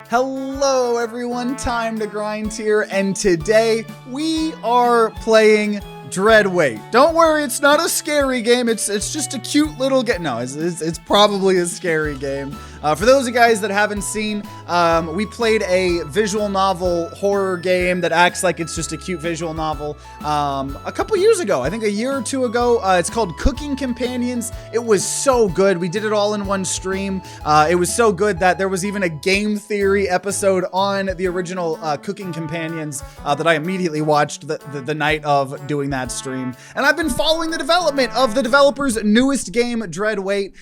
Hello everyone, TimeToGrind here, and today we are playing Dreadweight. Don't worry, it's not a scary game, it's just a cute little game. No, it's probably a scary game. For those of you guys that haven't seen, we played a visual novel horror game that acts like it's just a cute visual novel a couple years ago, I think a year or two ago. It's called Cooking Companions. It was so good. We did it all in one stream. It was so good that there was even a game theory episode on the original Cooking Companions that I immediately watched the night of doing that stream. And I've been following the development of the developer's newest game, Dreadweight,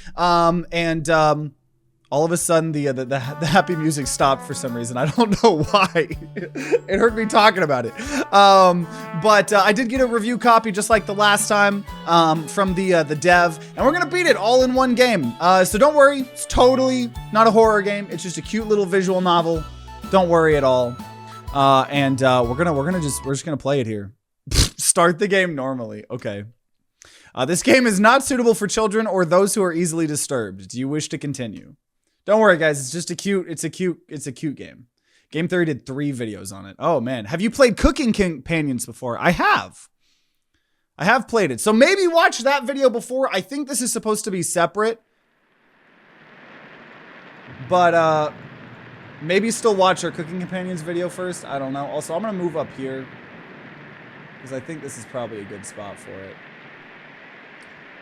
all of a sudden, the happy music stopped for some reason. I don't know why. It hurt me talking about it. But I did get a review copy just like the last time from the dev, and we're gonna beat it all in one game. So don't worry, it's totally not a horror game. It's just a cute little visual novel. Don't worry at all. We're just gonna play it here. Start the game normally. Okay. This game is not suitable for children or those who are easily disturbed. Do you wish to continue? Don't worry, guys. It's just a cute game. Game Theory did 3 videos on it. Oh man, have you played Cooking Companions before? I have played it. So maybe watch that video before. I think this is supposed to be separate, but maybe still watch our Cooking Companions video first. I don't know. Also, I'm gonna move up here because I think this is probably a good spot for it.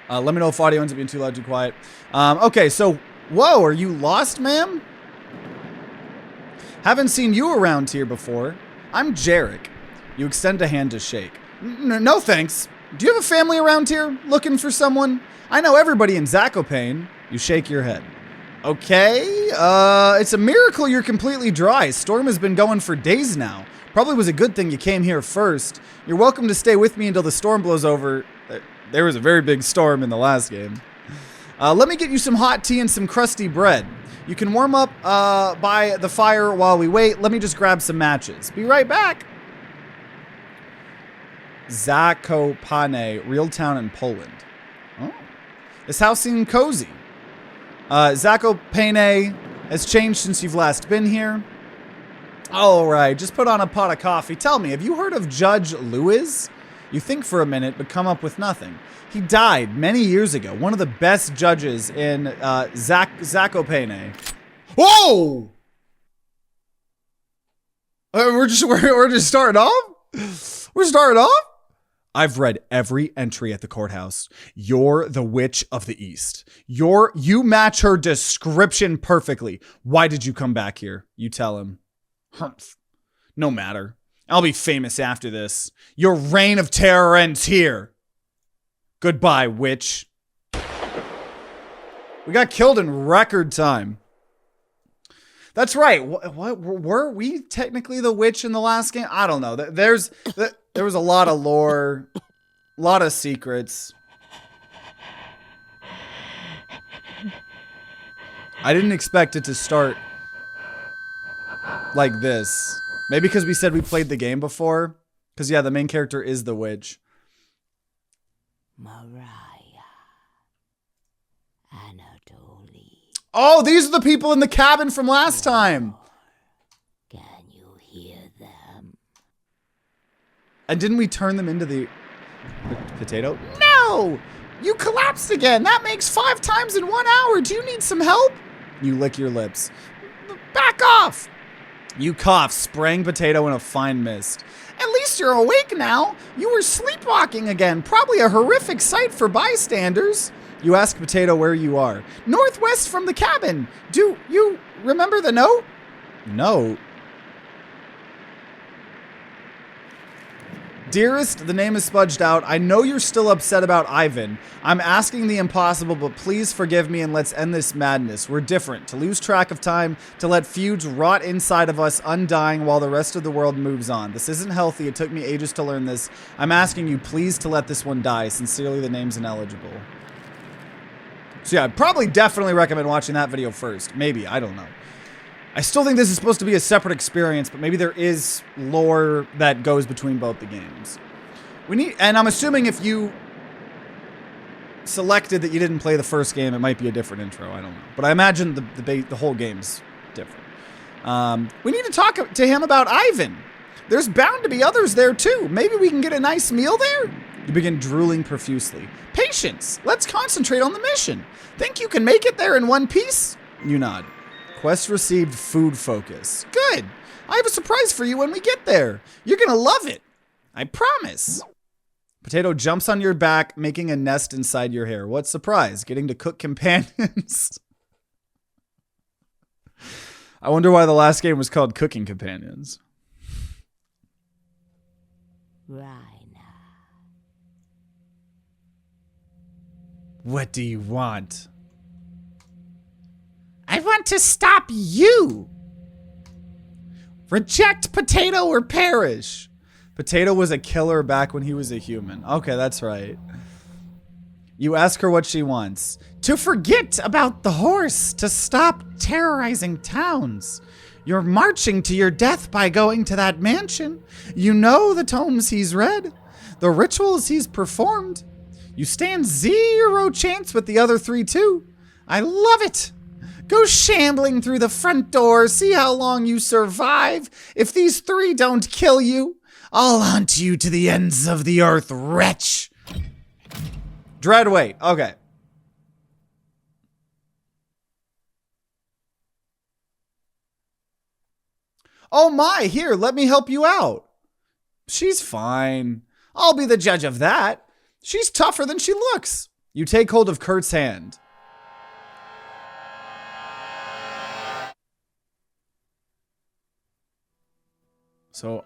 Let me know if audio ends up being too loud, too quiet. Okay, so. Whoa, are you lost, ma'am? Haven't seen you around here before. I'm Jarek. You extend a hand to shake. No thanks. Do you have a family around here looking for someone? I know everybody in Zakopane. You shake your head. Okay, it's a miracle you're completely dry. Storm has been going for days now. Probably was a good thing you came here first. You're welcome to stay with me until the storm blows over. There was a very big storm in the last game. Let me get you some hot tea and some crusty bread. You can warm up by the fire while we wait. Let me just grab some matches. Be right back. Zakopane, real town in Poland. Oh. This house seems cozy. Zakopane has changed since you've last been here. All right, just put on a pot of coffee. Tell me, have you heard of Judge Lewis? You think for a minute, but come up with nothing. He died many years ago. One of the best judges in Zakopane. Whoa! We're just starting off? We're starting off? I've read every entry at the courthouse. You're the Witch of the East. You match her description perfectly. Why did you come back here? You tell him. Humph. No matter. I'll be famous after this. Your reign of terror ends here. Goodbye, witch. We got killed in record time. That's right. What were we technically the witch in the last game? I don't know. There was a lot of lore, a lot of secrets. I didn't expect it to start like this. Maybe because we said we played the game before. Because, yeah, the main character is the witch. Mariah. Anatoly. Oh, these are the people in the cabin from last time. Can you hear them? And didn't we turn them into the potato? No! You collapsed again. That makes 5 times in 1 hour. Do you need some help? You lick your lips. Back off! You cough, spraying potato in a fine mist. At least you're awake now. You were sleepwalking again. Probably a horrific sight for bystanders. You ask Potato where you are. Northwest from the cabin. Do you remember the note? Note? Dearest, the name is smudged out. I know you're still upset about Ivan. I'm asking the impossible, but please forgive me and let's end this madness. We're different. To lose track of time, to let feuds rot inside of us, undying while the rest of the world moves on. This isn't healthy. It took me ages to learn this. I'm asking you please to let this one die. Sincerely, the name's ineligible. So yeah, I'd probably definitely recommend watching that video first. Maybe, I don't know. I still think this is supposed to be a separate experience, but maybe there is lore that goes between both the games. And I'm assuming if you selected that you didn't play the first game, it might be a different intro. I don't know. But I imagine the whole game's different. We need to talk to him about Ivan. There's bound to be others there too. Maybe we can get a nice meal there? You begin drooling profusely. Patience! Let's concentrate on the mission. Think you can make it there in one piece? You nod. Quest received food focus. Good. I have a surprise for you when we get there. You're gonna love it. I promise. Potato jumps on your back, making a nest inside your hair. What surprise? Getting to cook companions. I wonder why the last game was called Cooking Companions. What do you want? I want to stop you. Reject Potato or perish. Potato was a killer back when he was a human. Okay, that's right. You ask her what she wants. To forget about the horse, to stop terrorizing towns. You're marching to your death by going to that mansion. You know the tomes he's read, the rituals he's performed. You stand 0 chance with the other 3 too. I love it. Go shambling through the front door, see how long you survive. If these 3 don't kill you, I'll hunt you to the ends of the earth, wretch. Dreadweight, okay. Oh my, here, let me help you out. She's fine. I'll be the judge of that. She's tougher than she looks. You take hold of Kurt's hand. So,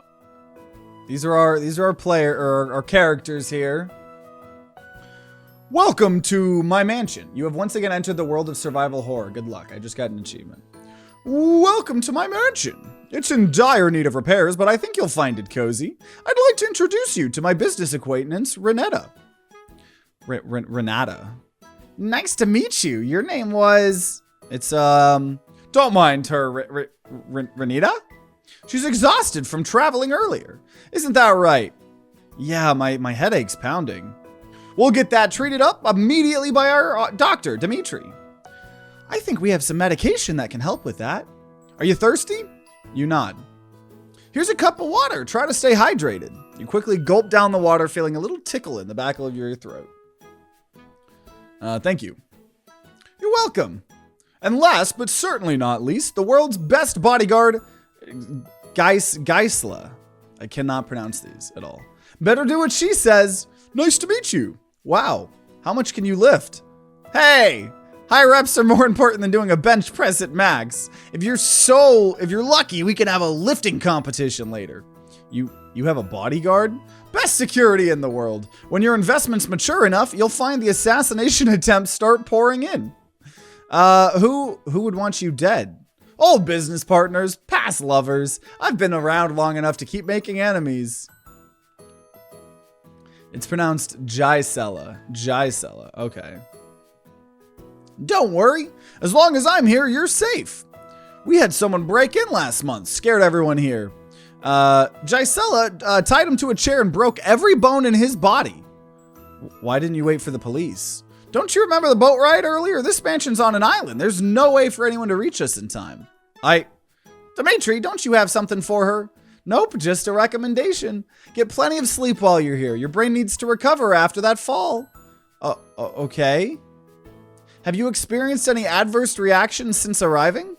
these are our characters here. Welcome to my mansion. You have once again entered the world of survival horror. Good luck. I just got an achievement. Welcome to my mansion. It's in dire need of repairs, but I think you'll find it cozy. I'd like to introduce you to my business acquaintance, Renata. Renata. Nice to meet you. Your name was... Don't mind her, Renita? She's exhausted from traveling earlier. Isn't that right? Yeah, my headache's pounding. We'll get that treated up immediately by our doctor, Dimitri. I think we have some medication that can help with that. Are you thirsty? You nod. Here's a cup of water. Try to stay hydrated. You quickly gulp down the water, feeling a little tickle in the back of your throat. Thank you. You're welcome. And last, but certainly not least, the world's best bodyguard, Geisla. I cannot pronounce these at all. Better do what she says. Nice to meet you. Wow. How much can you lift? Hey! High reps are more important than doing a bench press at max. If you're lucky, we can have a lifting competition later. You have a bodyguard? Best security in the world. When your investment's mature enough, you'll find the assassination attempts start pouring in. Who would want you dead? Old business partners, past lovers. I've been around long enough to keep making enemies. It's pronounced Gisela. Gisela, okay. Don't worry. As long as I'm here, you're safe. We had someone break in last month. Scared everyone here. Gisela tied him to a chair and broke every bone in his body. Why didn't you wait for the police? Don't you remember the boat ride earlier? This mansion's on an island. There's no way for anyone to reach us in time. Dimitri, don't you have something for her? Nope, just a recommendation. Get plenty of sleep while you're here. Your brain needs to recover after that fall. Okay. Have you experienced any adverse reactions since arriving?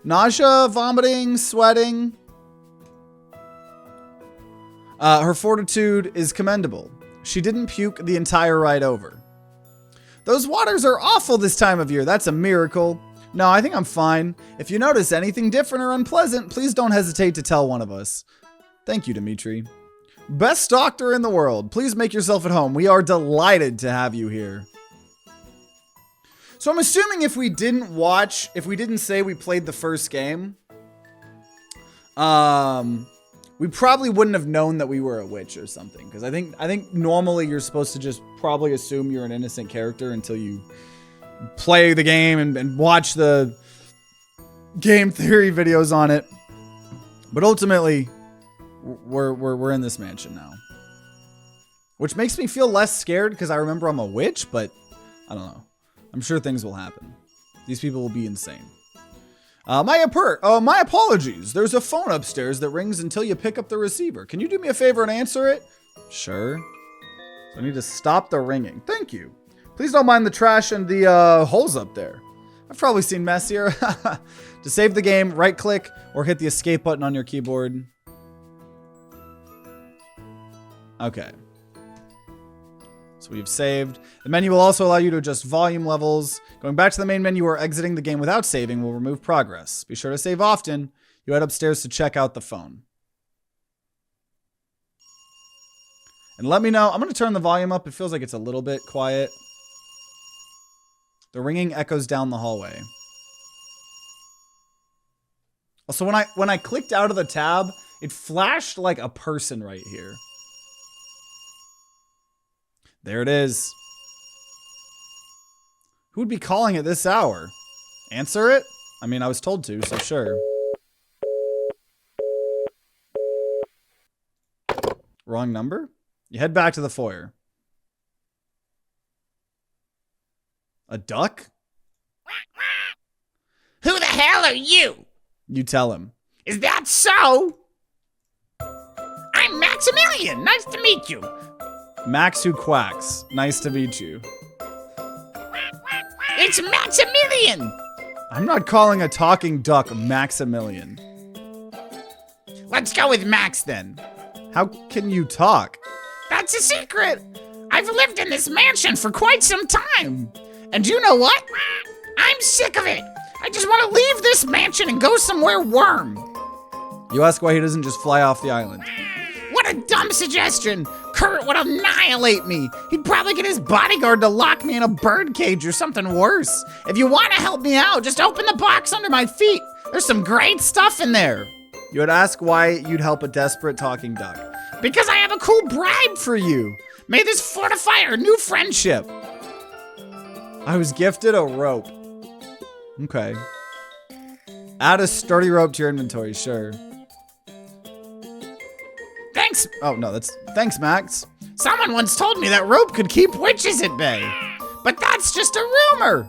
Nausea, vomiting, sweating? Her fortitude is commendable. She didn't puke the entire ride over. Those waters are awful this time of year. That's a miracle. No, I think I'm fine. If you notice anything different or unpleasant, please don't hesitate to tell one of us. Thank you, Dimitri. Best doctor in the world. Please make yourself at home. We are delighted to have you here. So I'm assuming if we didn't say we played the first game, we probably wouldn't have known that we were a witch or something. Because I think normally you're supposed to just probably assume you're an innocent character until you play the game and watch the game theory videos on it. But ultimately, we're in this mansion now. Which makes me feel less scared because I remember I'm a witch, but I don't know. I'm sure things will happen. These people will be insane. My apologies. There's a phone upstairs that rings until you pick up the receiver. Can you do me a favor and answer it? Sure. So I need to stop the ringing. Thank you. Please don't mind the trash and the holes up there. I've probably seen messier. To save the game, right click or hit the escape button on your keyboard. Okay. So we've saved. The menu will also allow you to adjust volume levels. Going back to the main menu or exiting the game without saving will remove progress. Be sure to save often. You head upstairs to check out the phone. And let me know. I'm going to turn the volume up. It feels like it's a little bit quiet. The ringing echoes down the hallway. Also, when I clicked out of the tab, it flashed like a person right here. There it is. Who would be calling at this hour? Answer it? I mean, I was told to, so sure. Wrong number? You head back to the foyer. A duck? Who the hell are you? You tell him. Is that so? I'm Maximilian. Nice to meet you. Max who quacks. Nice to meet you. It's Maximilian. I'm not calling a talking duck Maximilian. Let's go with Max then. How can you talk? That's a secret. I've lived in this mansion for quite some time. And you know what? I'm sick of it. I just want to leave this mansion and go somewhere warm. You ask why he doesn't just fly off the island. What a dumb suggestion. Kurt would annihilate me. He'd probably get his bodyguard to lock me in a bird cage or something worse. If you want to help me out, just open the box under my feet. There's some great stuff in there. You would ask why you'd help a desperate talking duck. Because I have a cool bribe for you. May this fortify our new friendship. I was gifted a rope. Okay. Add a sturdy rope to your inventory, sure. Thanks. Oh, no, thanks, Max. Someone once told me that rope could keep witches at bay. But that's just a rumor.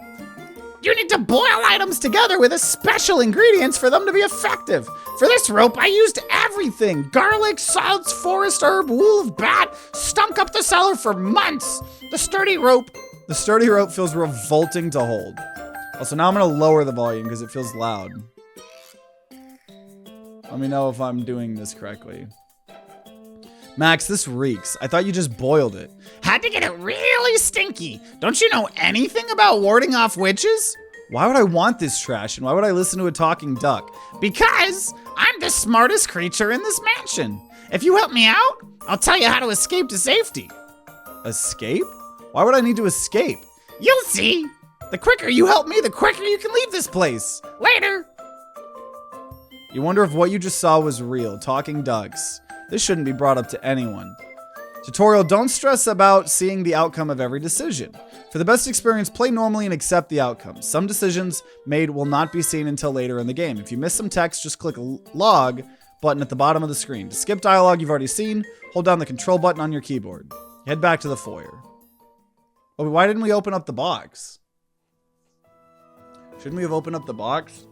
You need to boil items together with a special ingredients for them to be effective. For this rope, I used everything. Garlic, salts, forest herb, wool of bat. Stunk up the cellar for months. The sturdy rope feels revolting to hold. Also, now I'm going to lower the volume because it feels loud. Let me know if I'm doing this correctly. Max, this reeks. I thought you just boiled it. Had to get it really stinky. Don't you know anything about warding off witches? Why would I want this trash and why would I listen to a talking duck? Because I'm the smartest creature in this mansion. If you help me out, I'll tell you how to escape to safety. Escape? Why would I need to escape? You'll see. The quicker you help me, the quicker you can leave this place. Later. You wonder if what you just saw was real. Talking ducks. This shouldn't be brought up to anyone. Tutorial, don't stress about seeing the outcome of every decision. For the best experience, play normally and accept the outcome. Some decisions made will not be seen until later in the game. If you miss some text, just click log button at the bottom of the screen. To skip dialogue you've already seen, hold down the control button on your keyboard. Head back to the foyer. Oh, why didn't we open up the box? Shouldn't we have opened up the box?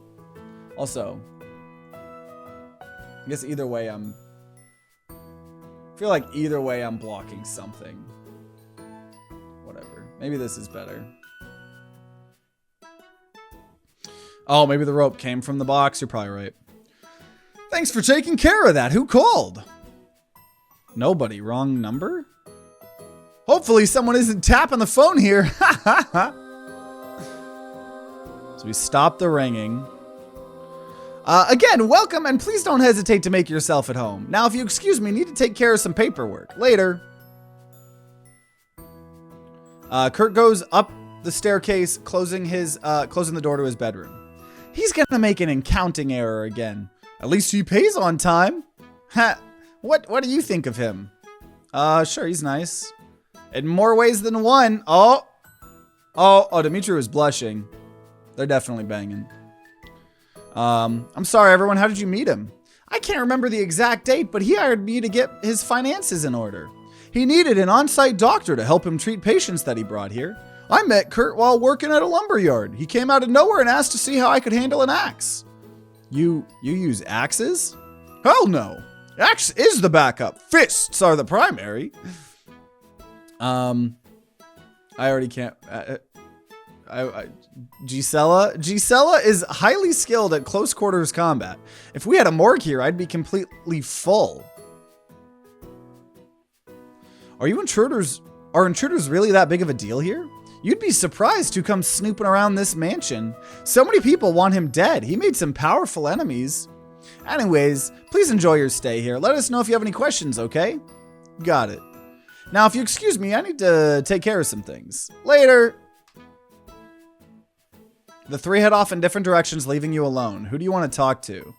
Also, I guess either way I feel like either way I'm blocking something. Whatever. Maybe this is better. Oh, maybe the rope came from the box. You're probably right. Thanks for taking care of that. Who called? Nobody. Wrong number? Hopefully someone isn't tapping the phone here. So we stop the ringing. Again, welcome, and please don't hesitate to make yourself at home. Now, if you excuse me, need to take care of some paperwork. Later. Kurt goes up the staircase, closing the door to his bedroom. He's gonna make an accounting error again. At least he pays on time. Ha! What do you think of him? Sure, he's nice. In more ways than one. Oh, Dimitri was blushing. They're definitely banging. I'm sorry, everyone. How did you meet him? I can't remember the exact date, but he hired me to get his finances in order. He needed an on-site doctor to help him treat patients that he brought here. I met Kurt while working at a lumberyard. He came out of nowhere and asked to see how I could handle an axe. You use axes? Hell no. Axe is the backup. Fists are the primary. I already can't. Gisela is highly skilled at close quarters combat. If we had a morgue here, I'd be completely full. Are intruders really that big of a deal here? You'd be surprised who comes snooping around this mansion. So many people want him dead. He made some powerful enemies. Anyways, please enjoy your stay here. Let us know if you have any questions, okay? Got it. Now, if you excuse me, I need to take care of some things. Later. The three head off in different directions, leaving you alone. Who do you want to talk to?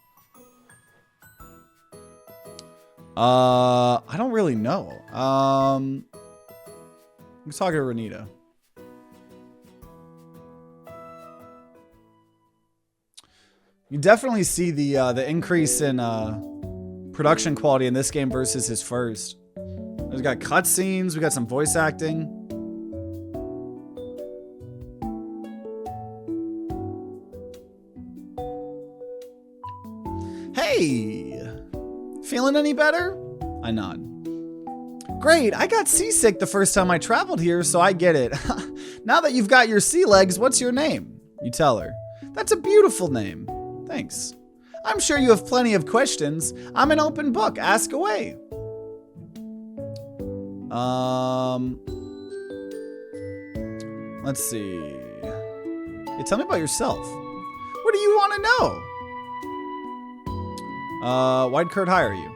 I don't really know. I'm talking to Renita. You definitely see the increase in production quality in this game versus his first. We've got cutscenes, we got some voice acting. Hey, feeling any better? I nod. Great, I got seasick the first time I traveled here, so I get it. Now that you've got your sea legs, what's your name? You tell her. That's a beautiful name. Thanks. I'm sure you have plenty of questions. I'm an open book. Ask away. Let's see. Yeah, tell me about yourself. What do you want to know? Why'd Kurt hire you?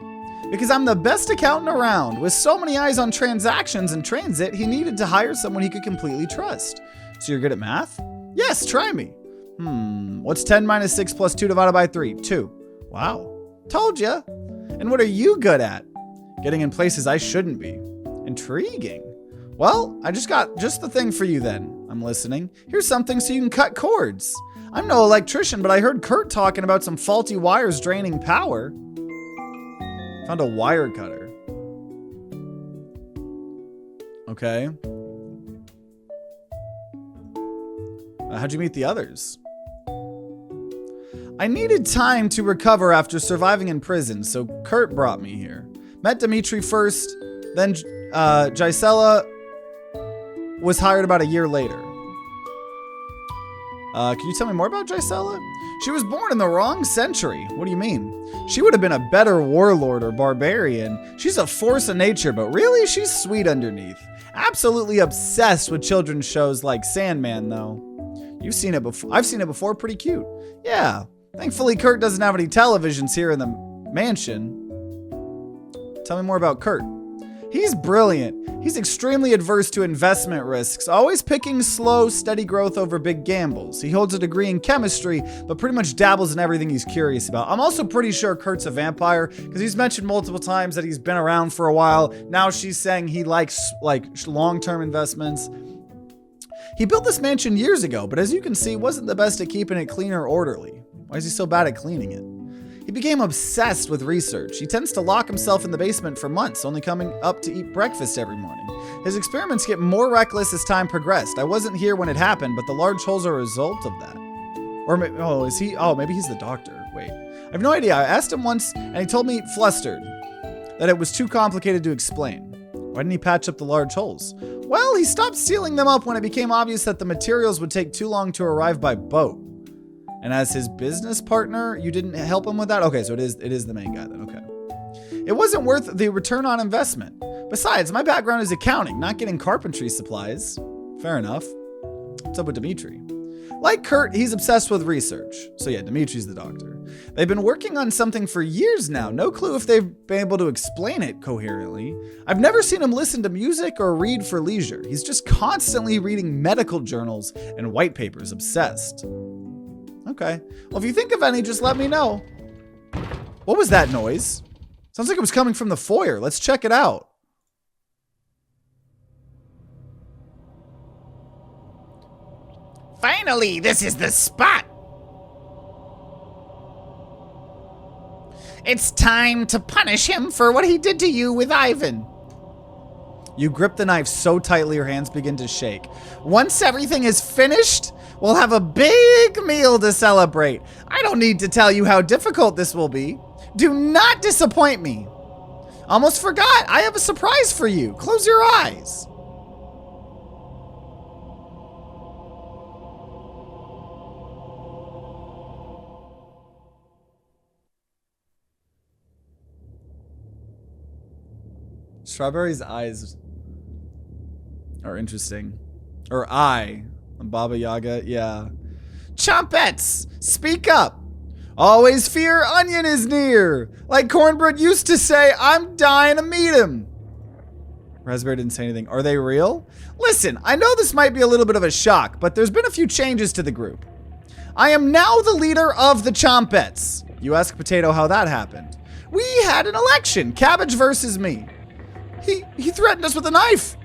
Because I'm the best accountant around. With so many eyes on transactions and transit, he needed to hire someone he could completely trust. So you're good at math? Yes, try me. What's 10 minus 6 plus 2 divided by 3? 2. Wow. Told ya. And what are you good at? Getting in places I shouldn't be. Intriguing. Well, I just got the thing for you then. I'm listening. Here's something so you can cut cords. I'm no electrician, but I heard Kurt talking about some faulty wires draining power. Found a wire cutter. Okay. How'd you meet the others? I needed time to recover after surviving in prison, so Kurt brought me here. Met Dimitri first, then Gisela was hired about a year later. Can you tell me more about Gisela? She was born in the wrong century. What do you mean? She would have been a better warlord or barbarian. She's a force of nature, but really, she's sweet underneath. Absolutely obsessed with children's shows like Sandman, though. You've seen it before. I've seen it before. Pretty cute. Yeah. Thankfully, Kurt doesn't have any televisions here in the mansion. Tell me more about Kurt. He's brilliant. He's extremely adverse to investment risks, always picking slow, steady growth over big gambles. He holds a degree in chemistry, but pretty much dabbles in everything he's curious about. I'm also pretty sure Kurt's a vampire, because he's mentioned multiple times that he's been around for a while. Now she's saying he likes, long-term investments. He built this mansion years ago, but as you can see, wasn't the best at keeping it clean or orderly. Why is he so bad at cleaning it? He became obsessed with research. He tends to lock himself in the basement for months, only coming up to eat breakfast every morning. His experiments get more reckless as time progressed. I wasn't here when it happened, but the large holes are a result of that. Or, maybe he's the doctor. Wait, I have no idea. I asked him once, and he told me, flustered, that it was too complicated to explain. Why didn't he patch up the large holes? Well, he stopped sealing them up when it became obvious that the materials would take too long to arrive by boat. And as his business partner, you didn't help him with that? Okay, so it is the main guy then, okay. It wasn't worth the return on investment. Besides, my background is accounting, not getting carpentry supplies. Fair enough. What's up with Dimitri? Like Kurt, he's obsessed with research. So yeah, Dimitri's the doctor. They've been working on something for years now. No clue if they've been able to explain it coherently. I've never seen him listen to music or read for leisure. He's just constantly reading medical journals and white papers, obsessed. Okay. Well, if you think of any, just let me know. What was that noise? Sounds like it was coming from the foyer. Let's check it out. Finally, this is the spot. It's time to punish him for what he did to you with Ivan. You grip the knife so tightly your hands begin to shake. Once everything is finished, We'll have a big meal to celebrate. I don't need to tell you how difficult this will be. Do not disappoint me. Almost forgot, I have a surprise for you. Close your eyes. Strawberry's eyes are interesting. Or eye. Baba Yaga, yeah. Chompettes, speak up. Always fear onion is near. Like Cornbread used to say, I'm dying to meet him. Raspberry didn't say anything. Are they real? Listen, I know this might be a little bit of a shock, but there's been a few changes to the group. I am now the leader of the Chompettes. You ask Potato how that happened. We had an election, Cabbage versus me. He threatened us with a knife.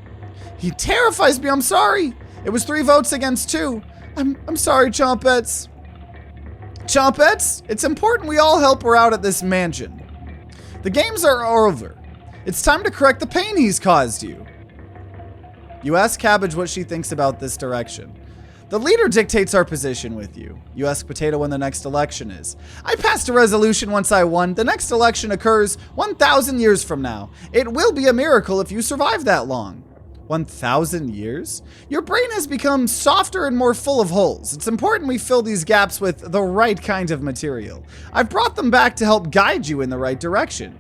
He terrifies me, I'm sorry. It was 3 votes against 2. I'm sorry, Chompettes. Chompettes, it's important we all help her out at this mansion. The games are over. It's time to correct the pain he's caused you. You ask Cabbage what she thinks about this direction. The leader dictates our position with you. You ask Potato when the next election is. I passed a resolution once I won. The next election occurs 1,000 years from now. It will be a miracle if you survive that long. 1,000 years? Your brain has become softer and more full of holes. It's important we fill these gaps with the right kind of material. I've brought them back to help guide you in the right direction.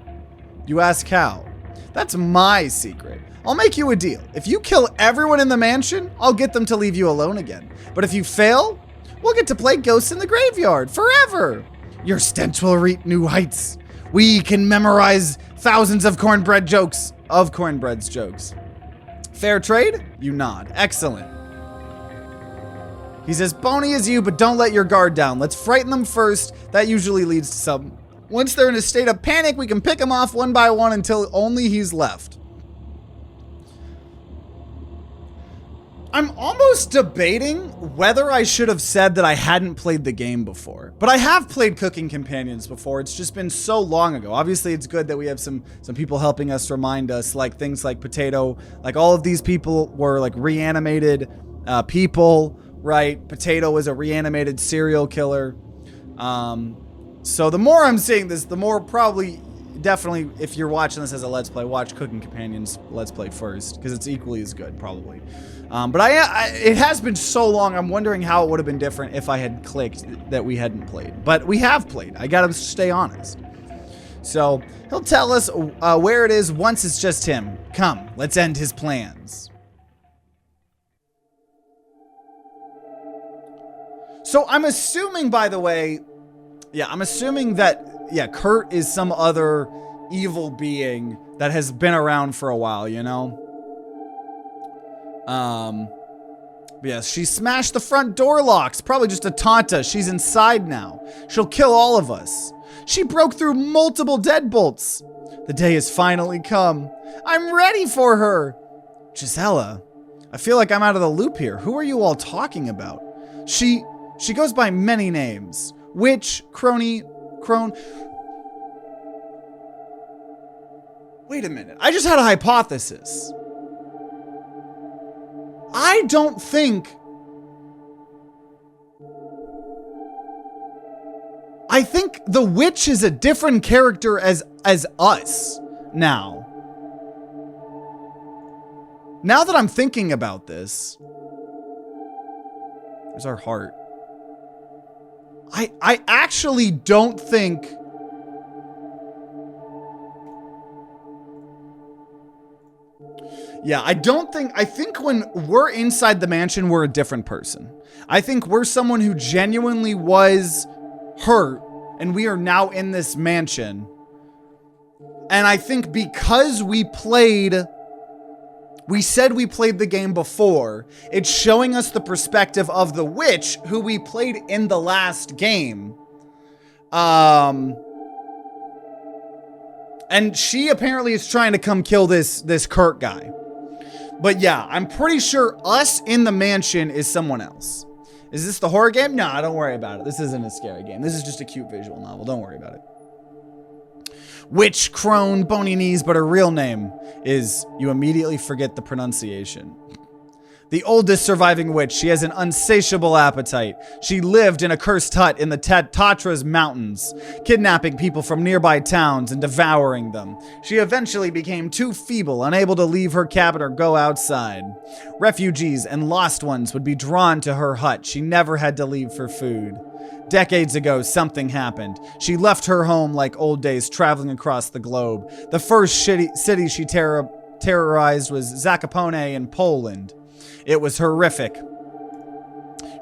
You ask how. That's my secret. I'll make you a deal. If you kill everyone in the mansion, I'll get them to leave you alone again. But if you fail, we'll get to play ghosts in the graveyard forever. Your stench will reach new heights. We can memorize thousands of Cornbread's jokes. Fair trade? You nod. Excellent. He's as bony as you, but don't let your guard down. Let's frighten them first. That usually leads to some. Once they're in a state of panic, we can pick them off one by one until only he's left. I'm almost debating whether I should have said that I hadn't played the game before. But I have played Cooking Companions before. It's just been so long ago. Obviously, it's good that we have some people helping us remind us, like things like Potato. Like all of these people were like reanimated people, right? Potato was a reanimated serial killer. So the more I'm seeing this, the more probably, definitely, if you're watching this as a Let's Play, watch Cooking Companions Let's Play first, because it's equally as good, probably. But it has been so long, I'm wondering how it would have been different if I had clicked that we hadn't played. But we have played. I gotta stay honest. So, he'll tell us where it is once it's just him. Come, let's end his plans. So, I'm assuming, by the way, I'm assuming that, Kurt is some other evil being that has been around for a while, you know? Yes, she smashed the front door locks. Probably just a taunt. She's inside now. She'll kill all of us. She broke through multiple deadbolts. The day has finally come. I'm ready for her. Gisela, I feel like I'm out of the loop here. Who are you all talking about? She goes by many names. Witch, crone. Wait a minute. I just had a hypothesis. I don't think... I think the witch is a different character as us now. Now that I'm thinking about this... There's our heart. I actually don't think... Yeah, I think when we're inside the mansion, we're a different person. I think we're someone who genuinely was hurt, and we are now in this mansion. And I think because we said we played the game before, it's showing us the perspective of the witch who we played in the last game. And she apparently is trying to come kill this Kurt guy. But yeah, I'm pretty sure us in the mansion is someone else. Is this the horror game? No, don't worry about it. This isn't a scary game. This is just a cute visual novel. Don't worry about it. Witch, crone, bony knees, but her real name is, you immediately forget the pronunciation. The oldest surviving witch, she has an insatiable appetite. She lived in a cursed hut in the Tatras Mountains, kidnapping people from nearby towns and devouring them. She eventually became too feeble, unable to leave her cabin or go outside. Refugees and lost ones would be drawn to her hut. She never had to leave for food. Decades ago, something happened. She left her home like old days, traveling across the globe. The first city she terrorized was Zakopane in Poland. It was horrific.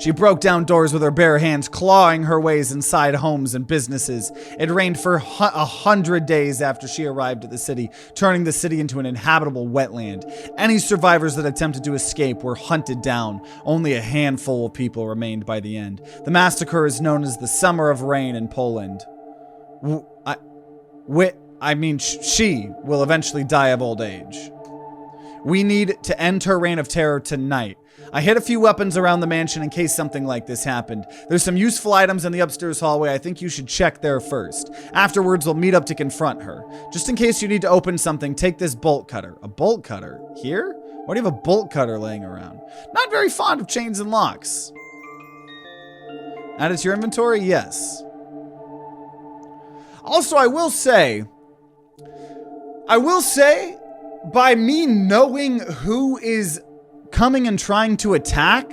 She broke down doors with her bare hands, clawing her ways inside homes and businesses. It rained for 100 days after she arrived at the city, turning the city into an inhabitable wetland. Any survivors that attempted to escape were hunted down. Only a handful of people remained by the end. The massacre is known as the Summer of Rain in Poland. She will eventually die of old age. We need to end her reign of terror tonight. I hid a few weapons around the mansion in case something like this happened. There's some useful items in the upstairs hallway. I think you should check there first. Afterwards, we'll meet up to confront her. Just in case you need to open something, take this bolt cutter. A bolt cutter? Here? Why do you have a bolt cutter laying around? Not very fond of chains and locks. Add it to your inventory? Yes. Also, I will say, by me knowing who is coming and trying to attack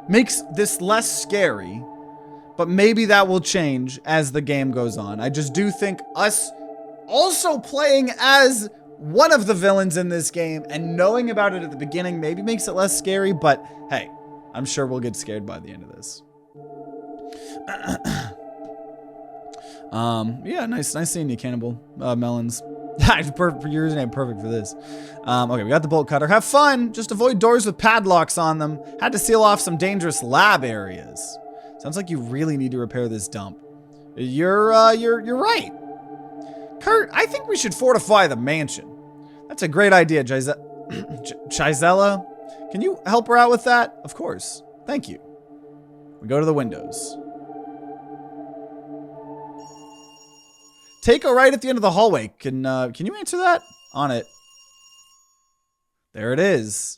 makes this less scary, but maybe that will change as the game goes on. I just do think us also playing as one of the villains in this game and knowing about it at the beginning maybe makes it less scary, but hey, I'm sure we'll get scared by the end of this. Yeah, nice seeing you, Cannibal Melons. Perfect, your username perfect for this. Okay, we got the bolt cutter. Have fun. Just avoid doors with padlocks on them. Had to seal off some dangerous lab areas. Sounds like you really need to repair this dump. You're right. Kurt, I think we should fortify the mansion. That's a great idea, Gisela. Can you help her out with that? Of course. Thank you. We go to the windows. Take a right at the end of the hallway. Can you answer that? On it. There it is.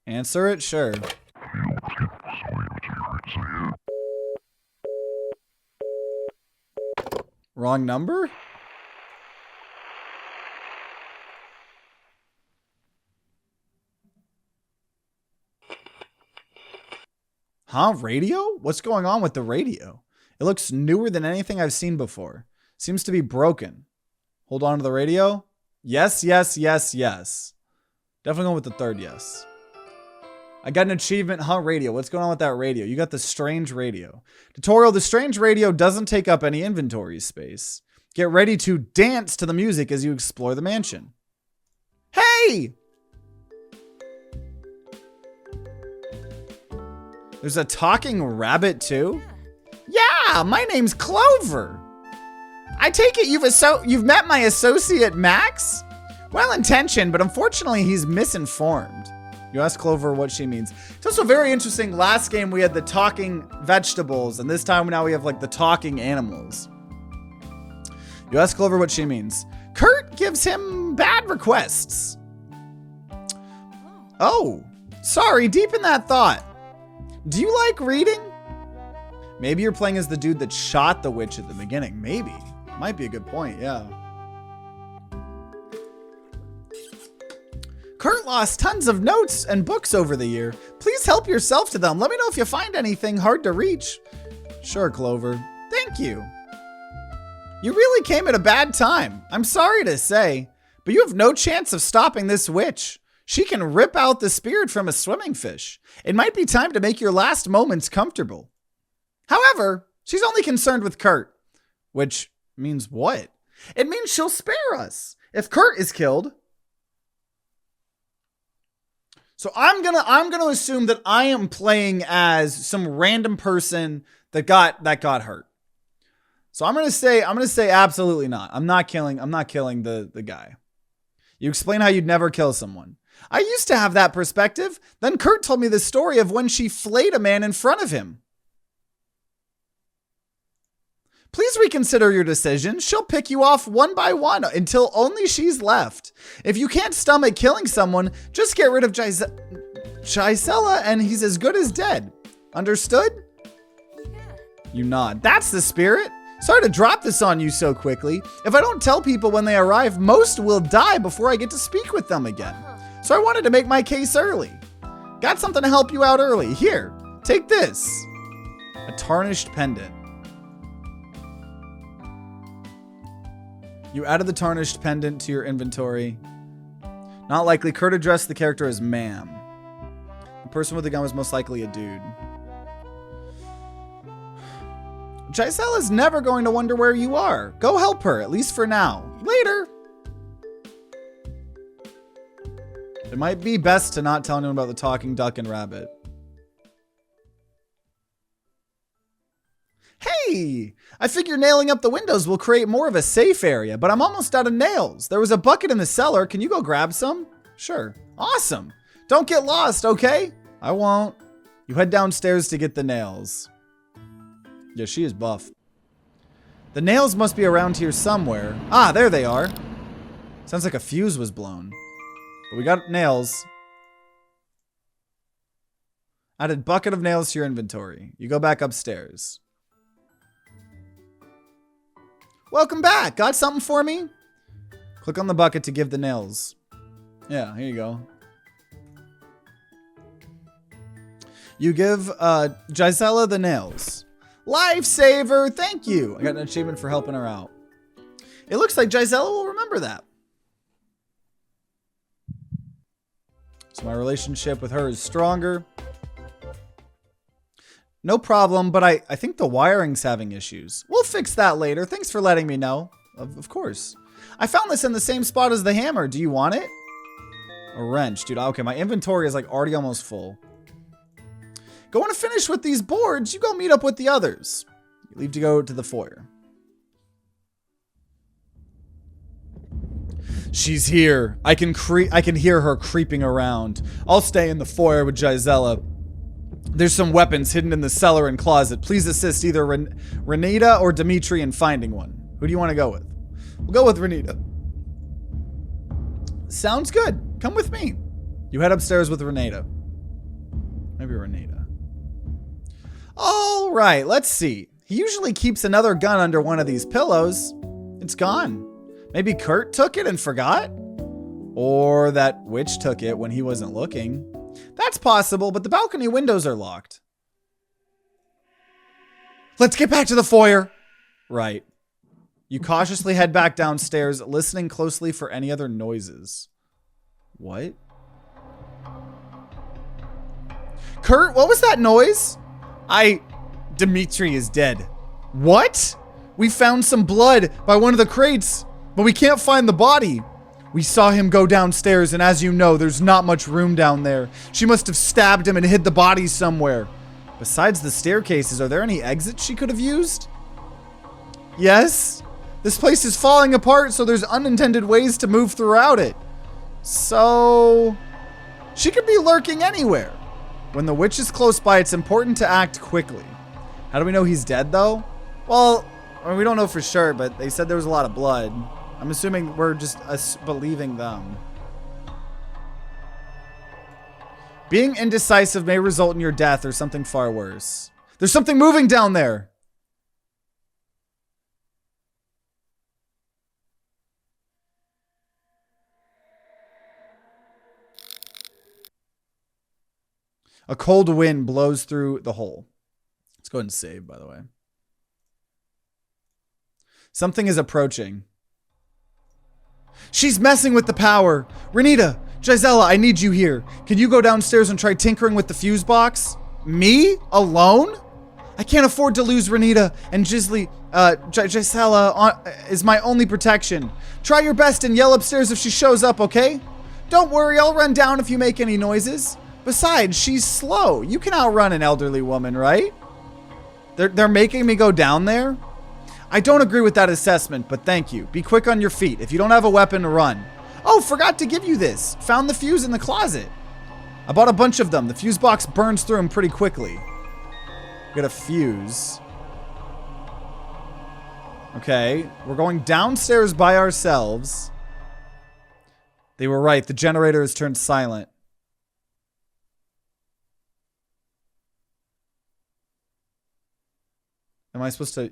Answer it? Sure. Wrong number? Huh? Radio? What's going on with the radio? It looks newer than anything I've seen before. Seems to be broken. Hold on to the radio. Yes, yes, yes, yes. Definitely going with the third yes. I got an achievement, huh? Radio. What's going on with that radio? You got the strange radio. Tutorial, the strange radio doesn't take up any inventory space. Get ready to dance to the music as you explore the mansion. Hey! There's a talking rabbit too? Yeah, my name's Clover. I take it you've met my associate Max? Well-intentioned, but unfortunately he's misinformed. You ask Clover what she means. It's also very interesting. Last game we had the talking vegetables, and this time now we have like the talking animals. You ask Clover what she means. Kurt gives him bad requests. Oh, sorry, deep in that thought. Do you like reading? Maybe you're playing as the dude that shot the witch at the beginning. Maybe. Might be a good point, yeah. Kurt lost tons of notes and books over the year. Please help yourself to them. Let me know if you find anything hard to reach. Sure, Clover. Thank you. You really came at a bad time. I'm sorry to say, but you have no chance of stopping this witch. She can rip out the spirit from a swimming fish. It might be time to make your last moments comfortable. However, she's only concerned with Kurt. Which means what? It means she'll spare us. If Kurt is killed. So I'm gonna assume that I am playing as some random person that got hurt. So I'm gonna say absolutely not. I'm not killing the guy. You explain how you'd never kill someone. I used to have that perspective. Then Kurt told me the story of when she flayed a man in front of him. Please reconsider your decision. She'll pick you off one by one until only she's left. If you can't stomach killing someone, just get rid of Gisela and he's as good as dead. Understood? You nod. That's the spirit. Sorry to drop this on you so quickly. If I don't tell people when they arrive, most will die before I get to speak with them again. So I wanted to make my case early. Got something to help you out early. Here, take this. A tarnished pendant. You added the tarnished pendant to your inventory. Not likely. Kurt addressed the character as ma'am. The person with the gun was most likely a dude. Gisela's never going to wonder where you are. Go help her, at least for now. Later. It might be best to not tell anyone about the talking duck and rabbit. Hey! I figure nailing up the windows will create more of a safe area, but I'm almost out of nails. There was a bucket in the cellar. Can you go grab some? Sure. Awesome. Don't get lost, okay? I won't. You head downstairs to get the nails. Yeah, she is buff. The nails must be around here somewhere. Ah, there they are. Sounds like a fuse was blown. But we got nails. Added bucket of nails to your inventory. You go back upstairs. Welcome back. Got something for me? Click on the bucket to give the nails. Yeah, here you go. You give Gisela the nails. Lifesaver, thank you. I got an achievement for helping her out. It looks like Gisela will remember that. So my relationship with her is stronger. No problem, but I think the wiring's having issues. We'll fix that later. Thanks for letting me know. Of course. I found this in the same spot as the hammer. Do you want it? A wrench. Dude, okay, my inventory is like already almost full. Going to finish with these boards, you go meet up with the others. You leave to go to the foyer. She's here. I can hear her creeping around. I'll stay in the foyer with Gisela. There's some weapons hidden in the cellar and closet. Please assist either Renita or Dimitri in finding one. Who do you want to go with? We'll go with Renita. Sounds good. Come with me. You head upstairs with Renita. Maybe Renita. All right, let's see. He usually keeps another gun under one of these pillows. It's gone. Maybe Kurt took it and forgot? Or that witch took it when he wasn't looking. That's possible, but the balcony windows are locked. Let's get back to the foyer. Right. You cautiously head back downstairs, listening closely for any other noises. What? Kurt, what was that noise? Dimitri is dead. What? We found some blood by one of the crates, but we can't find the body. We saw him go downstairs, and as you know, there's not much room down there. She must have stabbed him and hid the body somewhere. Besides the staircases, are there any exits she could have used? Yes. This place is falling apart, so there's unintended ways to move throughout it. So she could be lurking anywhere. When the witch is close by, it's important to act quickly. How do we know he's dead, though? Well, we don't know for sure, but they said there was a lot of blood. I'm assuming we're just believing them. Being indecisive may result in your death or something far worse. There's something moving down there. A cold wind blows through the hole. Let's go ahead and save, by the way. Something is approaching. She's messing with the power. Renita, Gisela, I need you here. Can you go downstairs and try tinkering with the fuse box? Me? Alone? I can't afford to lose Renita, and Gisela is my only protection. Try your best and yell upstairs if she shows up, okay? Don't worry, I'll run down if you make any noises. Besides, she's slow. You can outrun an elderly woman, right? They're making me go down there? I don't agree with that assessment, but thank you. Be quick on your feet. If you don't have a weapon, run. Oh, forgot to give you this. Found the fuse in the closet. I bought a bunch of them. The fuse box burns through them pretty quickly. Got a fuse. Okay, we're going downstairs by ourselves. They were right. The generator has turned silent. Am I supposed to...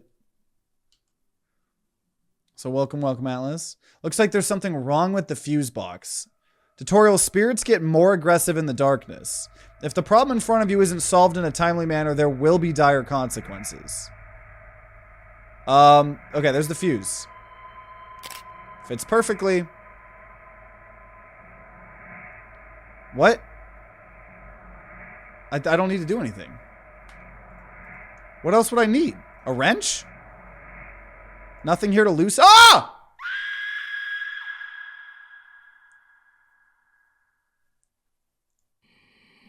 So welcome, Atlas. Looks like there's something wrong with the fuse box. Tutorial: spirits get more aggressive in the darkness. If the problem in front of you isn't solved in a timely manner, there will be dire consequences. Okay, there's the fuse. Fits perfectly. What? I don't need to do anything. What else would I need? A wrench? Nothing here to loose. Ah!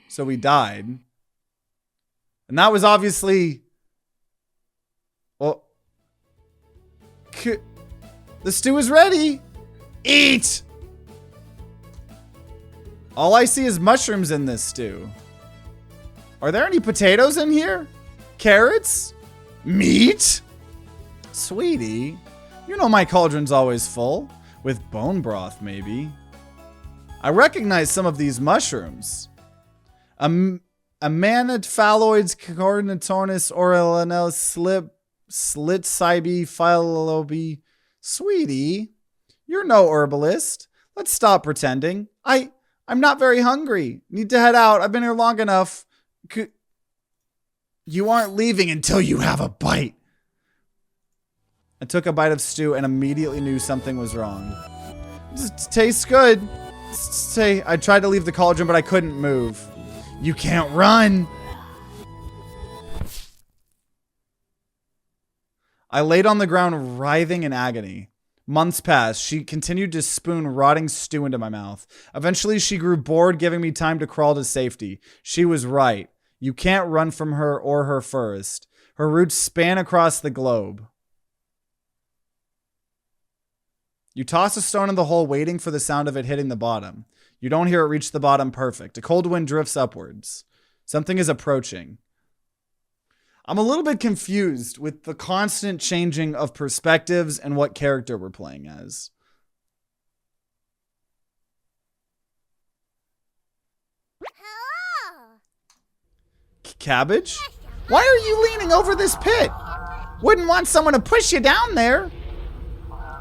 So we died. And that was obviously... Well... The stew is ready! Eat! All I see is mushrooms in this stew. Are there any potatoes in here? Carrots? Meat? Sweetie, you know my cauldron's always full. With bone broth, maybe. I recognize some of these mushrooms. Amanid phalloids, coordinatornis, orellanel, slit cybe, phyllobe. Sweetie, you're no herbalist. Let's stop pretending. I'm not very hungry. Need to head out. I've been here long enough. You aren't leaving until you have a bite. I took a bite of stew and immediately knew something was wrong. It tastes good. I tried to leave the cauldron, but I couldn't move. You can't run. I laid on the ground, writhing in agony. Months passed. She continued to spoon rotting stew into my mouth. Eventually, she grew bored, giving me time to crawl to safety. She was right. You can't run from her or her forest. Her roots span across the globe. You toss a stone in the hole, waiting for the sound of it hitting the bottom. You don't hear it reach the bottom perfect. A cold wind drifts upwards. Something is approaching. I'm a little bit confused with the constant changing of perspectives and what character we're playing as. Cabbage? Why are you leaning over this pit? Wouldn't want someone to push you down there.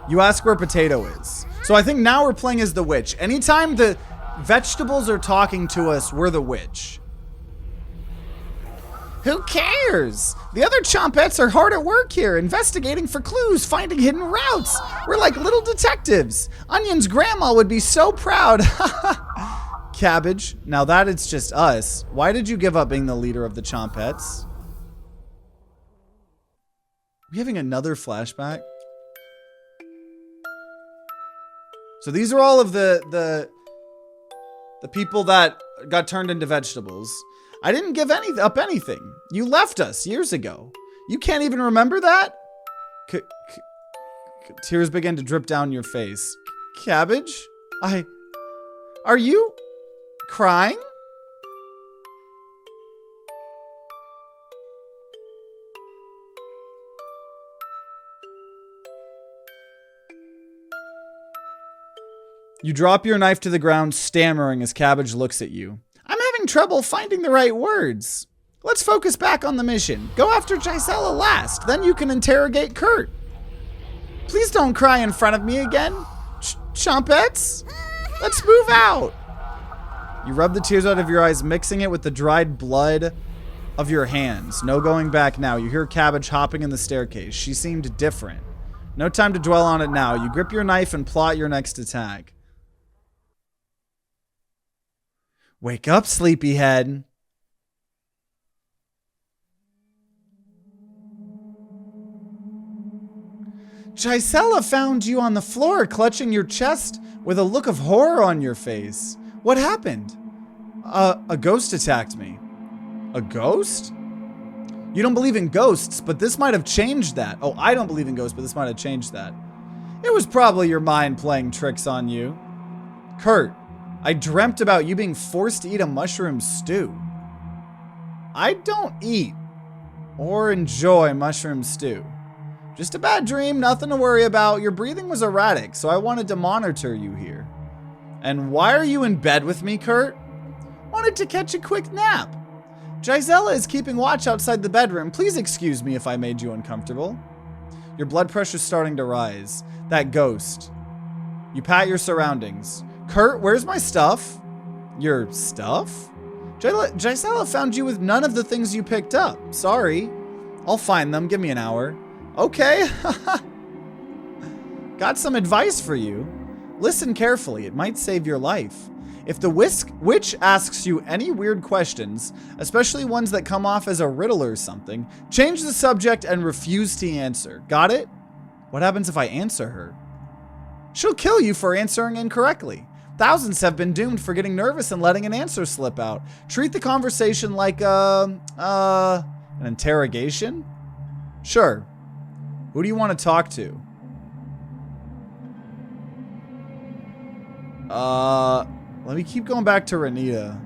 You ask where Potato is. So I think now we're playing as the witch. Anytime the vegetables are talking to us, we're the witch. Who cares? The other chompettes are hard at work here, investigating for clues, finding hidden routes. We're like little detectives. Onion's grandma would be so proud. Cabbage, now that it's just us, why did you give up being the leader of the chompettes? We having another flashback? So these are all of the people that got turned into vegetables. I didn't give up anything. You left us years ago. You can't even remember that? Tears begin to drip down your face. Cabbage? Are you crying? You drop your knife to the ground, stammering as Cabbage looks at you. I'm having trouble finding the right words. Let's focus back on the mission. Go after Gisela last, then you can interrogate Kurt. Please don't cry in front of me again. Chompettes? Let's move out. You rub the tears out of your eyes, mixing it with the dried blood of your hands. No going back now. You hear Cabbage hopping in the staircase. She seemed different. No time to dwell on it now. You grip your knife and plot your next attack. Wake up, sleepyhead. Gisela found you on the floor, clutching your chest with a look of horror on your face. What happened? A ghost attacked me. A ghost? You don't believe in ghosts, but this might have changed that. Oh, I don't believe in ghosts, but this might have changed that. It was probably your mind playing tricks on you. Kurt, I dreamt about you being forced to eat a mushroom stew. I don't eat or enjoy mushroom stew. Just a bad dream, nothing to worry about. Your breathing was erratic, so I wanted to monitor you here. And why are you in bed with me, Kurt? Wanted to catch a quick nap. Gisela is keeping watch outside the bedroom. Please excuse me if I made you uncomfortable. Your blood pressure's starting to rise. That ghost. You pat your surroundings. Kurt, where's my stuff? Your stuff? Gisela found you with none of the things you picked up. Sorry. I'll find them. Give me an hour. Okay. Got some advice for you. Listen carefully. It might save your life. If the witch asks you any weird questions, especially ones that come off as a riddle or something, change the subject and refuse to answer. Got it? What happens if I answer her? She'll kill you for answering incorrectly. Thousands have been doomed for getting nervous and letting an answer slip out. Treat the conversation like an interrogation? Sure. Who do you want to talk to? Let me keep going back to Renita.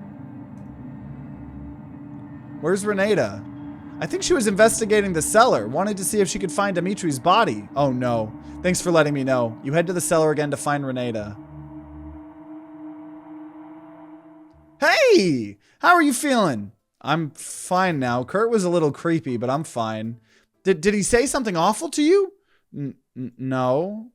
Where's Renata? I think she was investigating the cellar. Wanted to see if she could find Dimitri's body. Oh no. Thanks for letting me know. You head to the cellar again to find Renata. Hey! How are you feeling? I'm fine now. Kurt was a little creepy, but I'm fine. Did he say something awful to you? No.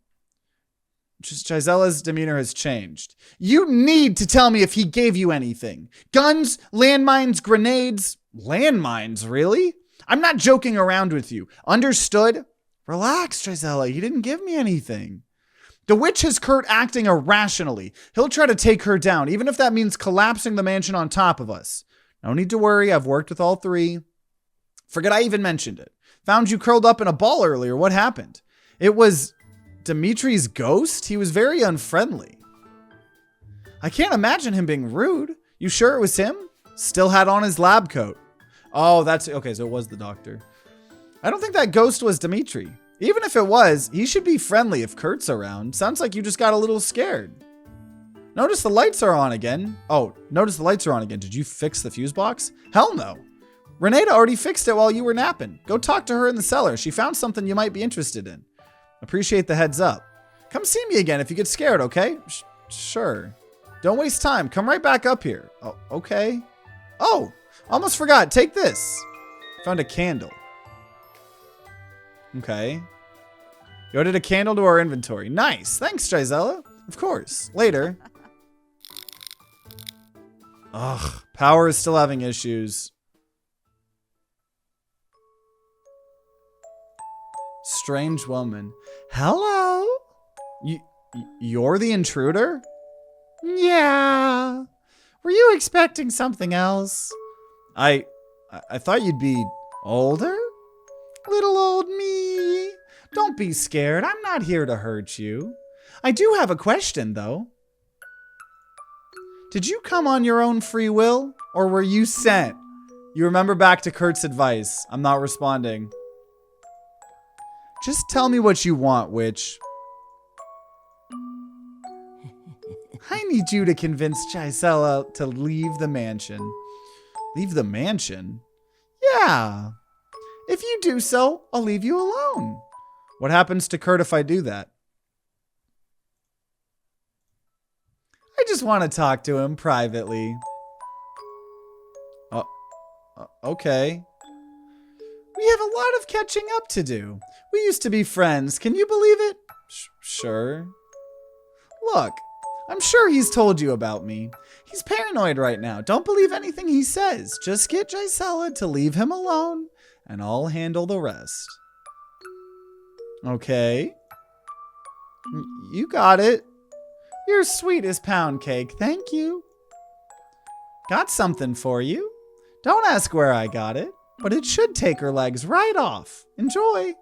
Just Gisela's demeanor has changed. You need to tell me if he gave you anything. Guns, landmines, grenades. Landmines, really? I'm not joking around with you. Understood? Relax, Gisela. He didn't give me anything. The witch has Kurt acting irrationally. He'll try to take her down, even if that means collapsing the mansion on top of us. No need to worry. I've worked with all three. Forget I even mentioned it. Found you curled up in a ball earlier. What happened? It was Dimitri's ghost? He was very unfriendly. I can't imagine him being rude. You sure it was him? Still had on his lab coat. Oh, that's okay. So it was the doctor. I don't think that ghost was Dimitri. Even if it was, he should be friendly if Kurt's around. Sounds like you just got a little scared. Notice the lights are on again. Oh, notice the lights are on again. Did you fix the fuse box? Hell no. Renata already fixed it while you were napping. Go talk to her in the cellar. She found something you might be interested in. Appreciate the heads up. Come see me again if you get scared, okay? Sure. Don't waste time. Come right back up here. Oh, okay. Oh, almost forgot. Take this. Found a candle. Okay. You added a candle to our inventory. Nice. Thanks, Gisela. Of course. Later. Ugh. Power is still having issues. Strange woman. Hello? You're the intruder? Yeah. Were you expecting something else? I thought you'd be older? Little old me. Don't be scared. I'm not here to hurt you. I do have a question, though. Did you come on your own free will, or were you sent? You remember back to Kurt's advice. I'm not responding. Just tell me what you want, witch. I need you to convince Gisela to leave the mansion. Leave the mansion? Yeah. If you do so, I'll leave you alone. What happens to Kurt if I do that? I just want to talk to him privately. Okay. We have a lot of catching up to do. We used to be friends. Can you believe it? Sure. Look, I'm sure he's told you about me. He's paranoid right now. Don't believe anything he says. Just get Gisela to leave him alone, and I'll handle the rest. Okay. You got it. You're sweet as pound cake. Thank you. Got something for you. Don't ask where I got it, but it should take her legs right off. Enjoy.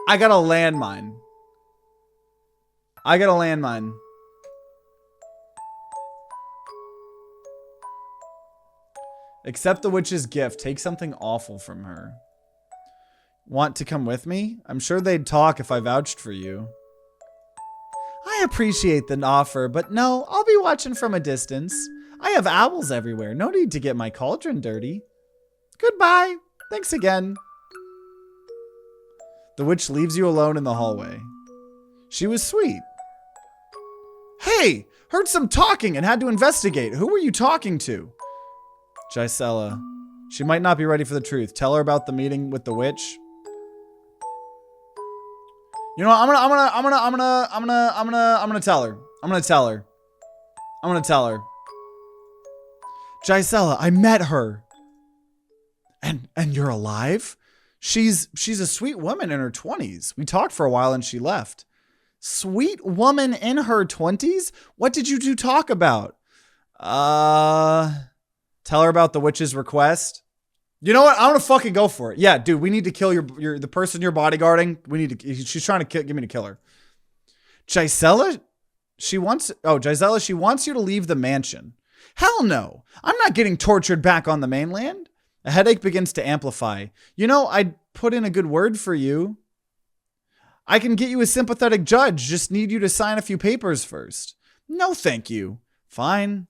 I got a landmine. Accept the witch's gift. Take something awful from her. Want to come with me? I'm sure they'd talk if I vouched for you. I appreciate the offer, but no, I'll be watching from a distance. I have owls everywhere. No need to get my cauldron dirty. Goodbye. Thanks again. The witch leaves you alone in the hallway. She was sweet. Hey, heard some talking and had to investigate. Who were you talking to? Gisela. She might not be ready for the truth. Tell her about the meeting with the witch. You know what? I'm gonna tell her. I'm gonna tell her. Gisela, I met her. And you're alive? She's a sweet woman in her 20s. We talked for a while and she left. Sweet woman in her 20s? What did you two talk about? Tell her about the witch's request. You know what? I'm gonna fucking go for it. Yeah, dude, we need to kill the person you're bodyguarding. She's trying to get me to kill her. Gisela, she wants you to leave the mansion. Hell no. I'm not getting tortured back on the mainland. A headache begins to amplify. You know, I'd put in a good word for you. I can get you a sympathetic judge. Just need you to sign a few papers first. No, thank you. Fine.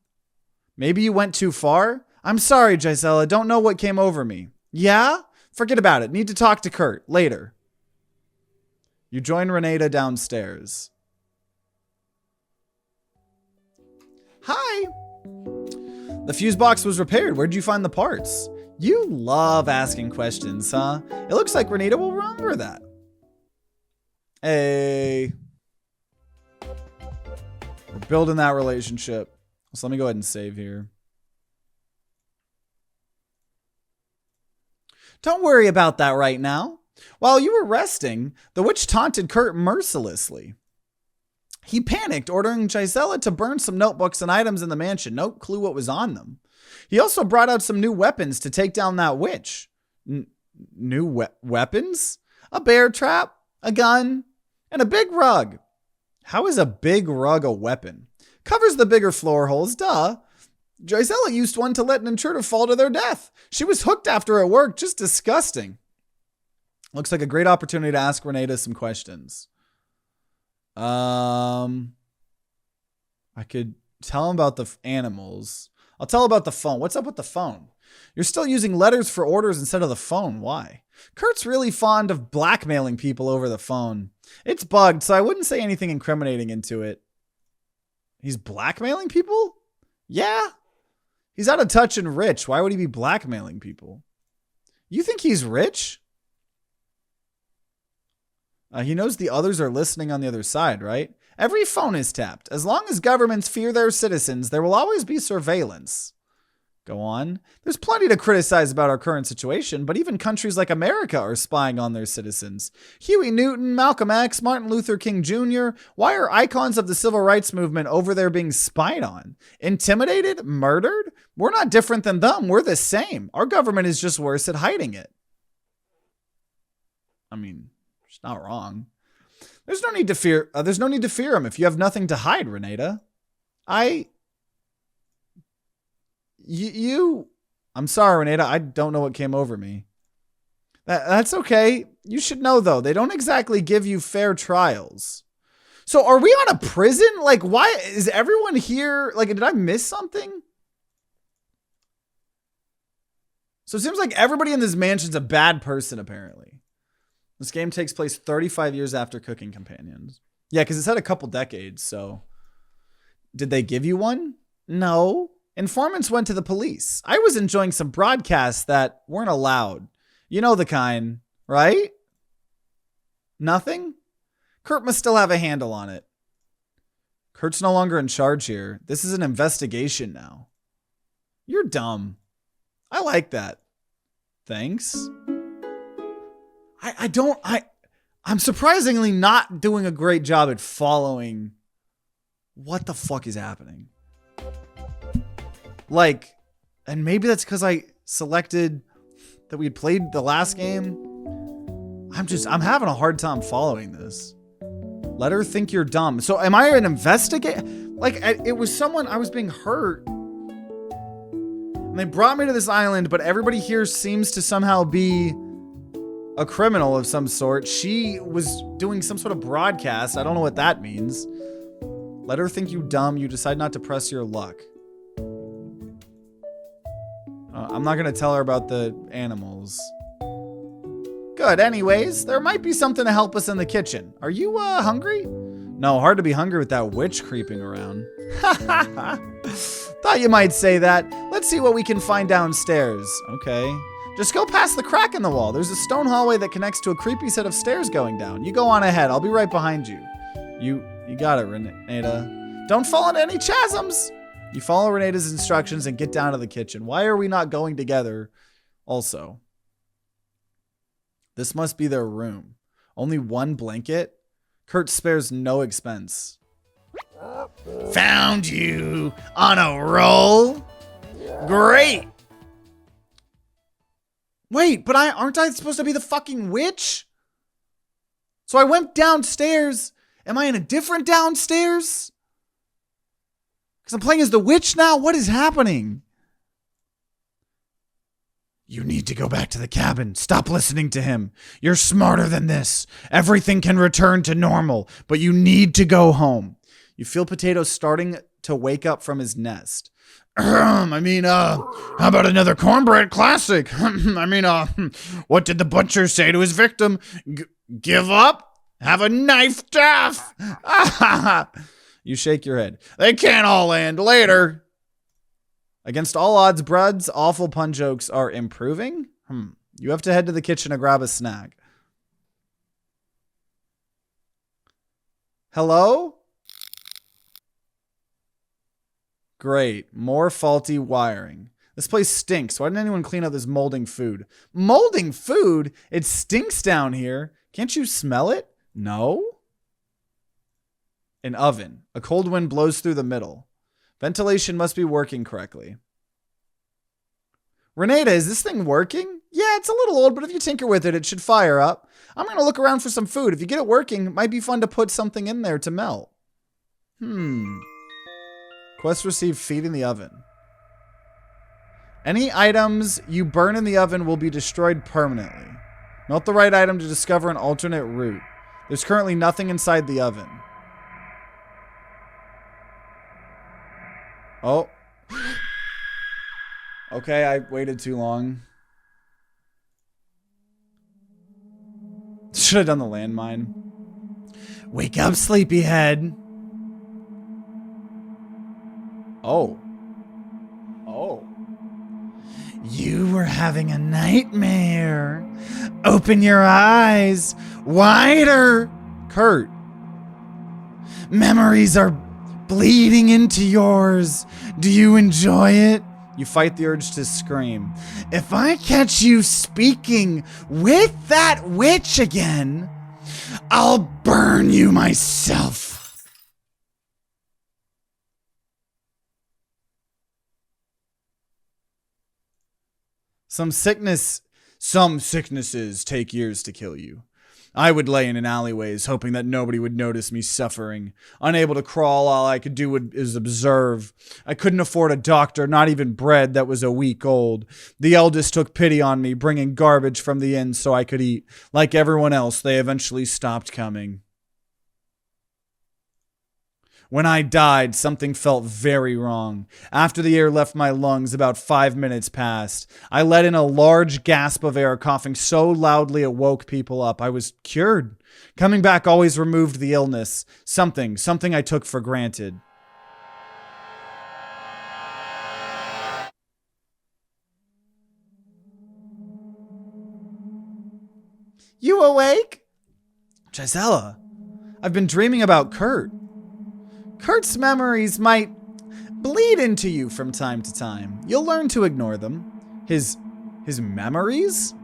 Maybe you went too far. I'm sorry, Gisela. Don't know what came over me. Yeah? Forget about it. Need to talk to Kurt. Later. You join Renata downstairs. Hi. The fuse box was repaired. Where'd you find the parts? You love asking questions, huh? It looks like Renata will remember that. Hey. We're building that relationship. So let me go ahead and save here. Don't worry about that right now. While you were resting, the witch taunted Kurt mercilessly. He panicked, ordering Gisela to burn some notebooks and items in the mansion. No clue what was on them. He also brought out some new weapons to take down that witch. New weapons? A bear trap, a gun, and a big rug. How is a big rug a weapon? Covers the bigger floor holes, duh. Gisela used one to let an intruder fall to their death. She was hooked after her work. Just disgusting. Looks like a great opportunity to ask Renata some questions. I could tell him about the animals. I'll tell about the phone. What's up with the phone? You're still using letters for orders instead of the phone. Why? Kurt's really fond of blackmailing people over the phone. It's bugged, so I wouldn't say anything incriminating into it. He's blackmailing people? Yeah. He's out of touch and rich. Why would he be blackmailing people? You think he's rich? He knows the others are listening on the other side, right? Every phone is tapped. As long as governments fear their citizens, there will always be surveillance. Go on. There's plenty to criticize about our current situation, but even countries like America are spying on their citizens. Huey Newton, Malcolm X, Martin Luther King Jr. Why are icons of the civil rights movement over there being spied on? Intimidated? Murdered? We're not different than them. We're the same. Our government is just worse at hiding it. I mean, it's not wrong. There's no need to fear. There's no need to fear him if you have nothing to hide, Renata. I'm sorry, Renata. I don't know what came over me. That's okay. You should know, though, they don't exactly give you fair trials. So are we on a prison? Like, why is everyone here? Like, did I miss something? So it seems like everybody in this mansion's a bad person, apparently. This game takes place 35 years after Cooking Companions. Yeah, because it's had a couple decades, so. Did they give you one? No. Informants went to the police. I was enjoying some broadcasts that weren't allowed. You know the kind, right? Nothing? Kurt must still have a handle on it. Kurt's no longer in charge here. This is an investigation now. You're dumb. I like that. Thanks. I'm surprisingly not doing a great job at following what the fuck is happening. Like, and maybe that's because I selected that we played the last game. I'm having a hard time following this. Let her think you're dumb. So am I an investigator? Like, it was someone, I was being hurt. And they brought me to this island, but everybody here seems to somehow be a criminal of some sort. She was doing some sort of broadcast. I don't know what that means. Let her think you dumb. You decide not to press your luck. I'm not going to tell her about the animals. Good. Anyways, there might be something to help us in the kitchen. Are you, hungry? No, hard to be hungry with that witch creeping around. Thought you might say that. Let's see what we can find downstairs. Okay. Just go past the crack in the wall. There's a stone hallway that connects to a creepy set of stairs going down. You go on ahead. I'll be right behind you. You got it, Renata. Don't fall into any chasms. You follow Renata's instructions and get down to the kitchen. Why are we not going together also? This must be their room. Only one blanket? Kurt spares no expense. Found you on a roll. Great. Wait, but aren't I supposed to be the fucking witch? So I went downstairs. Am I in a different downstairs? Because I'm playing as the witch now? What is happening? You need to go back to the cabin. Stop listening to him. You're smarter than this. Everything can return to normal, but you need to go home. You feel Potato starting to wake up from his nest. How about another cornbread classic? What did the butcher say to his victim? Give up? Have a knife death? You shake your head. They can't all end later. Against all odds, Brad's awful pun jokes are improving. You have to head to the kitchen to grab a snack. Hello? Great. More faulty wiring. This place stinks. Why didn't anyone clean up this molding food? Molding food? It stinks down here. Can't you smell it? No? An oven. A cold wind blows through the middle. Ventilation must be working correctly. Renata, is this thing working? Yeah, it's a little old, but if you tinker with it, it should fire up. I'm going to look around for some food. If you get it working, it might be fun to put something in there to melt. Quest received, feed in the oven. Any items you burn in the oven will be destroyed permanently. Melt the right item to discover an alternate route. There's currently nothing inside the oven. Oh. Okay, I waited too long. Should have done the landmine. Wake up, sleepyhead. Oh. Oh. You were having a nightmare. Open your eyes wider. Kurt. Memories are bleeding into yours. Do you enjoy it? You fight the urge to scream. If I catch you speaking with that witch again, I'll burn you myself. Some sicknesses take years to kill you. I would lay in alleyways, hoping that nobody would notice me suffering. Unable to crawl, all I could do is observe. I couldn't afford a doctor, not even bread that was a week old. The eldest took pity on me, bringing garbage from the inn so I could eat. Like everyone else, they eventually stopped coming. When I died, something felt very wrong. After the air left my lungs, about 5 minutes passed. I let in a large gasp of air, coughing so loudly it woke people up. I was cured. Coming back always removed the illness. Something I took for granted. You awake? Gisela, I've been dreaming about Kurt. Kurt's memories might bleed into you from time to time. You'll learn to ignore them. His memories?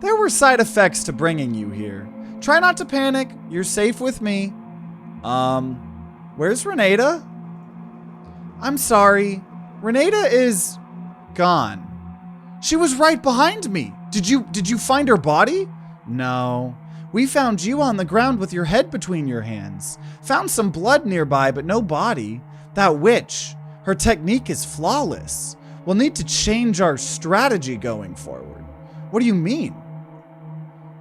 There were side effects to bringing you here. Try not to panic. You're safe with me. Where's Renata? I'm sorry. Renata is gone. She was right behind me. Did you find her body? No. We found you on the ground with your head between your hands. Found some blood nearby, but no body. That witch, her technique is flawless. We'll need to change our strategy going forward. What do you mean?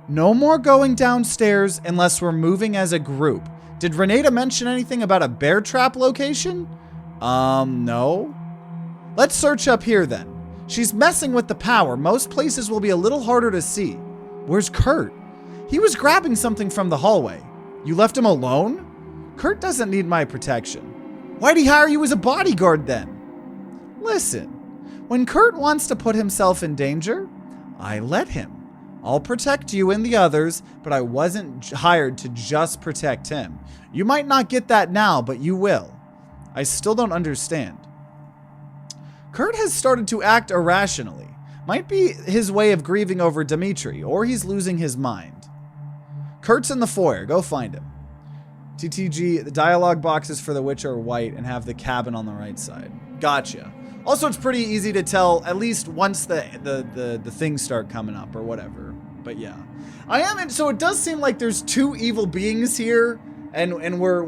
No more going downstairs unless we're moving as a group. Did Renata mention anything about a bear trap location? No. Let's search up here then. She's messing with the power. Most places will be a little harder to see. Where's Kurt? He was grabbing something from the hallway. You left him alone? Kurt doesn't need my protection. Why'd he hire you as a bodyguard then? Listen, when Kurt wants to put himself in danger, I let him. I'll protect you and the others, but I wasn't hired to just protect him. You might not get that now, but you will. I still don't understand. Kurt has started to act irrationally. Might be his way of grieving over Dimitri, or he's losing his mind. Kurt's in the foyer. Go find him. TTG, the dialogue boxes for the witch are white and have the cabin on the right side. Gotcha. Also, it's pretty easy to tell, at least once the things start coming up or whatever. But yeah. So it does seem like there's two evil beings here, and we're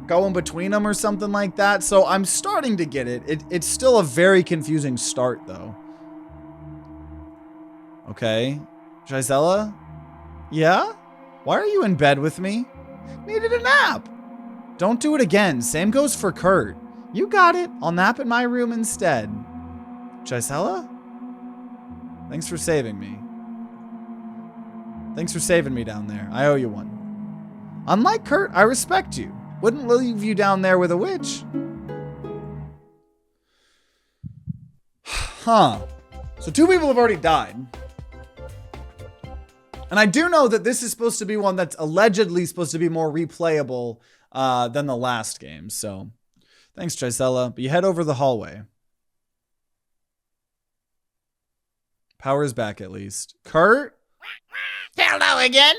going between them or something like that. So I'm starting to get it. It's still a very confusing start, though. Okay. Gisela? Yeah? Why are you in bed with me? Needed a nap. Don't do it again. Same goes for Kurt. You got it. I'll nap in my room instead. Gisela? Thanks for saving me. Thanks for saving me down there. I owe you one. Unlike Kurt, I respect you. Wouldn't leave you down there with a witch. Huh. So 2 people have already died. And I do know that this is supposed to be one that's allegedly supposed to be more replayable than the last game. So thanks, Gisela. But you head over the hallway. Power's back at least. Kurt? Hello again.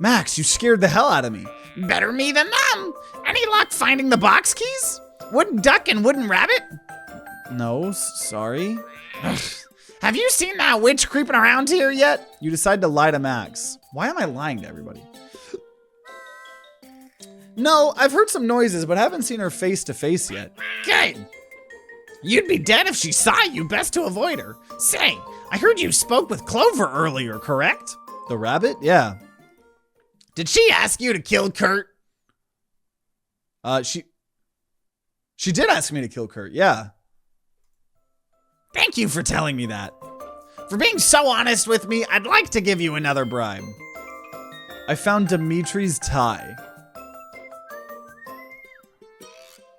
Max, you scared the hell out of me. Better me than them. Any luck finding the box keys? Wooden duck and wooden rabbit? No, sorry. Ugh. Have you seen that witch creeping around here yet? You decide to lie to Max. Why am I lying to everybody? No, I've heard some noises, but haven't seen her face to face yet. Good. You'd be dead if she saw you. Best to avoid her. Say, I heard you spoke with Clover earlier, correct? The rabbit? Yeah. Did she ask you to kill Kurt? She did ask me to kill Kurt, yeah. Thank you for telling me that. For being so honest with me, I'd like to give you another bribe. I found Dimitri's tie.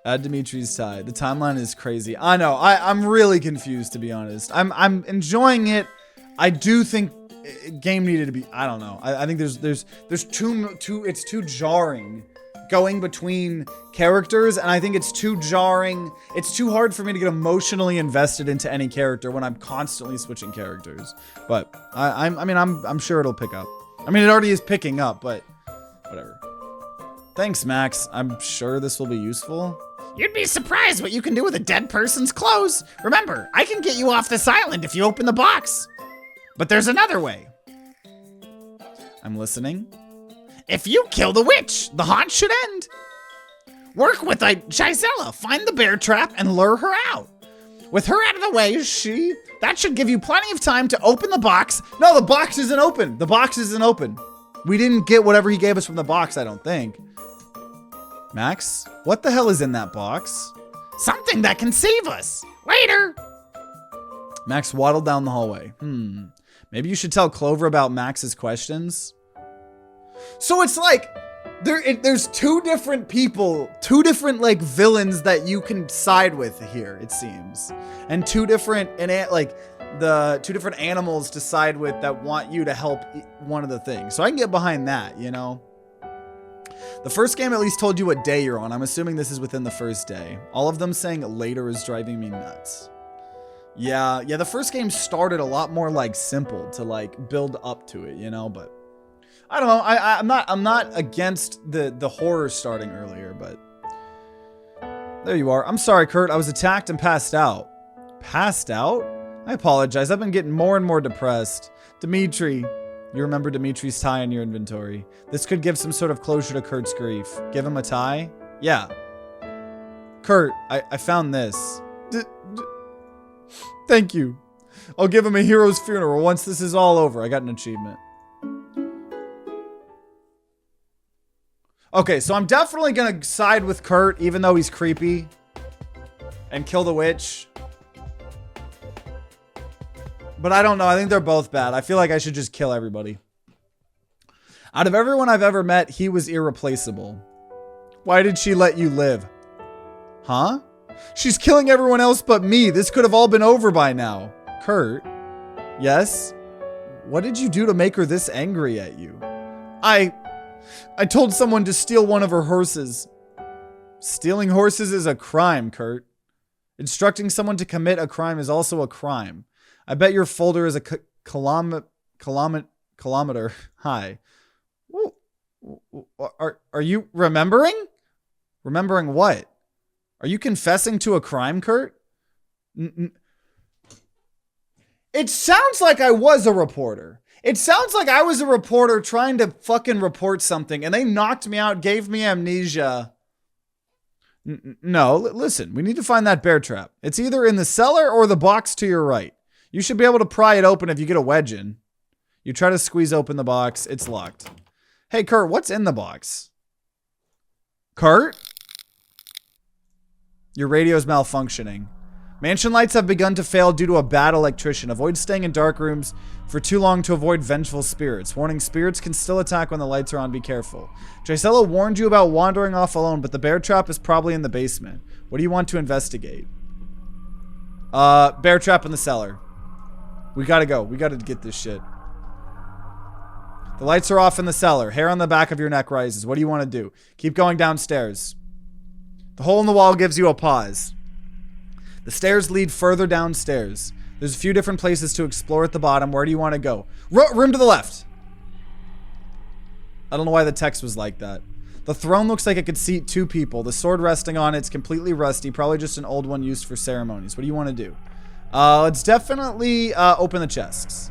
Add Dimitri's tie. The timeline is crazy. I know. I'm really confused, to be honest. I'm enjoying it. I do think game needed to be. I don't know. I think there's too. It's too jarring going between characters, and I think it's too jarring. It's too hard for me to get emotionally invested into any character when I'm constantly switching characters. But I'm sure it'll pick up. I mean, it already is picking up, but whatever. Thanks, Max. I'm sure this will be useful. You'd be surprised what you can do with a dead person's clothes. Remember, I can get you off this island if you open the box. But there's another way. I'm listening. If you kill the witch, the haunt should end. Work with Gisela, find the bear trap, and lure her out. With her out of the way, that should give you plenty of time to open the box. No, the box isn't open. The box isn't open. We didn't get whatever he gave us from the box, I don't think. Max, what the hell is in that box? Something that can save us. Later. Max waddled down the hallway. Maybe you should tell Clover about Max's questions. So it's like there's 2 different people, 2 different like villains that you can side with here, it seems, and 2 different the 2 different animals to side with that want you to help one of the things. So I can get behind that, you know. The first game at least told you what day you're on. I'm assuming this is within the first day. All of them saying later is driving me nuts. Yeah, the first game started a lot more like simple to like build up to it, you know, but I don't know. I'm not against the horror starting earlier, but there you are. I'm sorry, Kurt. I was attacked and passed out. Passed out? I apologize. I've been getting more and more depressed. Dimitri, you remember Dimitri's tie in your inventory. This could give some sort of closure to Kurt's grief. Give him a tie? Yeah. Kurt, I found this. Thank you. I'll give him a hero's funeral once this is all over. I got an achievement. Okay, so I'm definitely gonna side with Kurt, even though he's creepy, and kill the witch. But I don't know. I think they're both bad. I feel like I should just kill everybody. Out of everyone I've ever met, he was irreplaceable. Why did she let you live? Huh? She's killing everyone else but me. This could have all been over by now. Kurt? Yes? What did you do to make her this angry at you? I told someone to steal one of her horses. Stealing horses is a crime, Kurt. Instructing someone to commit a crime is also a crime. I bet your folder is a kilometer high. Are you remembering? Remembering what? Are you confessing to a crime, Kurt? It sounds like I was a reporter. It sounds like I was a reporter trying to fucking report something and they knocked me out, gave me amnesia. No, listen, we need to find that bear trap. It's either in the cellar or the box to your right. You should be able to pry it open if you get a wedge in. You try to squeeze open the box. It's locked. Hey, Kurt, what's in the box? Kurt? Your radio's malfunctioning. Mansion lights have begun to fail due to a bad electrician. Avoid staying in dark rooms for too long to avoid vengeful spirits. Warning, spirits can still attack when the lights are on. Be careful. Gisela warned you about wandering off alone, but the bear trap is probably in the basement. What do you want to investigate? Bear trap in the cellar. We gotta go. We gotta get this shit. The lights are off in the cellar. Hair on the back of your neck rises. What do you want to do? Keep going downstairs. The hole in the wall gives you a pause. The stairs lead further downstairs. There's a few different places to explore at the bottom. Where do you want to go? Room to the left. I don't know why the text was like that. The throne looks like it could seat 2 people. The sword resting on it's completely rusty. Probably just an old one used for ceremonies. What do you want to do? Let's definitely open the chests.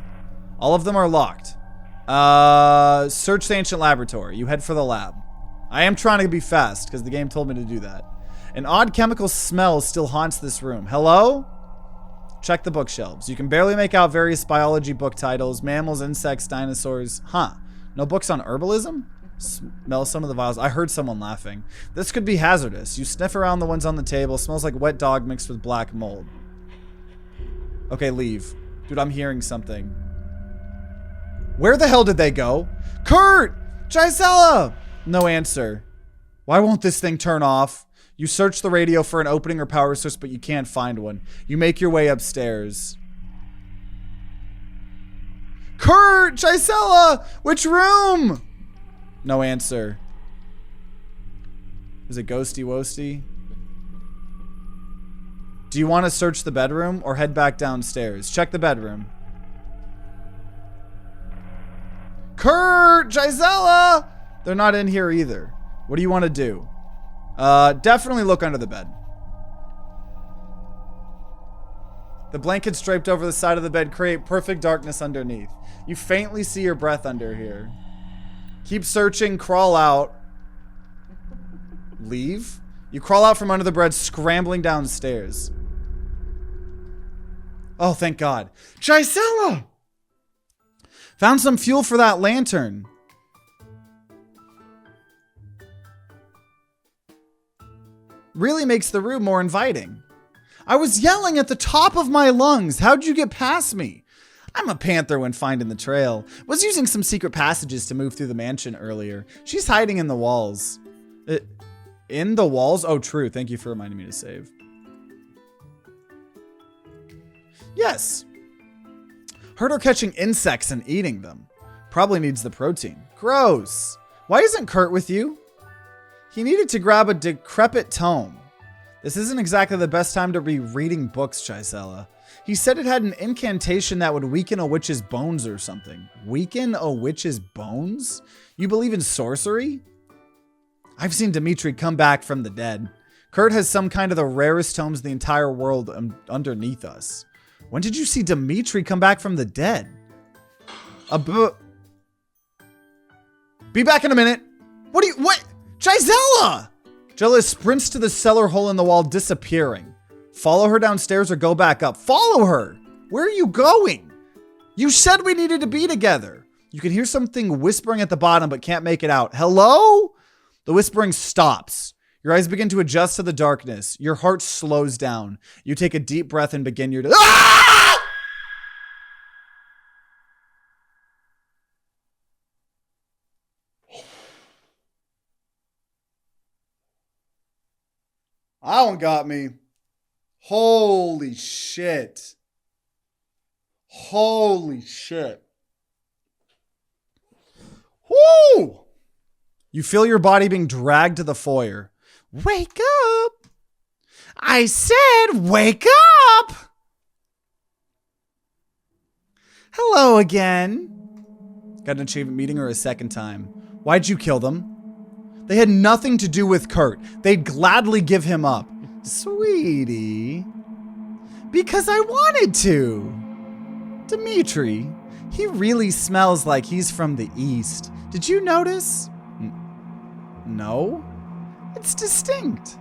All of them are locked. Search the ancient laboratory. You head for the lab. I am trying to be fast because the game told me to do that. An odd chemical smell still haunts this room. Hello? Check the bookshelves. You can barely make out various biology book titles. Mammals, insects, dinosaurs. Huh. No books on herbalism? Smell some of the vials. I heard someone laughing. This could be hazardous. You sniff around the ones on the table. Smells like wet dog mixed with black mold. Okay, leave. Dude, I'm hearing something. Where the hell did they go? Kurt! Gisela! No answer. Why won't this thing turn off? You search the radio for an opening or power source, but you can't find one. You make your way upstairs. Kurt! Gisela! Which room? No answer. Is it ghosty wosty? Do you want to search the bedroom or head back downstairs? Check the bedroom. Kurt! Gisela! They're not in here either. What do you want to do? Definitely look under the bed. The blankets draped over the side of the bed create perfect darkness underneath. You faintly see your breath under here. Keep searching, crawl out. Leave? You crawl out from under the bed, scrambling downstairs. Oh, thank God. Gisela! Found some fuel for that lantern. Really makes the room more inviting. I was yelling at the top of my lungs. How'd you get past me? I'm a panther when finding the trail. Was using some secret passages to move through the mansion earlier. She's hiding in the walls. In the walls? Oh, true. Thank you for reminding me to save. Yes. Heard her catching insects and eating them. Probably needs the protein. Gross. Why isn't Kurt with you? He needed to grab a decrepit tome. This isn't exactly the best time to be reading books, Gisela. He said it had an incantation that would weaken a witch's bones or something. Weaken a witch's bones? You believe in sorcery? I've seen Dimitri come back from the dead. Kurt has some kind of the rarest tomes in the entire world underneath us. When did you see Dimitri come back from the dead? Be back in a minute. What? Gisela! Gisela sprints to the cellar hole in the wall, disappearing. Follow her downstairs or go back up. Follow her! Where are you going? You said we needed to be together. You can hear something whispering at the bottom, but can't make it out. Hello? The whispering stops. Your eyes begin to adjust to the darkness. Your heart slows down. You take a deep breath and begin your... Ah! That one got me. Holy shit. Holy shit. Woo! You feel your body being dragged to the foyer. Wake up! I said wake up! Hello again. Got an achievement meeting her a second time. Why'd you kill them? They had nothing to do with Kurt. They'd gladly give him up. Sweetie. Because I wanted to. Dimitri, he really smells like he's from the East. Did you notice? No? It's distinct.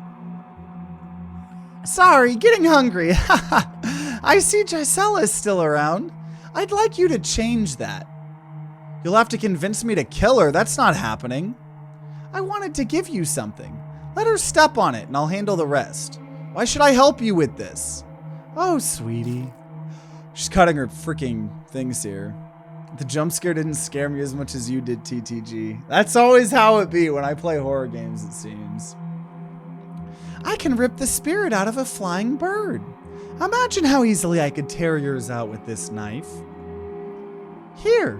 Sorry, getting hungry. I see Gisella's still around. I'd like you to change that. You'll have to convince me to kill her. That's not happening. I wanted to give you something. Let her step on it and I'll handle the rest. Why should I help you with this? Oh, sweetie. She's cutting her freaking things here. The jump scare didn't scare me as much as you did, TTG. That's always how it be when I play horror games, it seems. I can rip the spirit out of a flying bird. Imagine how easily I could tear yours out with this knife. Here.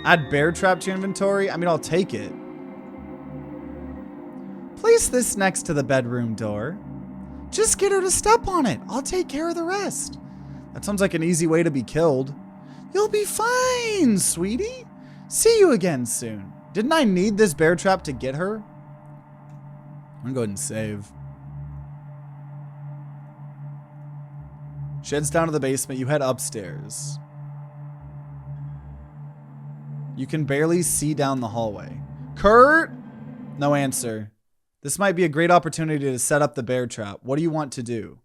Add bear trap to your inventory? I mean, I'll take it. Place this next to the bedroom door. Just get her to step on it. I'll take care of the rest. That sounds like an easy way to be killed. You'll be fine, sweetie. See you again soon. Didn't I need this bear trap to get her? I'm gonna go ahead and save. She heads down to the basement. You head upstairs. You can barely see down the hallway. Kurt? No answer. This might be a great opportunity to set up the bear trap. What do you want to do?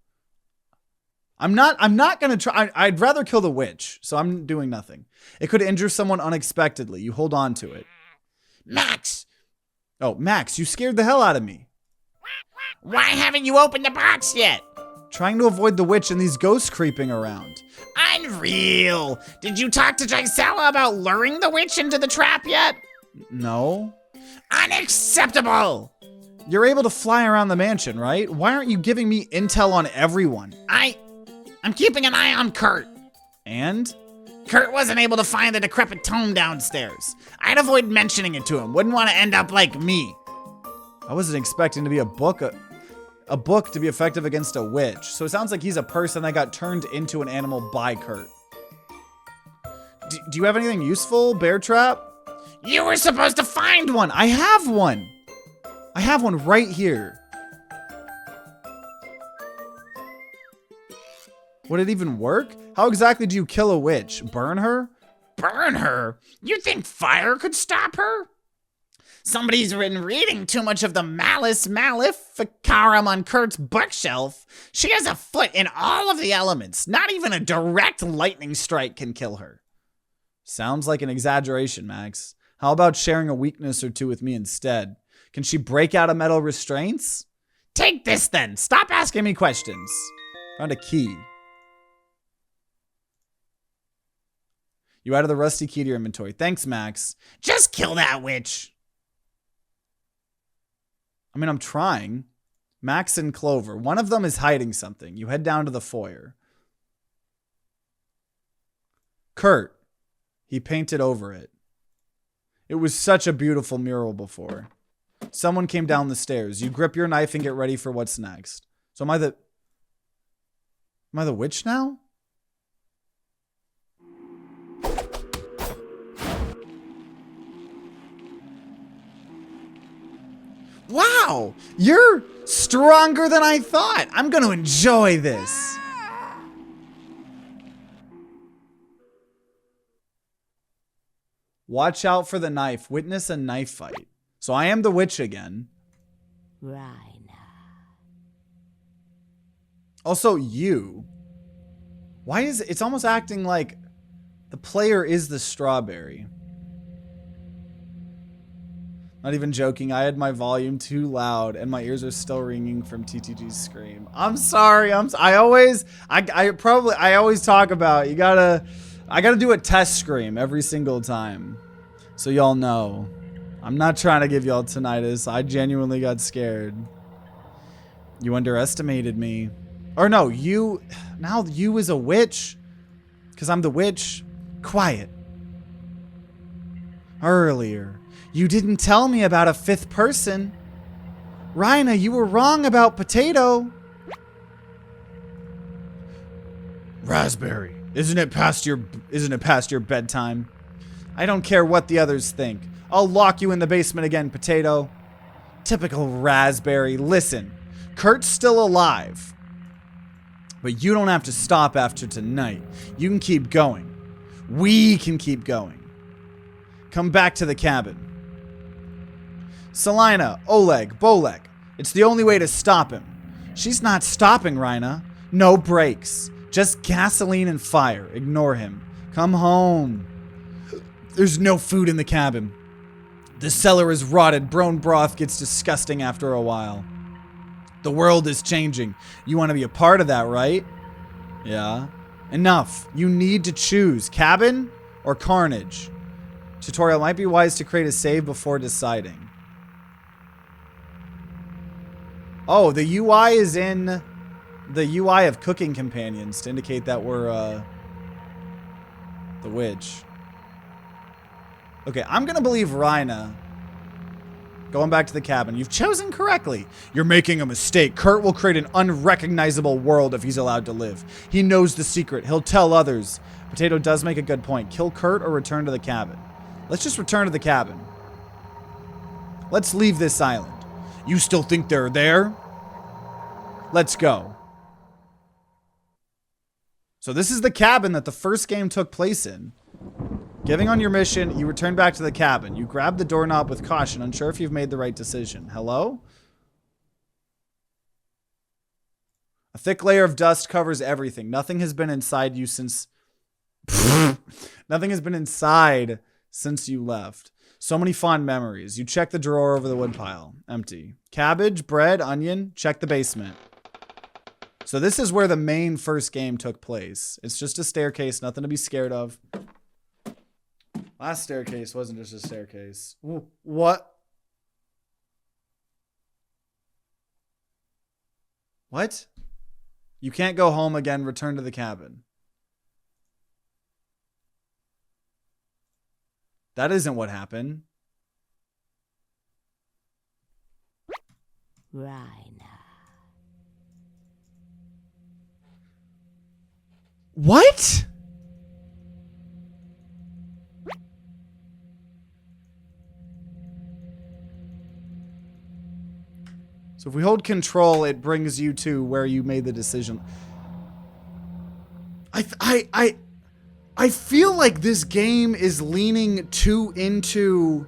I'm not gonna try. I'd rather kill the witch, so I'm doing nothing. It could injure someone unexpectedly. You hold on to it. Max! Oh, Max, you scared the hell out of me. Why haven't you opened the box yet? Trying to avoid the witch and these ghosts creeping around. Unreal! Did you talk to Gisela about luring the witch into the trap yet? No. Unacceptable! You're able to fly around the mansion, right? Why aren't you giving me intel on everyone? I'm keeping an eye on Kurt. And? Kurt wasn't able to find the decrepit tome downstairs. I'd avoid mentioning it to him. Wouldn't want to end up like me. I wasn't expecting to be a book to be effective against a witch. So it sounds like he's a person that got turned into an animal by Kurt. Do you have anything useful, bear trap? You were supposed to find one. I have one. I have one right here. Would it even work? How exactly do you kill a witch? Burn her? Burn her? You think fire could stop her? Somebody's been reading too much of the Malus Maleficarum on Kurt's bookshelf. She has a foot in all of the elements. Not even a direct lightning strike can kill her. Sounds like an exaggeration, Max. How about sharing a weakness or two with me instead? Can she break out of metal restraints? Take this then. Stop asking me questions. Found a key. You added the rusty key to your inventory. Thanks, Max. Just kill that witch. I mean, I'm trying. Max and Clover. One of them is hiding something. You head down to the foyer. Kurt. He painted over it. It was such a beautiful mural before. Someone came down the stairs. You grip your knife and get ready for what's next. So am I the witch now? Wow, you're stronger than I thought. I'm going to enjoy this. Watch out for the knife. Witness a knife fight. So I am the witch again. Raina. Also, you. Why is it? It's almost acting like the player is the strawberry. Not even joking. I had my volume too loud and my ears are still ringing from TTG's scream. I'm sorry. I always talk about, I gotta do a test scream every single time. So y'all know. I'm not trying to give y'all tinnitus. I genuinely got scared. You underestimated me. Or no, you... Now you is a witch. Because I'm the witch. Quiet. Earlier, you didn't tell me about a fifth person. Rhina, you were wrong about Potato. Raspberry, isn't it past your bedtime? I don't care what the others think. I'll lock you in the basement again, Potato. Typical Raspberry. Listen, Kurt's still alive. But you don't have to stop after tonight. You can keep going. We can keep going. Come back to the cabin. Selina, Oleg, Bolek. It's the only way to stop him. She's not stopping, Rhina. No brakes. Just gasoline and fire. Ignore him. Come home. There's no food in the cabin. The cellar is rotted. Bone broth gets disgusting after a while. The world is changing. You want to be a part of that, right? Yeah. Enough. You need to choose. Cabin or carnage? Tutorial, might be wise to create a save before deciding. Oh, the UI is in the UI of cooking companions to indicate that we're the witch. Okay, I'm gonna believe Rhina. Going back to the cabin. You've chosen correctly. You're making a mistake. Kurt will create an unrecognizable world if he's allowed to live. He knows the secret. He'll tell others. Potato does make a good point. Kill Kurt or return to the cabin. Let's just return to the cabin. Let's leave this island. You still think they're there? Let's go. So this is the cabin that the first game took place in. Giving on your mission, you return back to the cabin. You grab the doorknob with caution, unsure if you've made the right decision. Hello? A thick layer of dust covers everything. Nothing has been inside you since... Nothing has been inside since you left. So many fond memories. You check the drawer over the woodpile. Empty. Cabbage, bread, onion. Check the basement. So this is where the main first game took place. It's just a staircase. Nothing to be scared of. Last staircase wasn't just a staircase. What? What? You can't go home again. Return to the cabin. That isn't what happened. Rhina. What? So if we hold control, it brings you to where you made the decision. I feel like this game is leaning too into...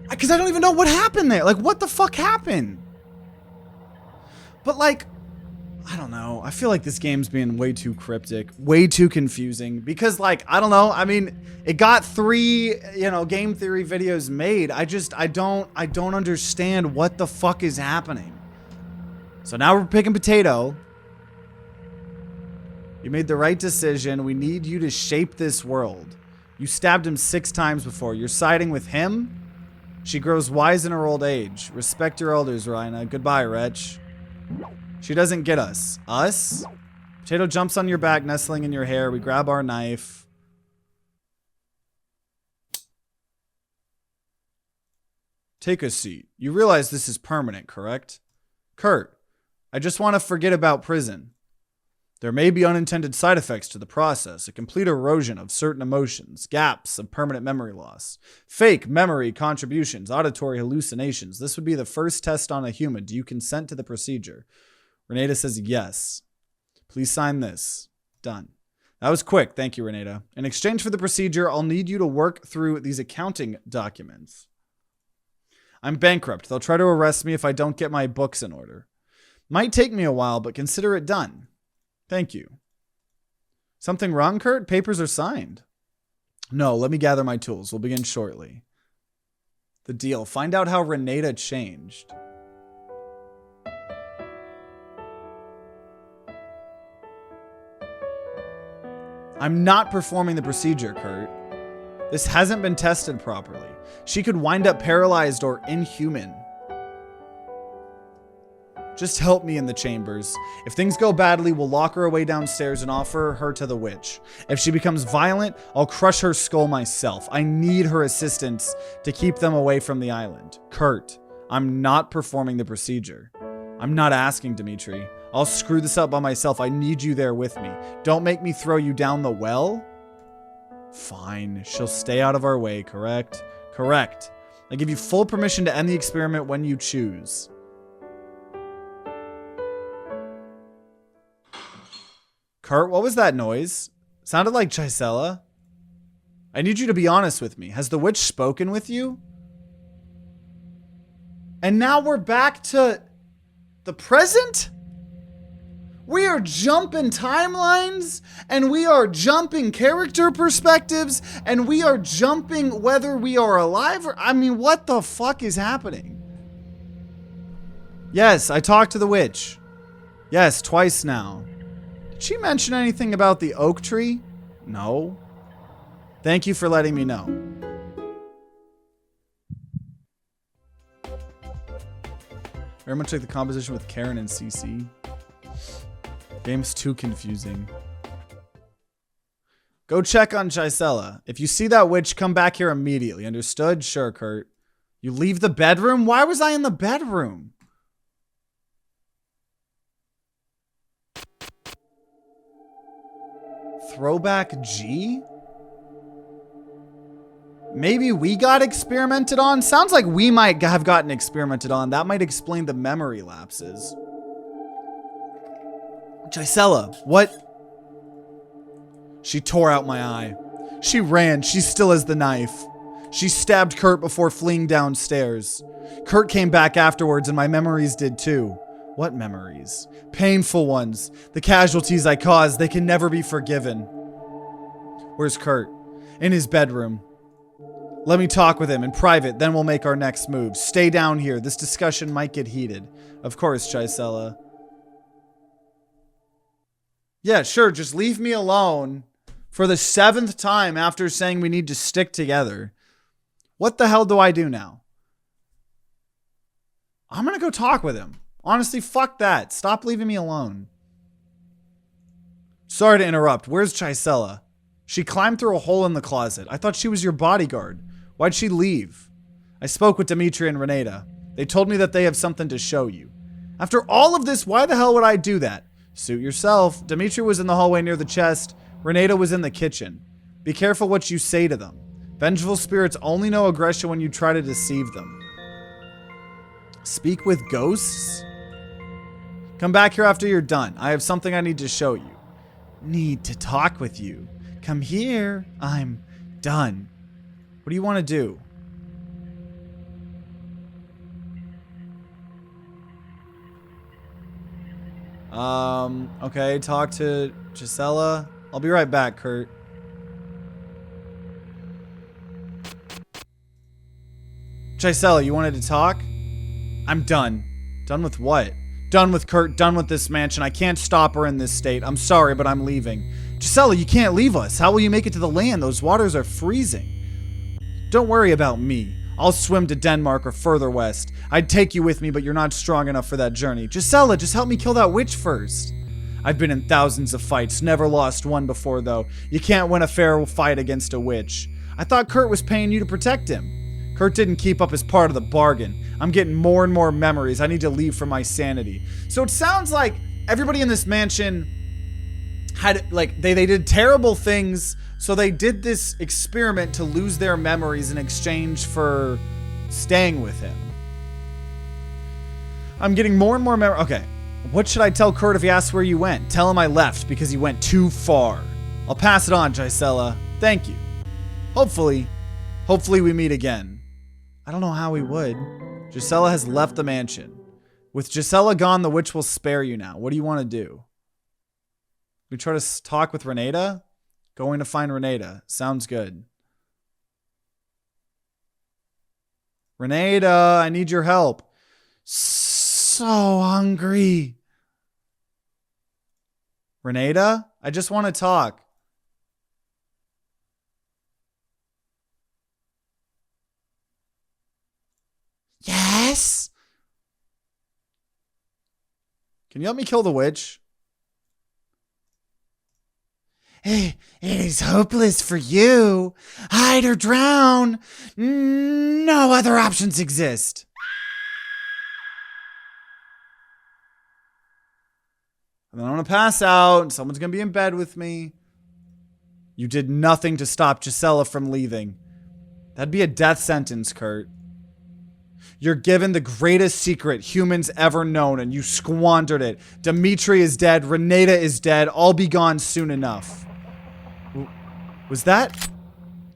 Because I don't even know what happened there. Like, what the fuck happened? But, like, I don't know. I feel like this game's being way too cryptic, way too confusing. Because, like, I don't know. I mean, it got 3, game theory videos made. I don't understand what the fuck is happening. So now we're picking Potato. You made the right decision. We need you to shape this world. You stabbed him 6 times before. You're siding with him? She grows wise in her old age. Respect your elders, Rhina. Goodbye, wretch. She doesn't get us. Us? Potato jumps on your back, nestling in your hair. We grab our knife. Take a seat. You realize this is permanent, correct? Kurt, I just want to forget about prison. There may be unintended side effects to the process, a complete erosion of certain emotions, gaps of permanent memory loss, fake memory contributions, auditory hallucinations. This would be the first test on a human. Do you consent to the procedure? Renata says yes. Please sign this. Done. That was quick. Thank you, Renata. In exchange for the procedure, I'll need you to work through these accounting documents. I'm bankrupt. They'll try to arrest me if I don't get my books in order. Might take me a while, but consider it done. Thank you. Something wrong, Kurt? Papers are signed. No, let me gather my tools. We'll begin shortly. The deal. Find out how Renata changed. I'm not performing the procedure, Kurt. This hasn't been tested properly. She could wind up paralyzed or inhuman. Just help me in the chambers. If things go badly, we'll lock her away downstairs and offer her to the witch. If she becomes violent, I'll crush her skull myself. I need her assistance to keep them away from the island. Kurt, I'm not performing the procedure. I'm not asking, Dimitri. I'll screw this up by myself. I need you there with me. Don't make me throw you down the well. Fine. She'll stay out of our way, correct? Correct. I give you full permission to end the experiment when you choose. Kurt, what was that noise? Sounded like Gisela. I need you to be honest with me. Has the witch spoken with you? And now we're back to the present? We are jumping timelines, and we are jumping character perspectives, and we are jumping whether we are alive or... I mean, what the fuck is happening? Yes, I talked to the witch. Yes, twice now. Did she mention anything about the oak tree? No. Thank you for letting me know. Very much like the composition with Karen and CC. Game's too confusing. Go check on Gisela. If you see that witch, come back here immediately. Understood? Sure, Kurt. You leave the bedroom? Why was I in the bedroom? Throwback G? Maybe we got experimented on? Sounds like we might have gotten experimented on. That might explain the memory lapses. Gisela, what? She tore out my eye. She ran. She still has the knife. She stabbed Kurt before fleeing downstairs. Kurt came back afterwards and my memories did too. What memories? Painful ones. The casualties I caused, they can never be forgiven. Where's Kurt? In his bedroom. Let me talk with him in private, then we'll make our next move. Stay down here. This discussion might get heated. Of course, Gisela. Yeah, sure, just leave me alone for the 7th time after saying we need to stick together. What the hell do I do now? I'm gonna go talk with him. Honestly, fuck that. Stop leaving me alone. Sorry to interrupt. Where's Gisela? She climbed through a hole in the closet. I thought she was your bodyguard. Why'd she leave? I spoke with Dimitri and Renata. They told me that they have something to show you. After all of this, why the hell would I do that? Suit yourself. Dimitri was in the hallway near the chest. Renata was in the kitchen. Be careful what you say to them. Vengeful spirits only know aggression when you try to deceive them. Speak with ghosts? Come back here after you're done. I have something I need to show you. Need to talk with you. Come here. I'm done. What do you want to do? Okay, talk to Gisela. I'll be right back, Kurt. Gisela, you wanted to talk? I'm done. Done with what? Done with Kurt, done with this mansion. I can't stop her in this state. I'm sorry, but I'm leaving. Gisela, you can't leave us. How will you make it to the land? Those waters are freezing. Don't worry about me. I'll swim to Denmark or further west. I'd take you with me, but you're not strong enough for that journey. Gisela, just help me kill that witch first. I've been in thousands of fights, never lost one before though. You can't win a fair fight against a witch. I thought Kurt was paying you to protect him. Kurt didn't keep up his part of the bargain. I'm getting more and more memories. I need to leave for my sanity. So it sounds like everybody in this mansion had, like, they did terrible things. So they did this experiment to lose their memories in exchange for staying with him. I'm getting more and more memories. Okay. What should I tell Kurt if he asks where you went? Tell him I left because he went too far. I'll pass it on, Gisela. Thank you. Hopefully we meet again. I don't know how we would. Gisela has left the mansion. With Gisela gone, the witch will spare you now. What do you want to do? We try to talk with Renata? Going to find Renata. Sounds good. Renata, I need your help. So hungry. Renata, I just want to talk. Yes? Can you help me kill the witch? It is hopeless for you. Hide or drown. No other options exist. And then I'm going to pass out, and someone's going to be in bed with me. You did nothing to stop Gisela from leaving. That'd be a death sentence, Kurt. You're given the greatest secret humans ever known, and you squandered it. Dimitri is dead. Renata is dead. I'll be gone soon enough. Was that?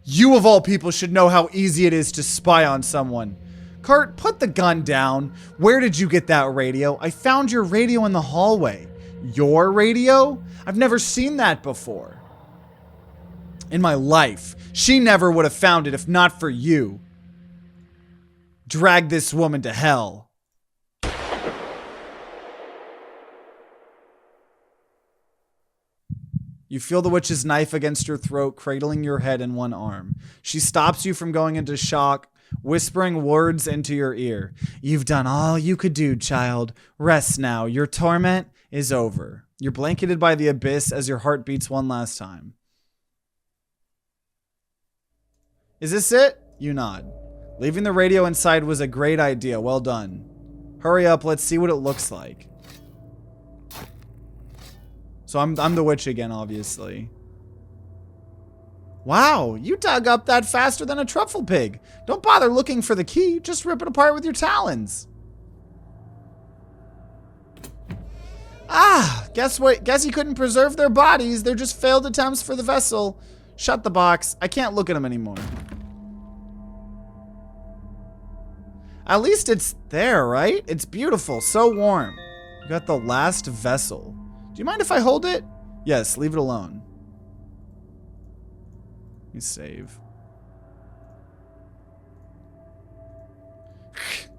You of all people should know how easy it is to spy on someone. Kurt, put the gun down. Where did you get that radio? I found your radio in the hallway. Your radio? I've never seen that before. In my life. She never would have found it if not for you. Drag this woman to hell. You feel the witch's knife against your throat, cradling your head in one arm. She stops you from going into shock, whispering words into your ear. You've done all you could do, child. Rest now. Your torment is over. You're blanketed by the abyss as your heart beats one last time. Is this it? You nod. Leaving the radio inside was a great idea. Well done. Hurry up. Let's see what it looks like. So I'm the witch again, obviously. Wow, you dug up that faster than a truffle pig. Don't bother looking for the key. Just rip it apart with your talons. Ah, guess what? Guess he couldn't preserve their bodies. They're just failed attempts for the vessel. Shut the box. I can't look at them anymore. At least it's there, right? It's beautiful. So warm. You got the last vessel. Do you mind if I hold it? Yes, leave it alone. Let me save.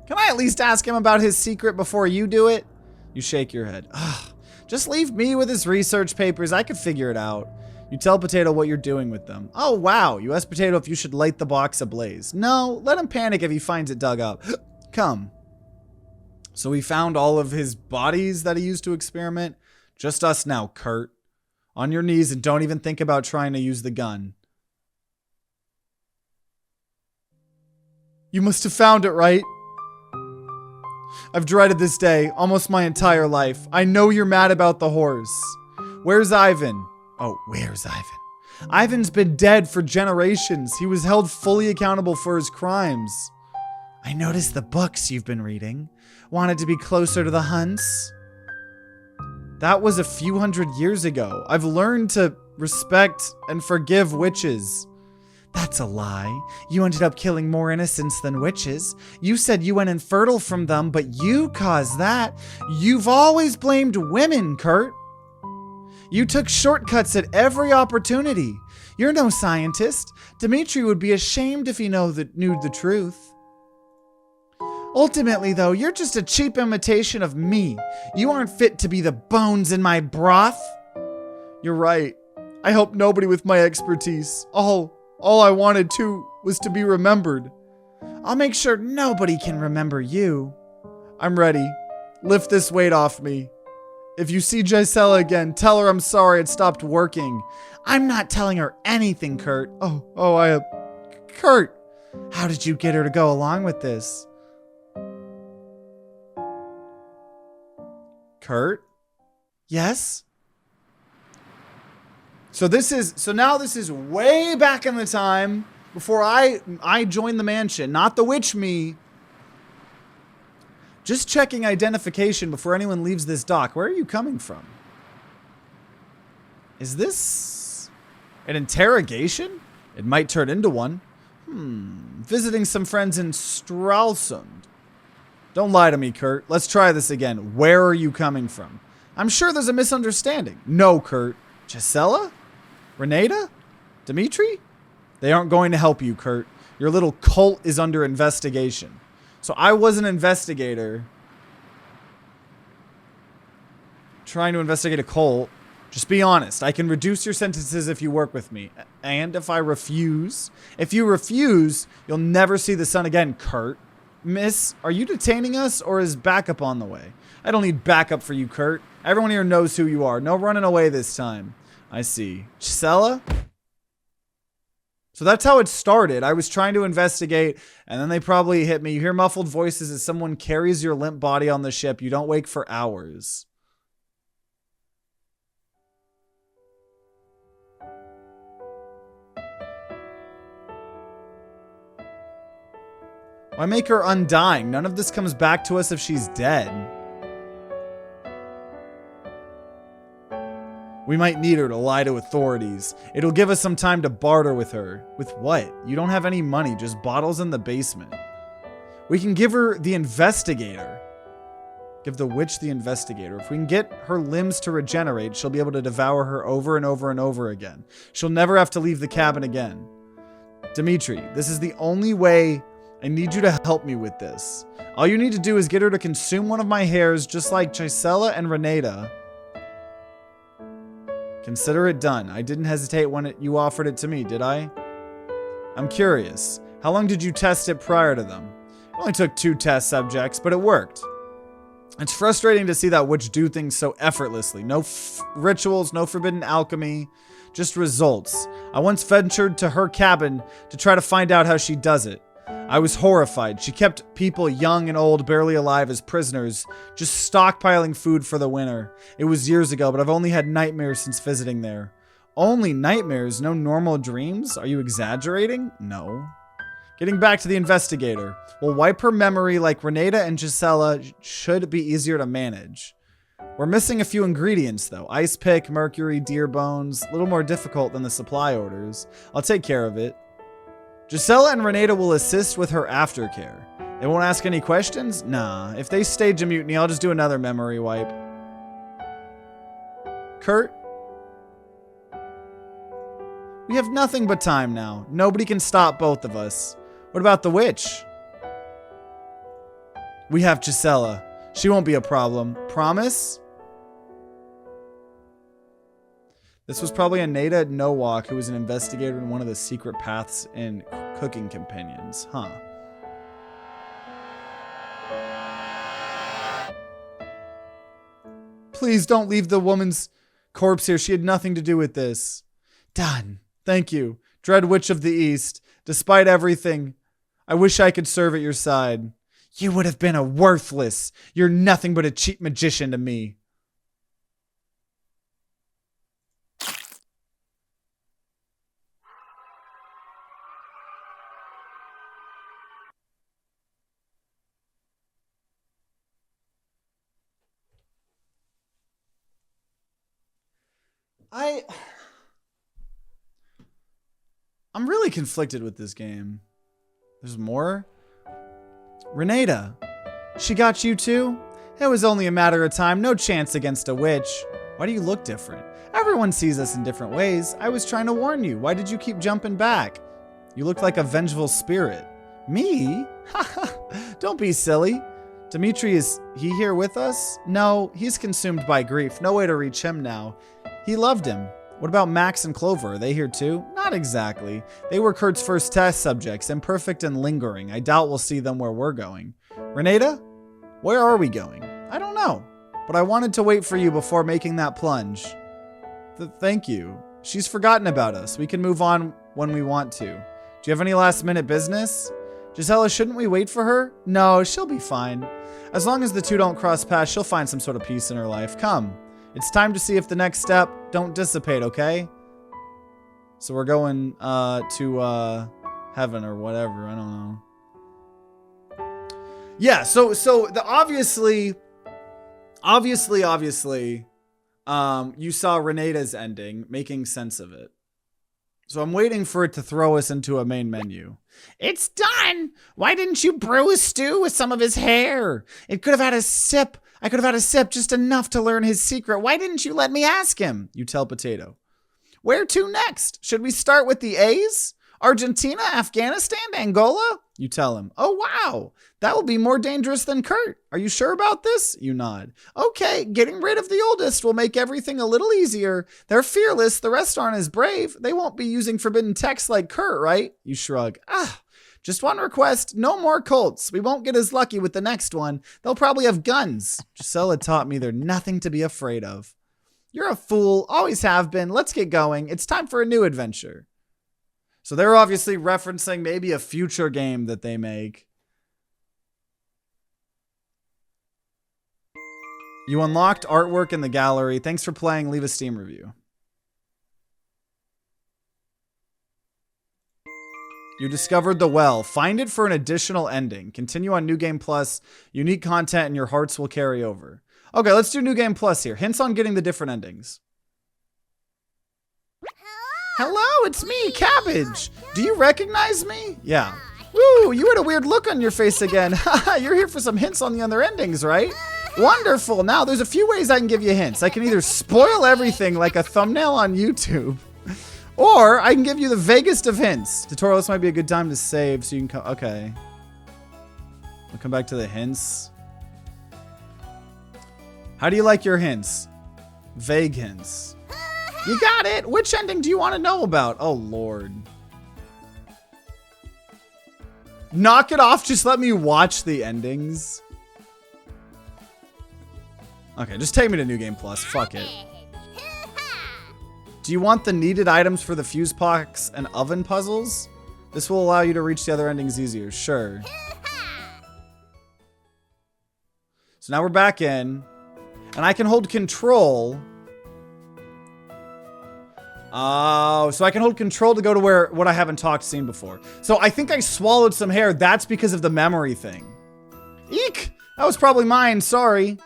Can I at least ask him about his secret before you do it? You shake your head. Ugh, just leave me with his research papers. I could figure it out. You tell Potato what you're doing with them. Oh, wow. You ask Potato if you should light the box ablaze. No, let him panic if he finds it dug up. Come. So we found all of his bodies that he used to experiment. Just us now, Kurt. On your knees and don't even think about trying to use the gun. You must have found it, right? I've dreaded this day almost my entire life. I know you're mad about the horse. Where's Ivan? Oh, where's Ivan? Ivan's been dead for generations. He was held fully accountable for his crimes. I noticed the books you've been reading. Wanted to be closer to the hunts? That was a few hundred years ago. I've learned to respect and forgive witches. That's a lie. You ended up killing more innocents than witches. You said you went infertile from them, but you caused that. You've always blamed women, Kurt. You took shortcuts at every opportunity. You're no scientist. Dimitri would be ashamed if he knew the truth. Ultimately, though, you're just a cheap imitation of me. You aren't fit to be the bones in my broth. You're right. I helped nobody with my expertise. All I wanted was to be remembered. I'll make sure nobody can remember you. I'm ready. Lift this weight off me. If you see Gisela again, tell her I'm sorry it stopped working. I'm not telling her anything, Kurt. Kurt, how did you get her to go along with this? Kurt? Yes? So now this is way back in the time before I joined the mansion, not the witch me. Just checking identification before anyone leaves this dock. Where are you coming from? Is this an interrogation? It might turn into one. Visiting some friends in Stralsund. Don't lie to me, Kurt. Let's try this again. Where are you coming from? I'm sure there's a misunderstanding. No, Kurt. Gisela? Renata? Dimitri? They aren't going to help you, Kurt. Your little cult is under investigation. So I was an investigator trying to investigate a cult. Just be honest. I can reduce your sentences if you work with me. And if I refuse, you'll never see the sun again, Kurt. Miss, are you detaining us or is backup on the way? I don't need backup for you, Kurt. Everyone here knows who you are. No running away this time. I see. Gisela? So that's how it started. I was trying to investigate, and then they probably hit me. You hear muffled voices as someone carries your limp body on the ship. You don't wake for hours. Why make her undying? None of this comes back to us if she's dead. We might need her to lie to authorities. It'll give us some time to barter with her. With what? You don't have any money, just bottles in the basement. We can give her the investigator. Give the witch the investigator. If we can get her limbs to regenerate, she'll be able to devour her over and over and over again. She'll never have to leave the cabin again. Dimitri, this is the only way. I need you to help me with this. All you need to do is get her to consume one of my hairs, just like Gisela and Renata. Consider it done. I didn't hesitate when you offered it to me, did I? I'm curious. How long did you test it prior to them? It only took 2 test subjects, but it worked. It's frustrating to see that witch do things so effortlessly. No rituals, no forbidden alchemy, just results. I once ventured to her cabin to try to find out how she does it. I was horrified. She kept people young and old barely alive as prisoners, just stockpiling food for the winter. It was years ago, but I've only had nightmares since visiting there. Only nightmares? No normal dreams? Are you exaggerating? No. Getting back to the investigator. We'll wipe her memory like Renata and Gisela should be easier to manage. We're missing a few ingredients though. Ice pick, mercury, deer bones. A little more difficult than the supply orders. I'll take care of it. Gisela and Renata will assist with her aftercare. They won't ask any questions? Nah. If they stage a mutiny, I'll just do another memory wipe. Kurt? We have nothing but time now. Nobody can stop both of us. What about the witch? We have Gisela. She won't be a problem. Promise? This was probably a Nada Nowak who was an investigator in one of the secret paths in Cooking Companions. Huh. Please don't leave the woman's corpse here. She had nothing to do with this. Done. Thank you. Dread Witch of the East. Despite everything, I wish I could serve at your side. You would have been a worthless. You're nothing but a cheap magician to me. I'm really conflicted with this game. There's more? Renata, she got you too? It was only a matter of time, no chance against a witch. Why do you look different? Everyone sees us in different ways. I was trying to warn you. Why did you keep jumping back? You look like a vengeful spirit. Me? Don't be silly. Dimitri, is he here with us? No, he's consumed by grief. No way to reach him now. He loved him. What about Max and Clover? Are they here too? Not exactly. They were Kurt's first test subjects, imperfect and lingering. I doubt we'll see them where we're going. Renata? Where are we going? I don't know, but I wanted to wait for you before making that plunge. Thank you. She's forgotten about us. We can move on when we want to. Do you have any last minute business? Gisela, shouldn't we wait for her? No, she'll be fine. As long as the two don't cross paths, she'll find some sort of peace in her life. Come. It's time to see if the next step don't dissipate, okay? So we're going to heaven or whatever. I don't know. Yeah, so the obviously you saw Renata's ending, making sense of it. So I'm waiting for it to throw us into a main menu. It's done! Why didn't you brew a stew with some of his hair? It could have had a sip. I could have had a sip, just enough to learn his secret. Why didn't you let me ask him? You tell Potato. Where to next? Should we start with the A's? Argentina, Afghanistan, Angola? You tell him. Oh, wow. That will be more dangerous than Kurt. Are you sure about this? You nod. Okay, getting rid of the oldest will make everything a little easier. They're fearless. The rest aren't as brave. They won't be using forbidden texts like Kurt, right? You shrug. Just one request, no more cults. We won't get as lucky with the next one. They'll probably have guns. Gisela taught me there's nothing to be afraid of. You're a fool, always have been. Let's get going. It's time for a new adventure. So they're obviously referencing maybe a future game that they make. You unlocked artwork in the gallery. Thanks for playing. Leave a Steam review. You discovered the well. Find it for an additional ending. Continue on New Game Plus. Unique content and your hearts will carry over. Okay, let's do New Game Plus here. Hints on getting the different endings. Hello, it's me, Cabbage. Do you recognize me? Yeah. Woo, you had a weird look on your face again. You're here for some hints on the other endings, right? Wonderful. Now, there's a few ways I can give you hints. I can either spoil everything like a thumbnail on YouTube, or I can give you the vaguest of hints. Tutorial, this might be a good time to save so you can come. Okay. We'll come back to the hints. How do you like your hints? Vague hints. You got it. Which ending do you want to know about? Oh, Lord. Knock it off. Just let me watch the endings. Okay, just take me to New Game Plus. Fuck it. Do you want the needed items for the fuse box and oven puzzles? This will allow you to reach the other endings easier. Sure. So now we're back in. And I can hold control. Oh, so I can hold control to go to what I haven't seen before. So I think I swallowed some hair. That's because of the memory thing. Eek! That was probably mine. Sorry.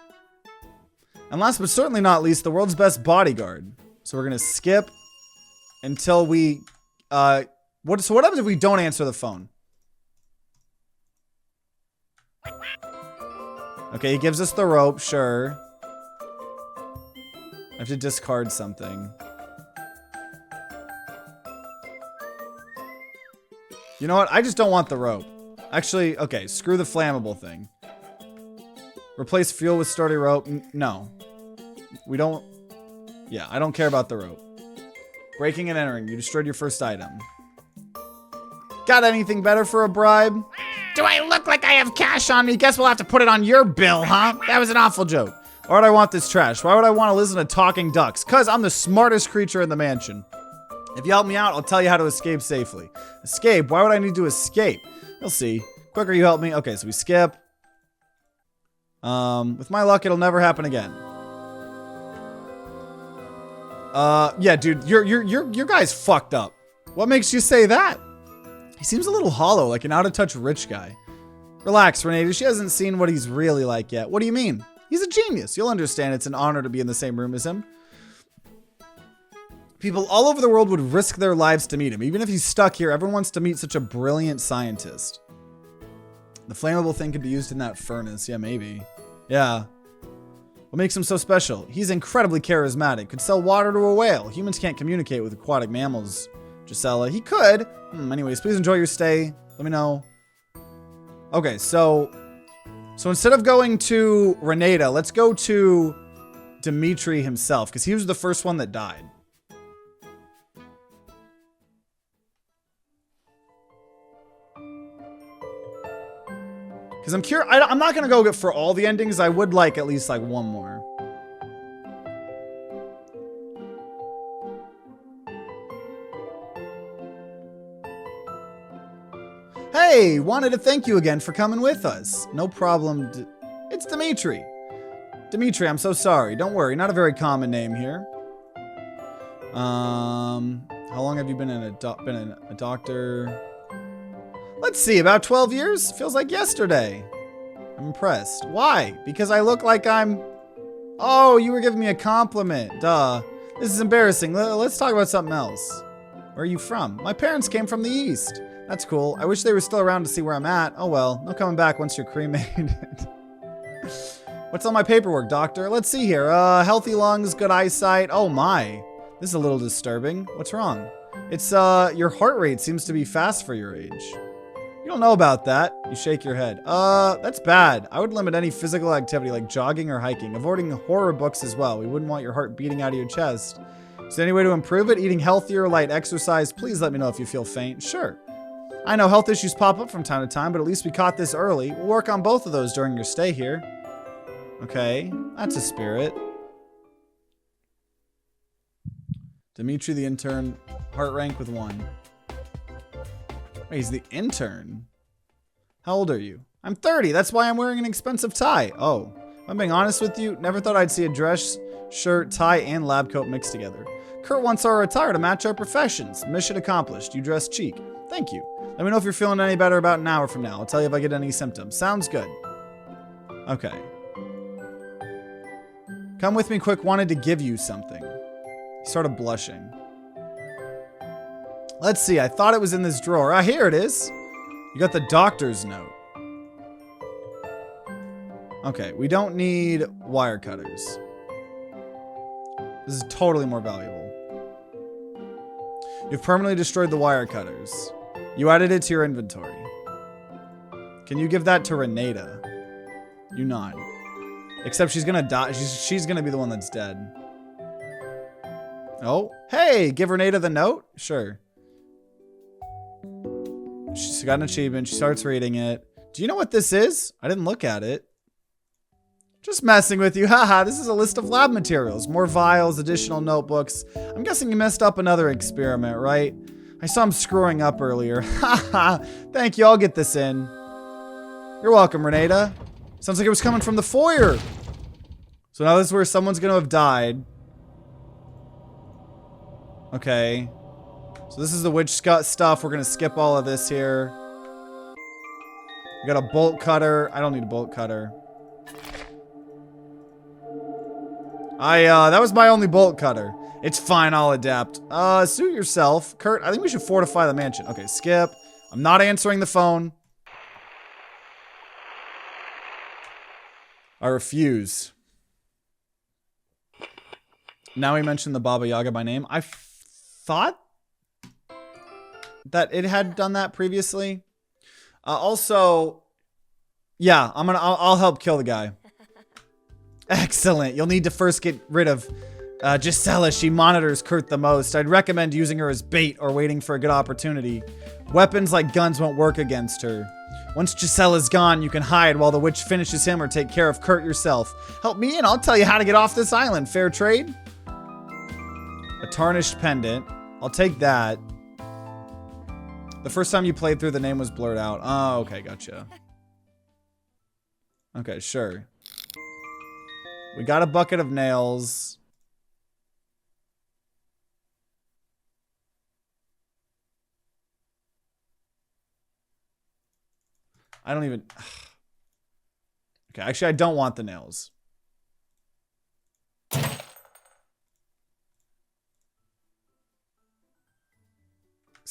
And last but certainly not least, the world's best bodyguard. So we're going to skip until we... So what happens if we don't answer the phone? Okay, he gives us the rope. Sure. I have to discard something. You know what? I just don't want the rope. Actually, okay, screw the flammable thing. Replace fuel with sturdy rope. No. We don't... Yeah, I don't care about the rope. Breaking and entering. You destroyed your first item. Got anything better for a bribe? Do I look like I have cash on me? Guess we'll have to put it on your bill, huh? That was an awful joke. Why would I want this trash? Why would I want to listen to talking ducks? Because I'm the smartest creature in the mansion. If you help me out, I'll tell you how to escape safely. Escape? Why would I need to escape? You'll see. Quicker you help me. Okay, so we skip. With my luck, it'll never happen again. Yeah, dude, your guy's fucked up. What makes you say that? He seems a little hollow, like an out-of-touch rich guy. Relax, Renee. She hasn't seen what he's really like yet. What do you mean? He's a genius. You'll understand it's an honor to be in the same room as him. People all over the world would risk their lives to meet him. Even if he's stuck here, everyone wants to meet such a brilliant scientist. The flammable thing could be used in that furnace. Yeah, maybe. Yeah. What makes him so special? He's incredibly charismatic. Could sell water to a whale. Humans can't communicate with aquatic mammals. Gisela, he could. Anyways, please enjoy your stay. Let me know. Okay, so instead of going to Renata, let's go to Dimitri himself, because he was the first one that died. Because I'm curious, I'm not going to go for all the endings. I would like at least like one more. Hey, wanted to thank you again for coming with us. No problem. It's Dimitri. Dimitri, I'm so sorry. Don't worry, not a very common name here. How long have you been a doctor? Let's see, about 12 years? Feels like yesterday. I'm impressed. Why? Because I look like I'm... Oh, you were giving me a compliment. Duh. This is embarrassing. Let's talk about something else. Where are you from? My parents came from the East. That's cool. I wish they were still around to see where I'm at. Oh well, no coming back once you're cremated. What's on my paperwork, doctor? Let's see here. Healthy lungs, good eyesight. Oh my. This is a little disturbing. What's wrong? It's, your heart rate seems to be fast for your age. You don't know about that. You shake your head. That's bad. I would limit any physical activity like jogging or hiking. Avoiding horror books as well. We wouldn't want your heart beating out of your chest. Is there any way to improve it? Eating healthier, light exercise. Please let me know if you feel faint. Sure. I know health issues pop up from time to time, but at least we caught this early. We'll work on both of those during your stay here. Okay, that's a spirit. Dimitri the intern, heart rank with 1. Wait, he's the intern? How old are you? I'm 30, that's why I'm wearing an expensive tie. Oh, if I'm being honest with you, never thought I'd see a dress, shirt, tie, and lab coat mixed together. Kurt wants our attire to match our professions. Mission accomplished. You dress chic. Thank you. Let me know if you're feeling any better about an hour from now. I'll tell you if I get any symptoms. Sounds good. Okay. Come with me quick. Wanted to give you something. He's sort of blushing. Let's see. I thought it was in this drawer. Ah, here it is. You got the doctor's note. Okay. We don't need wire cutters. This is totally more valuable. You've permanently destroyed the wire cutters. You added it to your inventory. Can you give that to Renata? You nod. Except she's gonna die. She's gonna be the one that's dead. Oh, hey, give Renata the note? Sure. She's got an achievement. She starts reading it. Do you know what this is? I didn't look at it. Just messing with you. Haha, this is a list of lab materials. More vials, additional notebooks. I'm guessing you messed up another experiment, right? I saw him screwing up earlier. Haha, thank you. I'll get this in. You're welcome, Renata. Sounds like it was coming from the foyer. So now this is where someone's gonna have died. Okay. So this is the witch stuff. We're gonna skip all of this here. We got a bolt cutter. I don't need a bolt cutter. That was my only bolt cutter. It's fine, I'll adapt. Suit yourself. Kurt, I think we should fortify the mansion. Okay, skip. I'm not answering the phone. I refuse. Now we mentioned the Baba Yaga by name. I thought that it had done that previously. Also, yeah, I'll help kill the guy. Excellent. You'll need to first get rid of Gisela. She monitors Kurt the most. I'd recommend using her as bait or waiting for a good opportunity. Weapons like guns won't work against her. Once Gisela's gone, you can hide while the witch finishes him or take care of Kurt yourself. Help me and I'll tell you how to get off this island. Fair trade? A tarnished pendant. I'll take that. The first time you played through, the name was blurred out. Oh, okay, gotcha. Okay, sure. We got a bucket of nails. I don't even... Okay, actually, I don't want the nails. Because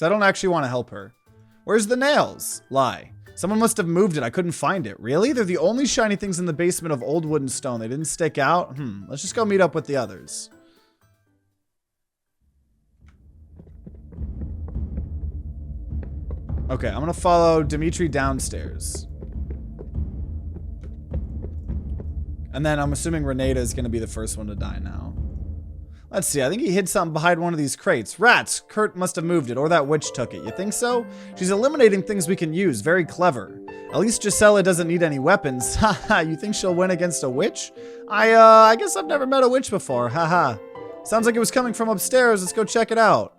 I don't actually want to help her. Where's the nails? Lie. Someone must have moved it. I couldn't find it. Really? They're the only shiny things in the basement of old wood and stone. They didn't stick out? Let's just go meet up with the others. Okay, I'm gonna follow Dimitri downstairs. And then I'm assuming Renata is gonna be the first one to die now. Let's see, I think he hid something behind one of these crates. Rats! Kurt must have moved it, or that witch took it. You think so? She's eliminating things we can use. Very clever. At least Gisela doesn't need any weapons. Haha, you think she'll win against a witch? I guess I've never met a witch before. Haha. Sounds like it was coming from upstairs. Let's go check it out.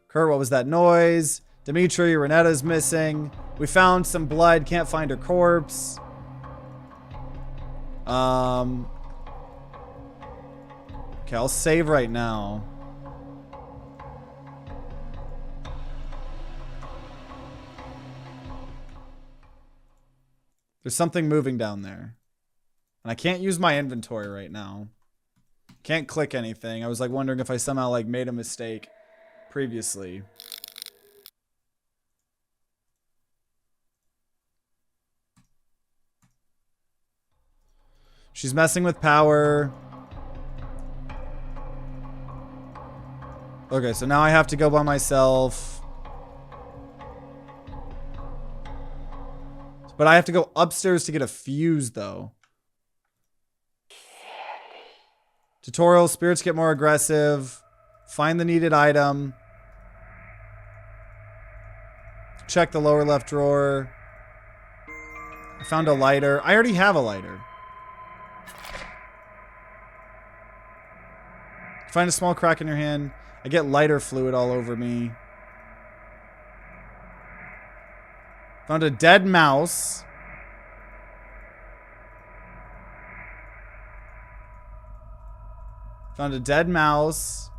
Kurt, what was that noise? Dimitri, Renata's missing. We found some blood. Can't find her corpse. Okay, I'll save right now. There's something moving down there. And I can't use my inventory right now. Can't click anything. I was like wondering if I somehow like made a mistake previously. She's messing with power. Okay, so now I have to go by myself. But I have to go upstairs to get a fuse, though. Tutorial, spirits get more aggressive. Find the needed item. check the lower left drawer. I found a lighter. I already have a lighter. Find a small crack in your hand. I get lighter fluid all over me. Found a dead mouse. Found a dead mouse.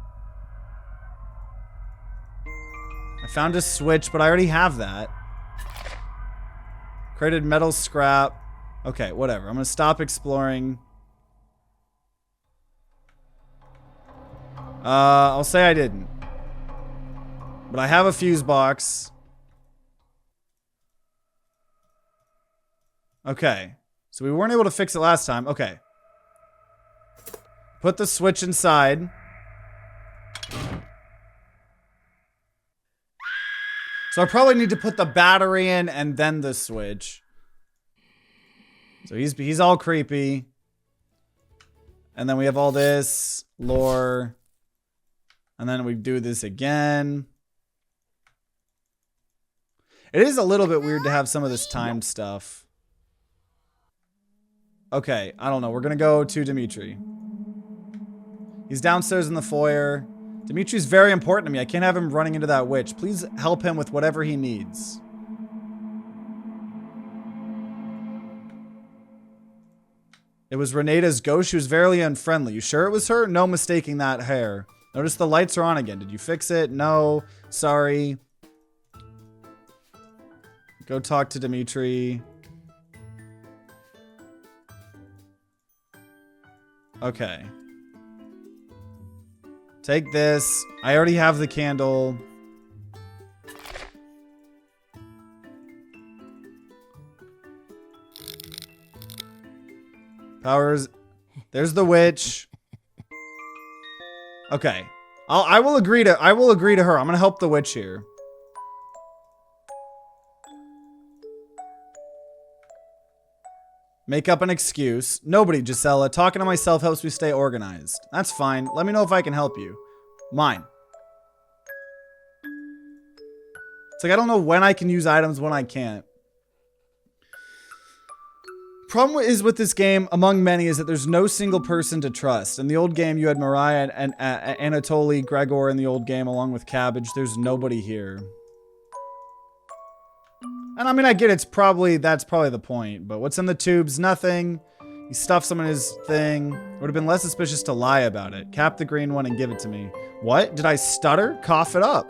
I found a switch, but I already have that. Created metal scrap. Okay, whatever. I'm gonna stop exploring. I'll say I didn't. But I have a fuse box. Okay. So we weren't able to fix it last time. Okay. Put the switch inside. So I probably need to put the battery in and then the switch. So he's all creepy. And then we have all this lore. And then we do this again. It is a little bit weird to have some of this timed stuff. Okay, I don't know. We're gonna go to Dimitri. He's downstairs in the foyer. Dimitri's very important to me. I can't have him running into that witch. Please help him with whatever he needs. It was Reneda's ghost. She was very unfriendly. You sure it was her? No mistaking that hair. Notice the lights are on again. Did you fix it? No. Sorry. Go talk to Dimitri. Okay. Take this. I already have the candle. Powers. There's the witch. Okay. I will agree to her. I'm gonna help the witch here. Make up an excuse. Nobody, Gisela. Talking to myself helps me stay organized. That's fine. Let me know if I can help you. Mine. It's like I don't know when I can use items, when I can't. Problem is with this game, among many, is that there's no single person to trust. In the old game, you had Mariah and Anatoly, Gregor in the old game, along with Cabbage. There's nobody here. And I mean, I get that's probably the point. But what's in the tubes? Nothing. He stuffs them in his thing. Would have been less suspicious to lie about it. Cap the green one and give it to me. What? Did I stutter? Cough it up.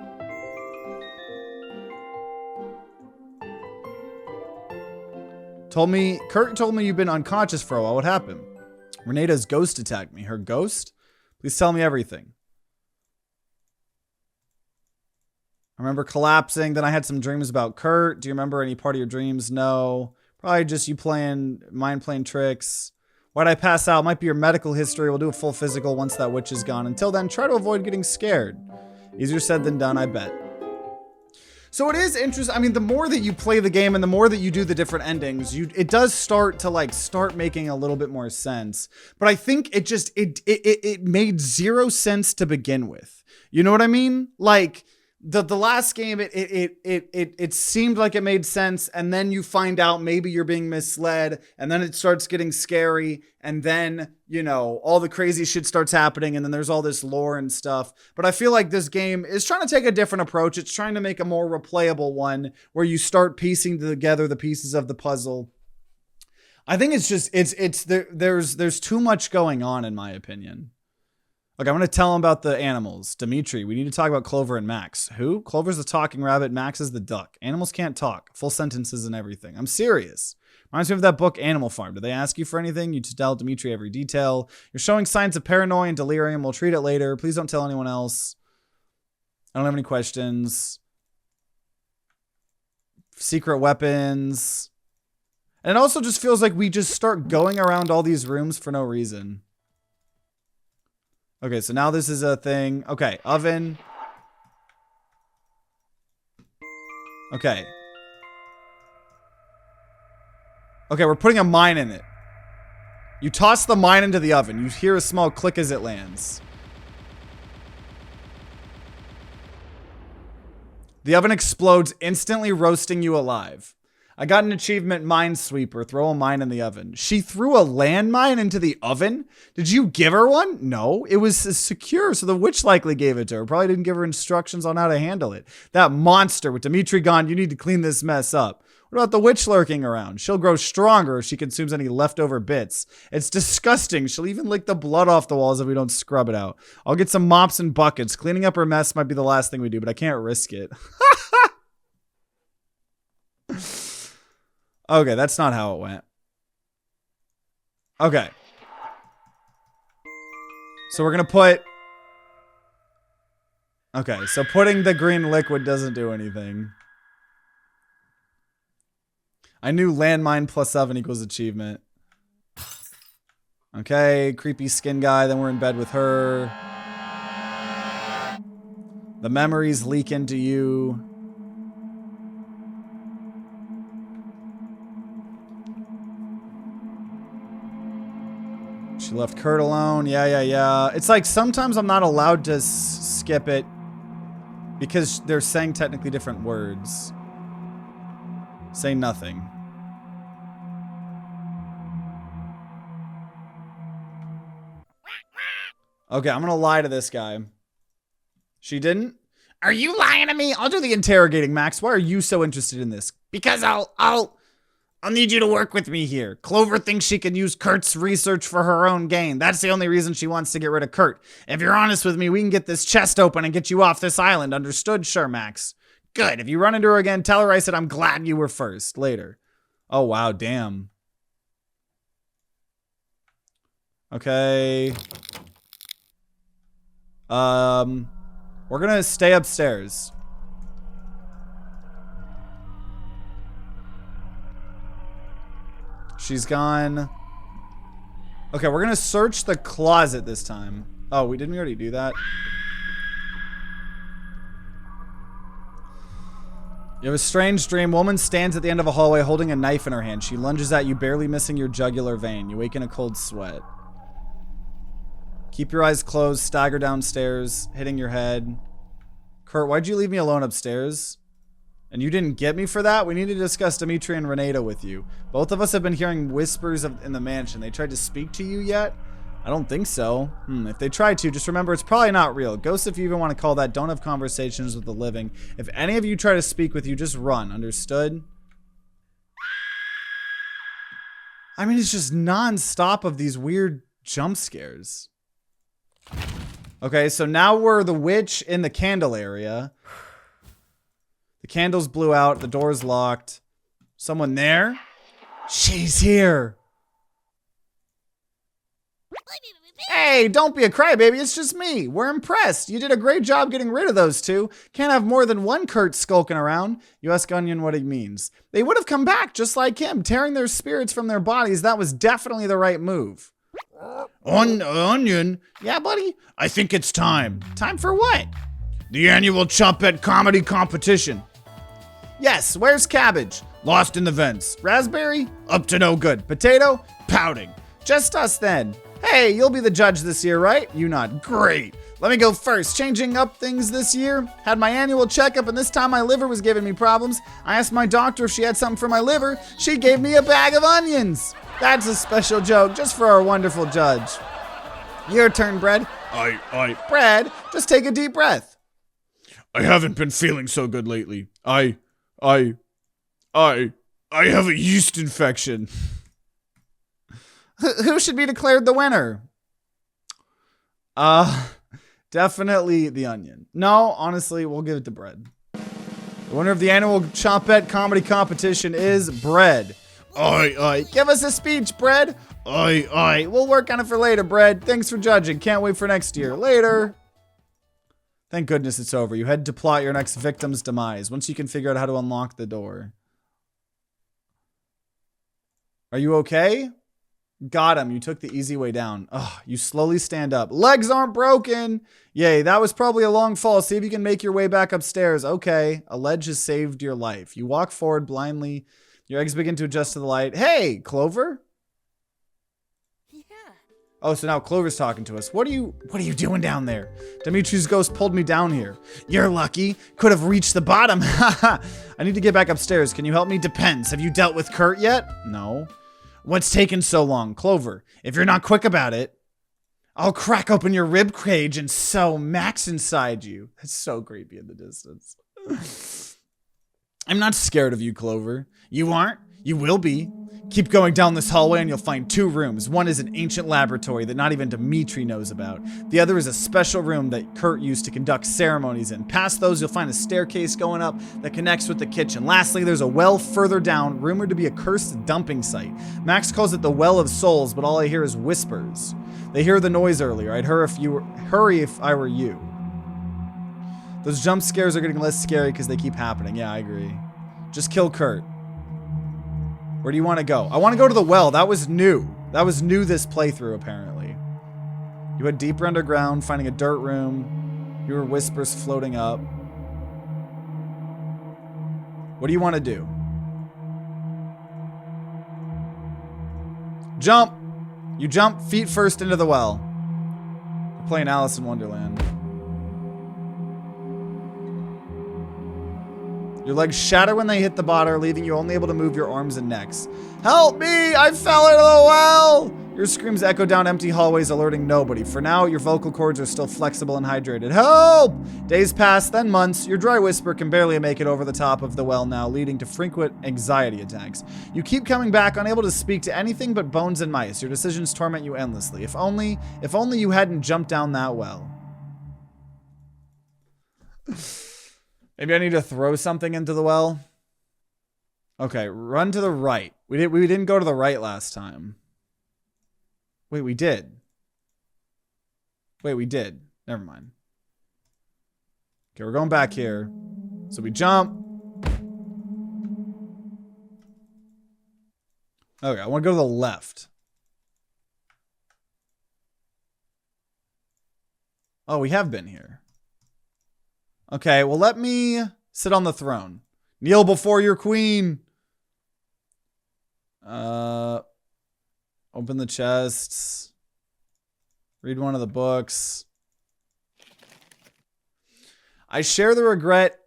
Kurt told me you've been unconscious for a while. What happened? Reneda's ghost attacked me. Her ghost? Please tell me everything. I remember collapsing. Then I had some dreams about Kurt. Do you remember any part of your dreams? No. Probably just you mind playing tricks. Why'd I pass out? Might be your medical history. We'll do a full physical once that witch is gone. Until then, try to avoid getting scared. Easier said than done, I bet. So it is interesting. I mean, the more that you play the game and the more that you do the different endings, it does start to start making a little bit more sense. But I think it made zero sense to begin with. You know what I mean? Like the last game, it seemed like it made sense, and then you find out maybe you're being misled, and then it starts getting scary, and then, you know, all the crazy shit starts happening, and then there's all this lore and stuff. But I feel like this game is trying to take a different approach. It's trying to make a more replayable one where you start piecing together the pieces of the puzzle. I think it's just there's too much going on, in my opinion. Okay, I'm going to tell him about the animals. Dimitri, we need to talk about Clover and Max. Who? Clover's the talking rabbit. Max is the duck. Animals can't talk. Full sentences and everything. I'm serious. Reminds me of that book, Animal Farm. Do they ask you for anything? You tell Dimitri every detail. You're showing signs of paranoia and delirium. We'll treat it later. Please don't tell anyone else. I don't have any questions. Secret weapons. And it also just feels like we just start going around all these rooms for no reason. Okay, so now this is a thing. Okay, oven. Okay. Okay, we're putting a mine in it. You toss the mine into the oven. You hear a small click as it lands. The oven explodes, instantly roasting you alive. I got an achievement, Minesweeper. Throw a mine in the oven. She threw a landmine into the oven? Did you give her one? No, it was secure, so the witch likely gave it to her. Probably didn't give her instructions on how to handle it. That monster with Dimitri gone, you need to clean this mess up. What about the witch lurking around? She'll grow stronger if she consumes any leftover bits. It's disgusting. She'll even lick the blood off the walls if we don't scrub it out. I'll get some mops and buckets. Cleaning up her mess might be the last thing we do, but I can't risk it. Okay, that's not how it went. Okay. So we're gonna put... Okay, so putting the green liquid doesn't do anything. I knew landmine plus 7 equals achievement. Okay, creepy skin guy, then we're in bed with her. The memories leak into you. She left Kurt alone. Yeah. It's like sometimes I'm not allowed to skip it because they're saying technically different words. Say nothing. Okay, I'm gonna lie to this guy. She didn't? Are you lying to me? I'll do the interrogating, Max. Why are you so interested in this? Because I'll need you to work with me here. Clover thinks she can use Kurt's research for her own gain. That's the only reason she wants to get rid of Kurt. If you're honest with me, we can get this chest open and get you off this island. Understood? Sure, Max. Good. If you run into her again, tell her I said I'm glad you were first. Later. Oh, wow. Damn. Okay. We're gonna stay upstairs. She's gone. Okay, we're gonna search the closet this time. Oh, didn't we already do that? You have a strange dream. Woman stands at the end of a hallway holding a knife in her hand. She lunges at you, barely missing your jugular vein. You wake in a cold sweat. Keep your eyes closed, stagger downstairs, hitting your head. Kurt, why'd you leave me alone upstairs? And you didn't get me for that? We need to discuss Dimitri and Renata with you. Both of us have been hearing whispers in the mansion. They tried to speak to you yet? I don't think so. If they tried to, just remember it's probably not real. Ghosts, if you even want to call that, don't have conversations with the living. If any of you try to speak with you, just run. Understood? I mean, it's just non-stop of these weird jump scares. Okay, so now we're the witch in the candle area. The candles blew out. The door's locked. Someone there? She's here. Hey, don't be a crybaby. It's just me. We're impressed. You did a great job getting rid of those two. Can't have more than one Kurt skulking around. You ask Onion what he means. They would have come back just like him, tearing their spirits from their bodies. That was definitely the right move. Onion? Yeah, buddy? I think it's time. Time for what? The annual Choppette comedy competition. Yes, where's Cabbage? Lost in the vents. Raspberry? Up to no good. Potato? Pouting. Just us then. Hey, you'll be the judge this year, right? You nod. Great. Let me go first. Changing up things this year. Had my annual checkup and this time my liver was giving me problems. I asked my doctor if she had something for my liver. She gave me a bag of onions. That's a special joke just for our wonderful judge. Your turn, Bread. Bread, just take a deep breath. I haven't been feeling so good lately. I have a yeast infection. Who should be declared the winner? Definitely the Onion. No, honestly, we'll give it to Bread. The winner of the annual Choppette comedy competition is Bread. Give us a speech, Bread. We'll work on it for later, Bread. Thanks for judging. Can't wait for next year. Later. Thank goodness it's over. You head to plot your next victim's demise once you can figure out how to unlock the door. Are you okay? Got him. You took the easy way down. Ugh, you slowly stand up. Legs aren't broken. Yay, that was probably a long fall. See if you can make your way back upstairs. Okay, a ledge has saved your life. You walk forward blindly. Your eggs begin to adjust to the light. Hey, Clover? Yeah. Oh, so now Clover's talking to us. What are you doing down there? Dimitri's ghost pulled me down here. You're lucky. Could have reached the bottom. I need to get back upstairs. Can you help me? Depends. Have you dealt with Kurt yet? No. What's taking so long? Clover, if you're not quick about it, I'll crack open your rib cage and sew Max inside you. That's so creepy in the distance. I'm not scared of you, Clover. You aren't? You will be. Keep going down this hallway and you'll find 2 rooms. One is an ancient laboratory that not even Dimitri knows about. The other is a special room that Kurt used to conduct ceremonies in. Past those, you'll find a staircase going up that connects with the kitchen. Lastly, there's a well further down, rumored to be a cursed dumping site. Max calls it the Well of Souls, but all I hear is whispers. They hear the noise earlier. I'd hurry if I were you. Those jump scares are getting less scary because they keep happening. Yeah, I agree. Just kill Kurt. Where do you want to go? I want to go to the well. That was new. That was new this playthrough, apparently. You went deeper underground, finding a dirt room. You were whispers floating up. What do you want to do? Jump! You jump feet first into the well. We're playing Alice in Wonderland. Your legs shatter when they hit the bottom, leaving you only able to move your arms and necks. Help me! I fell into the well! Your screams echo down empty hallways, alerting nobody. For now, your vocal cords are still flexible and hydrated. Help! Days pass, then months. Your dry whisper can barely make it over the top of the well now, leading to frequent anxiety attacks. You keep coming back, unable to speak to anything but bones and mice. Your decisions torment you endlessly. If only you hadn't jumped down that well. Maybe I need to throw something into the well. Okay, run to the right. We didn't go to the right last time. Wait, we did. Wait, we did. Never mind. Okay, we're going back here. So we jump. Okay, I want to go to the left. Oh, we have been here. Okay, well, let me sit on the throne. Kneel before your queen. Open the chests. Read one of the books. I share the regret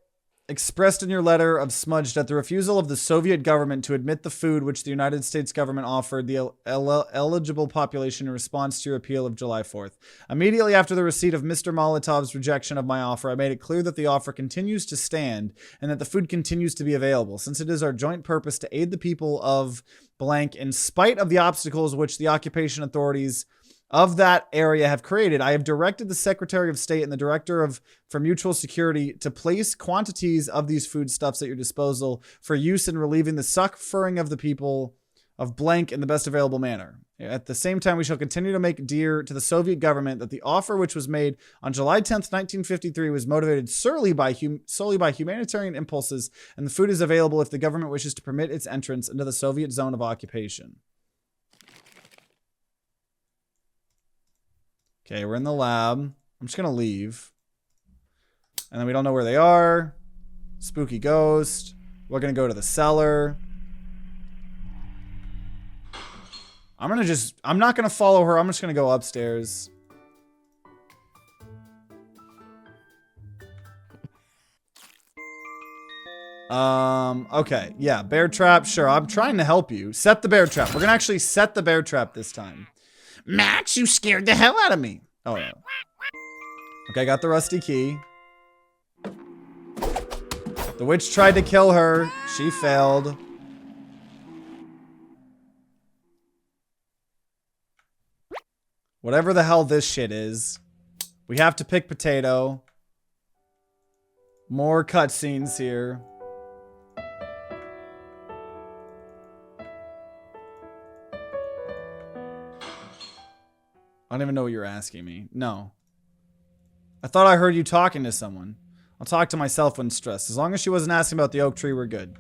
expressed in your letter of smudged at the refusal of the Soviet government to admit the food which the United States government offered the eligible population in response to your appeal of July 4th. Immediately after the receipt of Mr. Molotov's rejection of my offer, I made it clear that the offer continues to stand and that the food continues to be available, since it is our joint purpose to aid the people of blank in spite of the obstacles which the occupation authorities of that area have created. I have directed the Secretary of State and the Director for Mutual Security to place quantities of these foodstuffs at your disposal for use in relieving the suffering of the people of blank in the best available manner. At the same time, we shall continue to make dear to the Soviet government that the offer which was made on July 10th, 1953 was motivated solely by humanitarian impulses, and the food is available if the government wishes to permit its entrance into the Soviet zone of occupation. Okay, we're in the lab. I'm just going to leave. And then we don't know where they are. Spooky ghost. We're going to go to the cellar. I'm not going to follow her. I'm just going to go upstairs. Okay. Yeah, bear trap. Sure, I'm trying to help you. Set the bear trap. We're going to actually set the bear trap this time. Max, you scared the hell out of me. Oh, yeah. Okay, I got the rusty key. The witch tried to kill her. She failed. Whatever the hell this shit is. We have to pick potato. More cutscenes here. I don't even know what you're asking me. No. I thought I heard you talking to someone. I'll talk to myself when stressed. As long as she wasn't asking about the oak tree, we're good.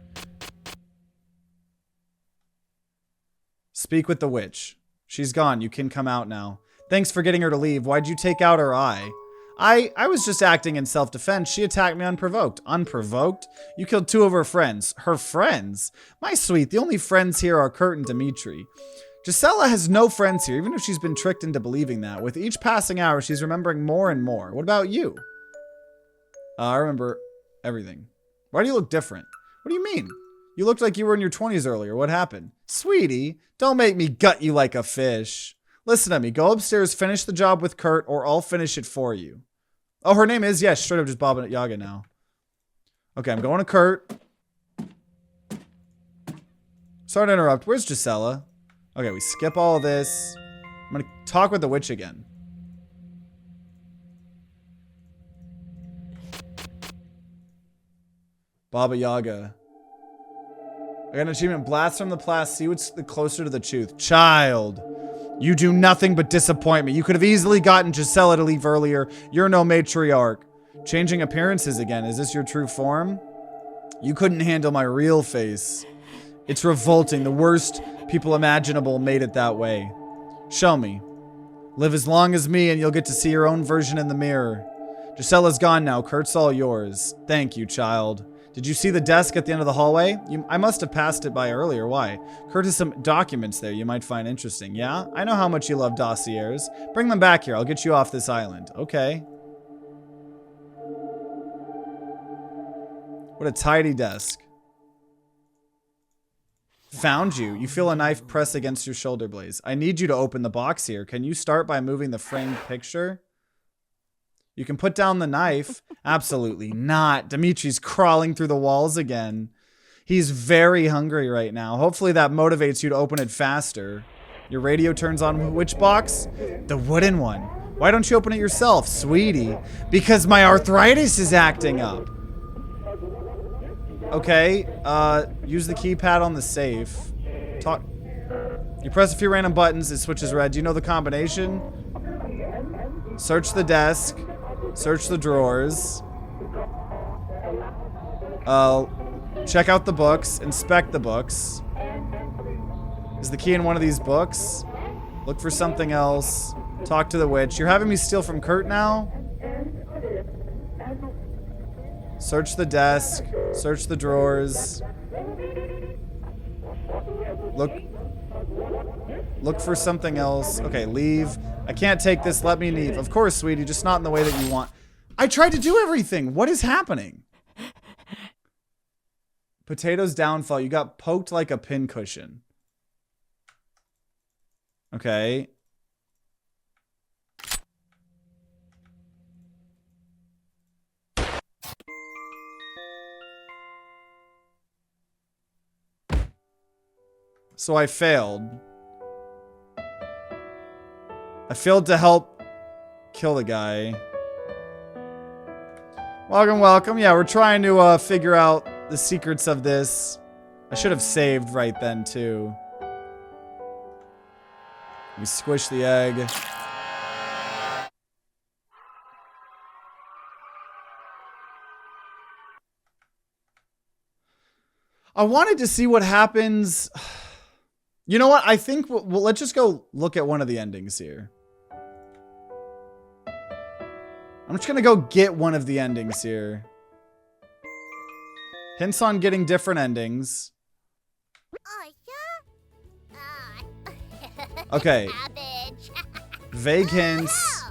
Speak with the witch. She's gone. You can come out now. Thanks for getting her to leave. Why'd you take out her eye? I was just acting in self-defense. She attacked me unprovoked. Unprovoked? You killed 2 of her friends. Her friends? My sweet, the only friends here are Kurt and Dimitri. Gisela has no friends here, even if she's been tricked into believing that. With each passing hour, she's remembering more and more. What about you? I remember everything. Why do you look different? What do you mean? You looked like you were in your 20s earlier. What happened? Sweetie, don't make me gut you like a fish. Listen to me. Go upstairs, finish the job with Kurt, or I'll finish it for you. Oh, her name is, yes, straight up just Baba Yaga now. Okay, I'm going to Kurt. Sorry to interrupt. Where's Gisela? Okay, we skip all of this. I'm going to talk with the witch again. Baba Yaga. I got an achievement. Blast from the past. See what's the closer to the truth. Child. You do nothing but disappoint me. You could have easily gotten Gisela to leave earlier. You're no matriarch. Changing appearances again. Is this your true form? You couldn't handle my real face. It's revolting. The worst people imaginable made it that way. Show me. Live as long as me and you'll get to see your own version in the mirror. Gisela's gone now. Kurt's all yours. Thank you, child. Did you see the desk at the end of the hallway? I must have passed it by earlier. Why? Kurt has some documents there you might find interesting. Yeah? I know how much you love dossiers. Bring them back here. I'll get you off this island. Okay. What a tidy desk. Found you. You feel a knife press against your shoulder blades. I need you to open the box here. Can you start by moving the framed picture? You can put down the knife. Absolutely not. Dimitri's crawling through the walls again. He's very hungry right now. Hopefully that motivates you to open it faster. Your radio turns on which box? The wooden one. Why don't you open it yourself, sweetie? Because my arthritis is acting up. Okay, use the keypad on the safe. Talk. You press a few random buttons, it switches red. Do you know the combination? Search the desk. Search the drawers. Check out the books. Inspect the books. Is the key in one of these books? Look for something else. Talk to the witch. You're having me steal from Kurt now? Search the desk. Search the drawers. Look for something else. Okay, leave. I can't take this. Let me leave. Of course, sweetie. Just not in the way that you want. I tried to do everything. What is happening? Potato's downfall. You got poked like a pincushion. Okay. So I failed. I failed to help kill the guy. Welcome, welcome. Yeah, we're trying to figure out the secrets of this. I should have saved right then, too. We squish the egg. I wanted to see what happens. You know what? I think well, let's just go look at one of the endings here. I'm just going to go get one of the endings here. Hints on getting different endings. Okay. Vague hints.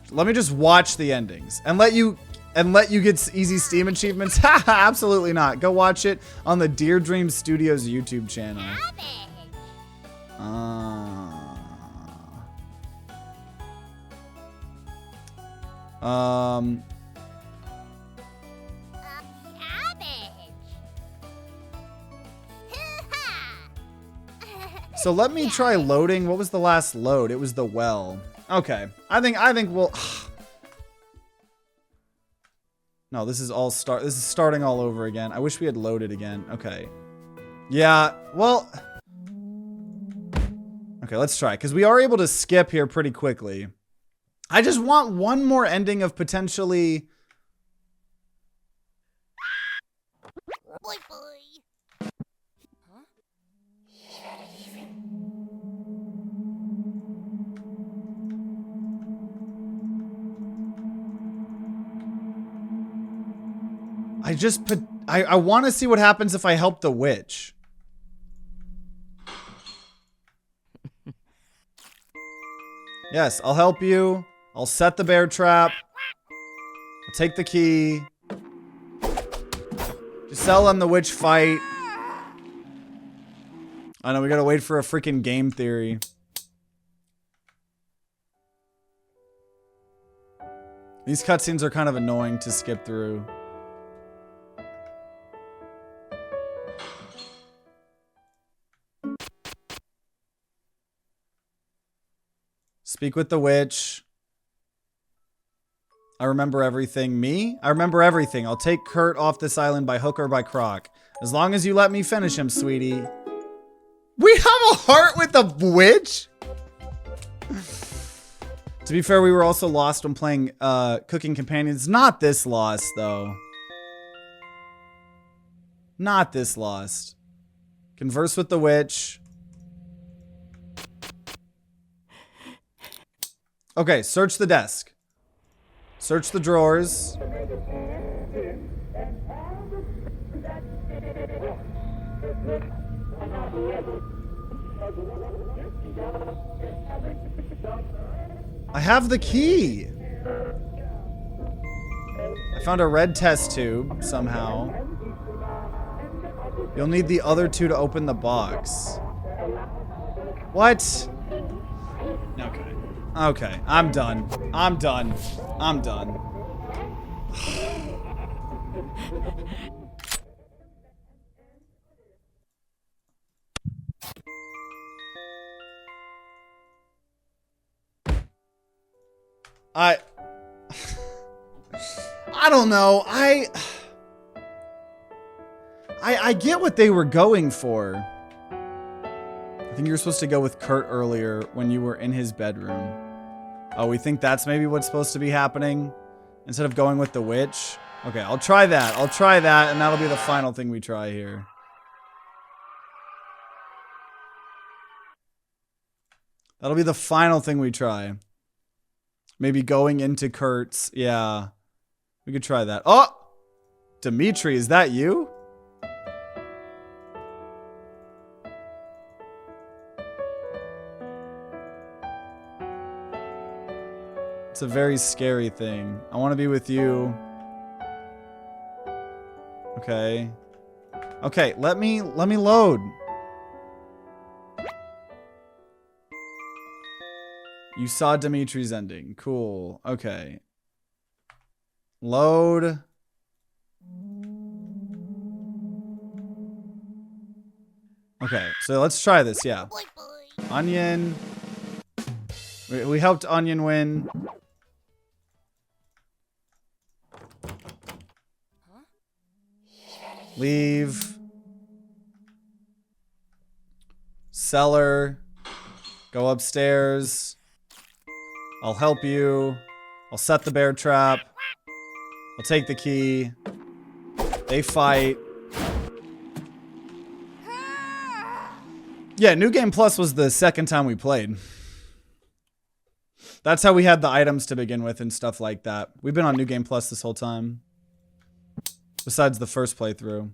Let me just watch the endings and let you get easy Steam achievements. Haha, absolutely not. Go watch it on the Dear Dream Studios YouTube channel. So let me try loading. What was the last load? It was the well. Okay. I think we'll No, this is starting all over again. I wish we had loaded again. Okay. Yeah, well, okay, let's try, because we are able to skip here pretty quickly. I just want one more ending of potentially... Boy, boy. Huh? I want to see what happens if I help the witch. Yes, I'll help you. I'll set the bear trap. I'll take the key. Giselle and the witch fight. I know, we gotta wait for a freaking game theory. These cutscenes are kind of annoying to skip through. Speak with the witch. I remember everything. Me? I remember everything. I'll take Kurt off this island by hook or by crook. As long as you let me finish him, sweetie. We have a heart with a witch? To be fair, we were also lost when playing Cooking Companions. Not this lost, though. Not this lost. Converse with the witch. Okay, search the desk. Search the drawers. I have the key. I found a red test tube somehow. You'll need the other two to open the box. What? Okay. Okay, I'm done. I'm done. I'm done. I don't know. I get what they were going for. I think you were supposed to go with Kurt earlier when you were in his bedroom. Oh, we think that's maybe what's supposed to be happening instead of going with the witch. Okay, I'll try that. I'll try that, and that'll be the final thing we try here. That'll be the final thing we try. Maybe going into Kurt's. Yeah. We could try that. Oh! Dimitri, is that you? It's a very scary thing. I want to be with you. Okay. Okay, let me load. You saw Dimitri's ending. Cool. Okay. Load. Okay, so let's try this, yeah. Onion. We helped Onion win. Leave. Cellar. Go upstairs. I'll help you. I'll set the bear trap. I'll take the key. They fight. Yeah, New Game Plus was the second time we played. That's how we had the items to begin with and stuff like that. We've been on New Game Plus this whole time. Besides the first playthrough.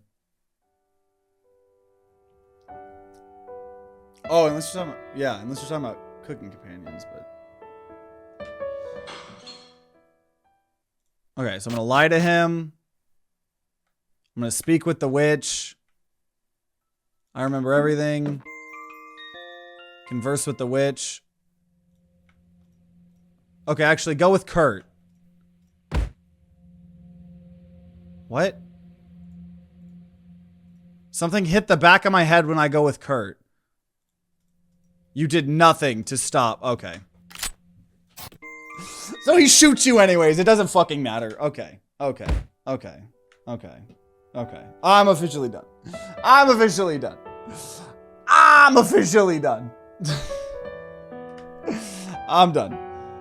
Oh, unless you're talking about, yeah, unless you're talking about Cooking Companions, but. Okay, so I'm gonna lie to him. I'm gonna speak with the witch. I remember everything. Converse with the witch. Okay, actually, go with Kurt. What? Something hit the back of my head when I go with Kurt. You did nothing to stop. Okay. So he shoots you anyways. It doesn't fucking matter. Okay. Okay. Okay. Okay. Okay. I'm officially done. I'm officially done. I'm officially done. I'm done.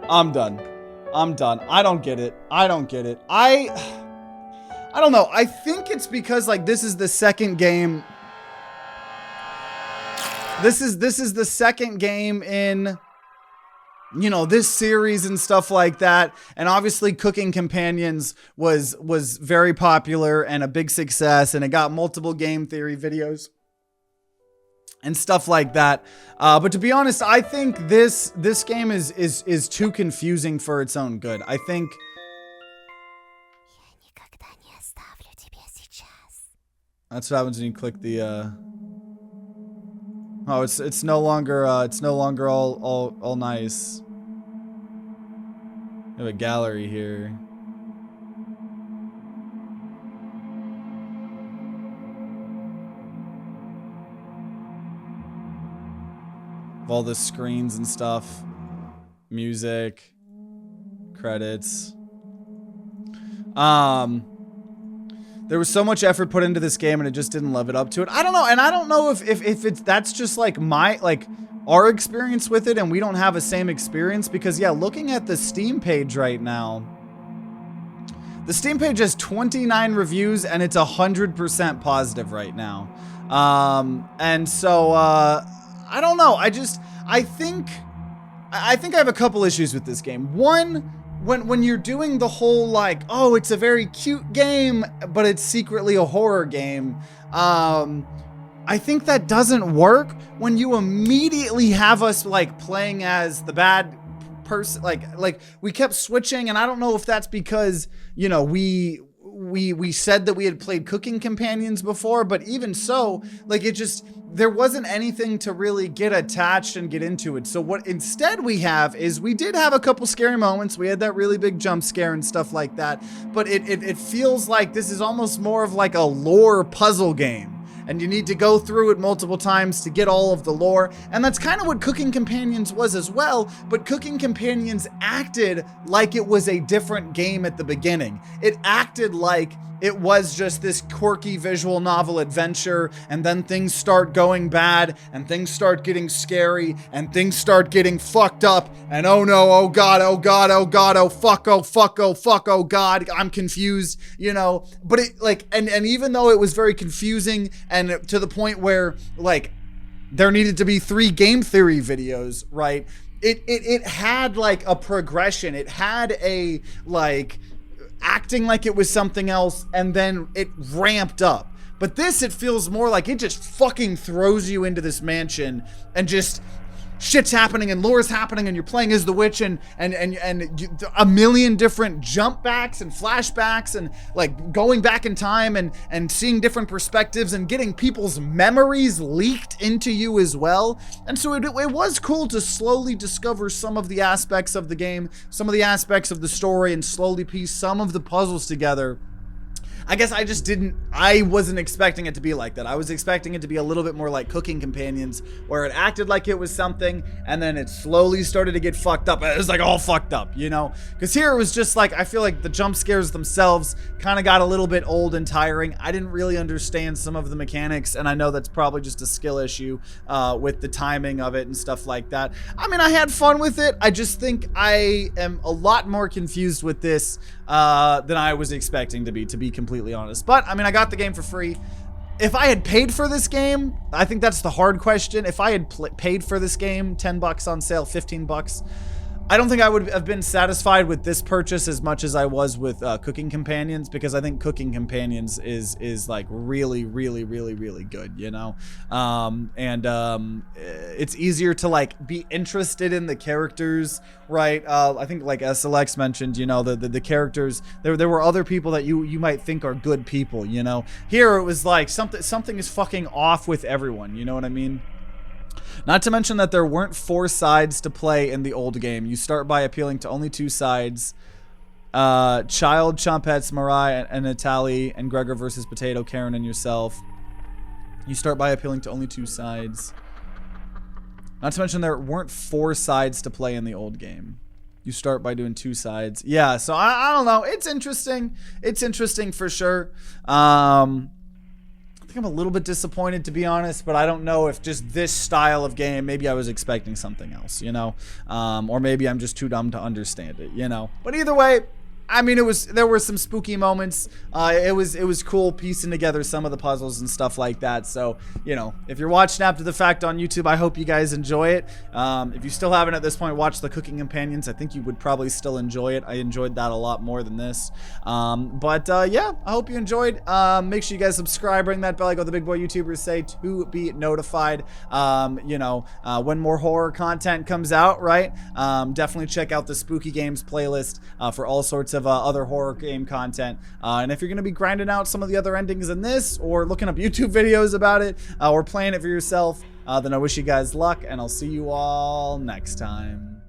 I'm done. I'm done. I don't get it. I don't get it. I don't know. I think it's because like this is the second game. This is the second game in, you know, this series and stuff like that. And obviously Cooking Companions was very popular and a big success, and it got multiple game theory videos. and stuff like that. But to be honest, I think this game is too confusing for its own good. I think that's what happens when you click the oh, it's no longer all nice. We have a gallery here. All the screens and stuff, music, credits. There was so much effort put into this game and it just didn't live it up to it. I don't know, and I don't know if it's that's just like our experience with it, and we don't have the same experience, because yeah, looking at the Steam page right now, the Steam page has 29 reviews and it's 100% positive right now. And so I don't know. I think I have a couple issues with this game. One, when you're doing the whole like, oh, it's a very cute game, but it's secretly a horror game. I think that doesn't work when you immediately have us like playing as the bad person. Like we kept switching, and I don't know if that's because, you know, we said that we had played Cooking Companions before, but even so, like, there wasn't anything to really get attached and get into it. So what instead we have is, we did have a couple scary moments. We had that really big jump scare and stuff like that, but it feels like this is almost more of like a lore puzzle game. And you need to go through it multiple times to get all of the lore. And that's kind of what Cooking Companions was as well, but Cooking Companions acted like it was a different game at the beginning. It acted like it was just this quirky visual novel adventure, and then things start going bad, and things start getting scary, and things start getting fucked up, and oh no, oh god, oh god, oh god, oh fuck, oh fuck, oh fuck, oh god, I'm confused, you know. But it like, and even though it was very confusing, and to the point where like there needed to be 3 game theory videos, right? It had like a progression. It had a like acting like it was something else, and then it ramped up. But this, it feels more like it just fucking throws you into this mansion, and just shit's happening and lore's happening, and you're playing as the witch, and a million different jump backs and flashbacks, and like going back in time and seeing different perspectives and getting people's memories leaked into you as well. And so it was cool to slowly discover some of the aspects of the game, some of the aspects of the story, and slowly piece some of the puzzles together. I guess I wasn't expecting it to be like that. I was expecting it to be a little bit more like Cooking Companions, where it acted like it was something, and then it slowly started to get fucked up. It was like all fucked up, you know? Because here it was just like, I feel like the jump scares themselves kind of got a little bit old and tiring. I didn't really understand some of the mechanics, and I know that's probably just a skill issue with the timing of it and stuff like that. I mean, I had fun with it. I just think I am a lot more confused with this than I was expecting to be completely honest. But I mean, I got the game for free. If I had paid for this game, I think that's the hard question. If I had paid for this game, $10 on sale, $15, I don't think I would have been satisfied with this purchase as much as I was with Cooking Companions, because I think Cooking Companions is like really good, you know? It's easier to like be interested in the characters, right? I think like SLX mentioned, you know, the characters, there were other people that you might think are good people, you know? Here it was like something is fucking off with everyone, you know what I mean? Not to mention that there weren't 4 sides to play in the old game. You start by appealing to only 2 sides. Child, Chompets, Mariah, and Natalie, and Gregor versus Potato, Karen, and yourself. You start by appealing to only 2 sides. Not to mention there weren't 4 sides to play in the old game. You start by doing 2 sides. Yeah, so I don't know. It's interesting. It's interesting for sure. I think I'm a little bit disappointed, to be honest, but I don't know if just this style of game, maybe I was expecting something else, you know, or maybe I'm just too dumb to understand it, you know, but either way, I mean, there were some spooky moments. It was cool piecing together some of the puzzles and stuff like that. So, you know, if you're watching after the fact on YouTube, I hope you guys enjoy it. If you still haven't at this point watched the Cooking Companions, I think you would probably still enjoy it. I enjoyed that a lot more than this. Yeah, I hope you enjoyed. Make sure you guys subscribe, ring that bell like what the big boy YouTubers say to be notified. You know, when more horror content comes out, right? Definitely check out the Spooky Games playlist for all sorts of other horror game content. And if you're going to be grinding out some of the other endings in this, or looking up YouTube videos about it, or playing it for yourself, then I wish you guys luck, and I'll see you all next time.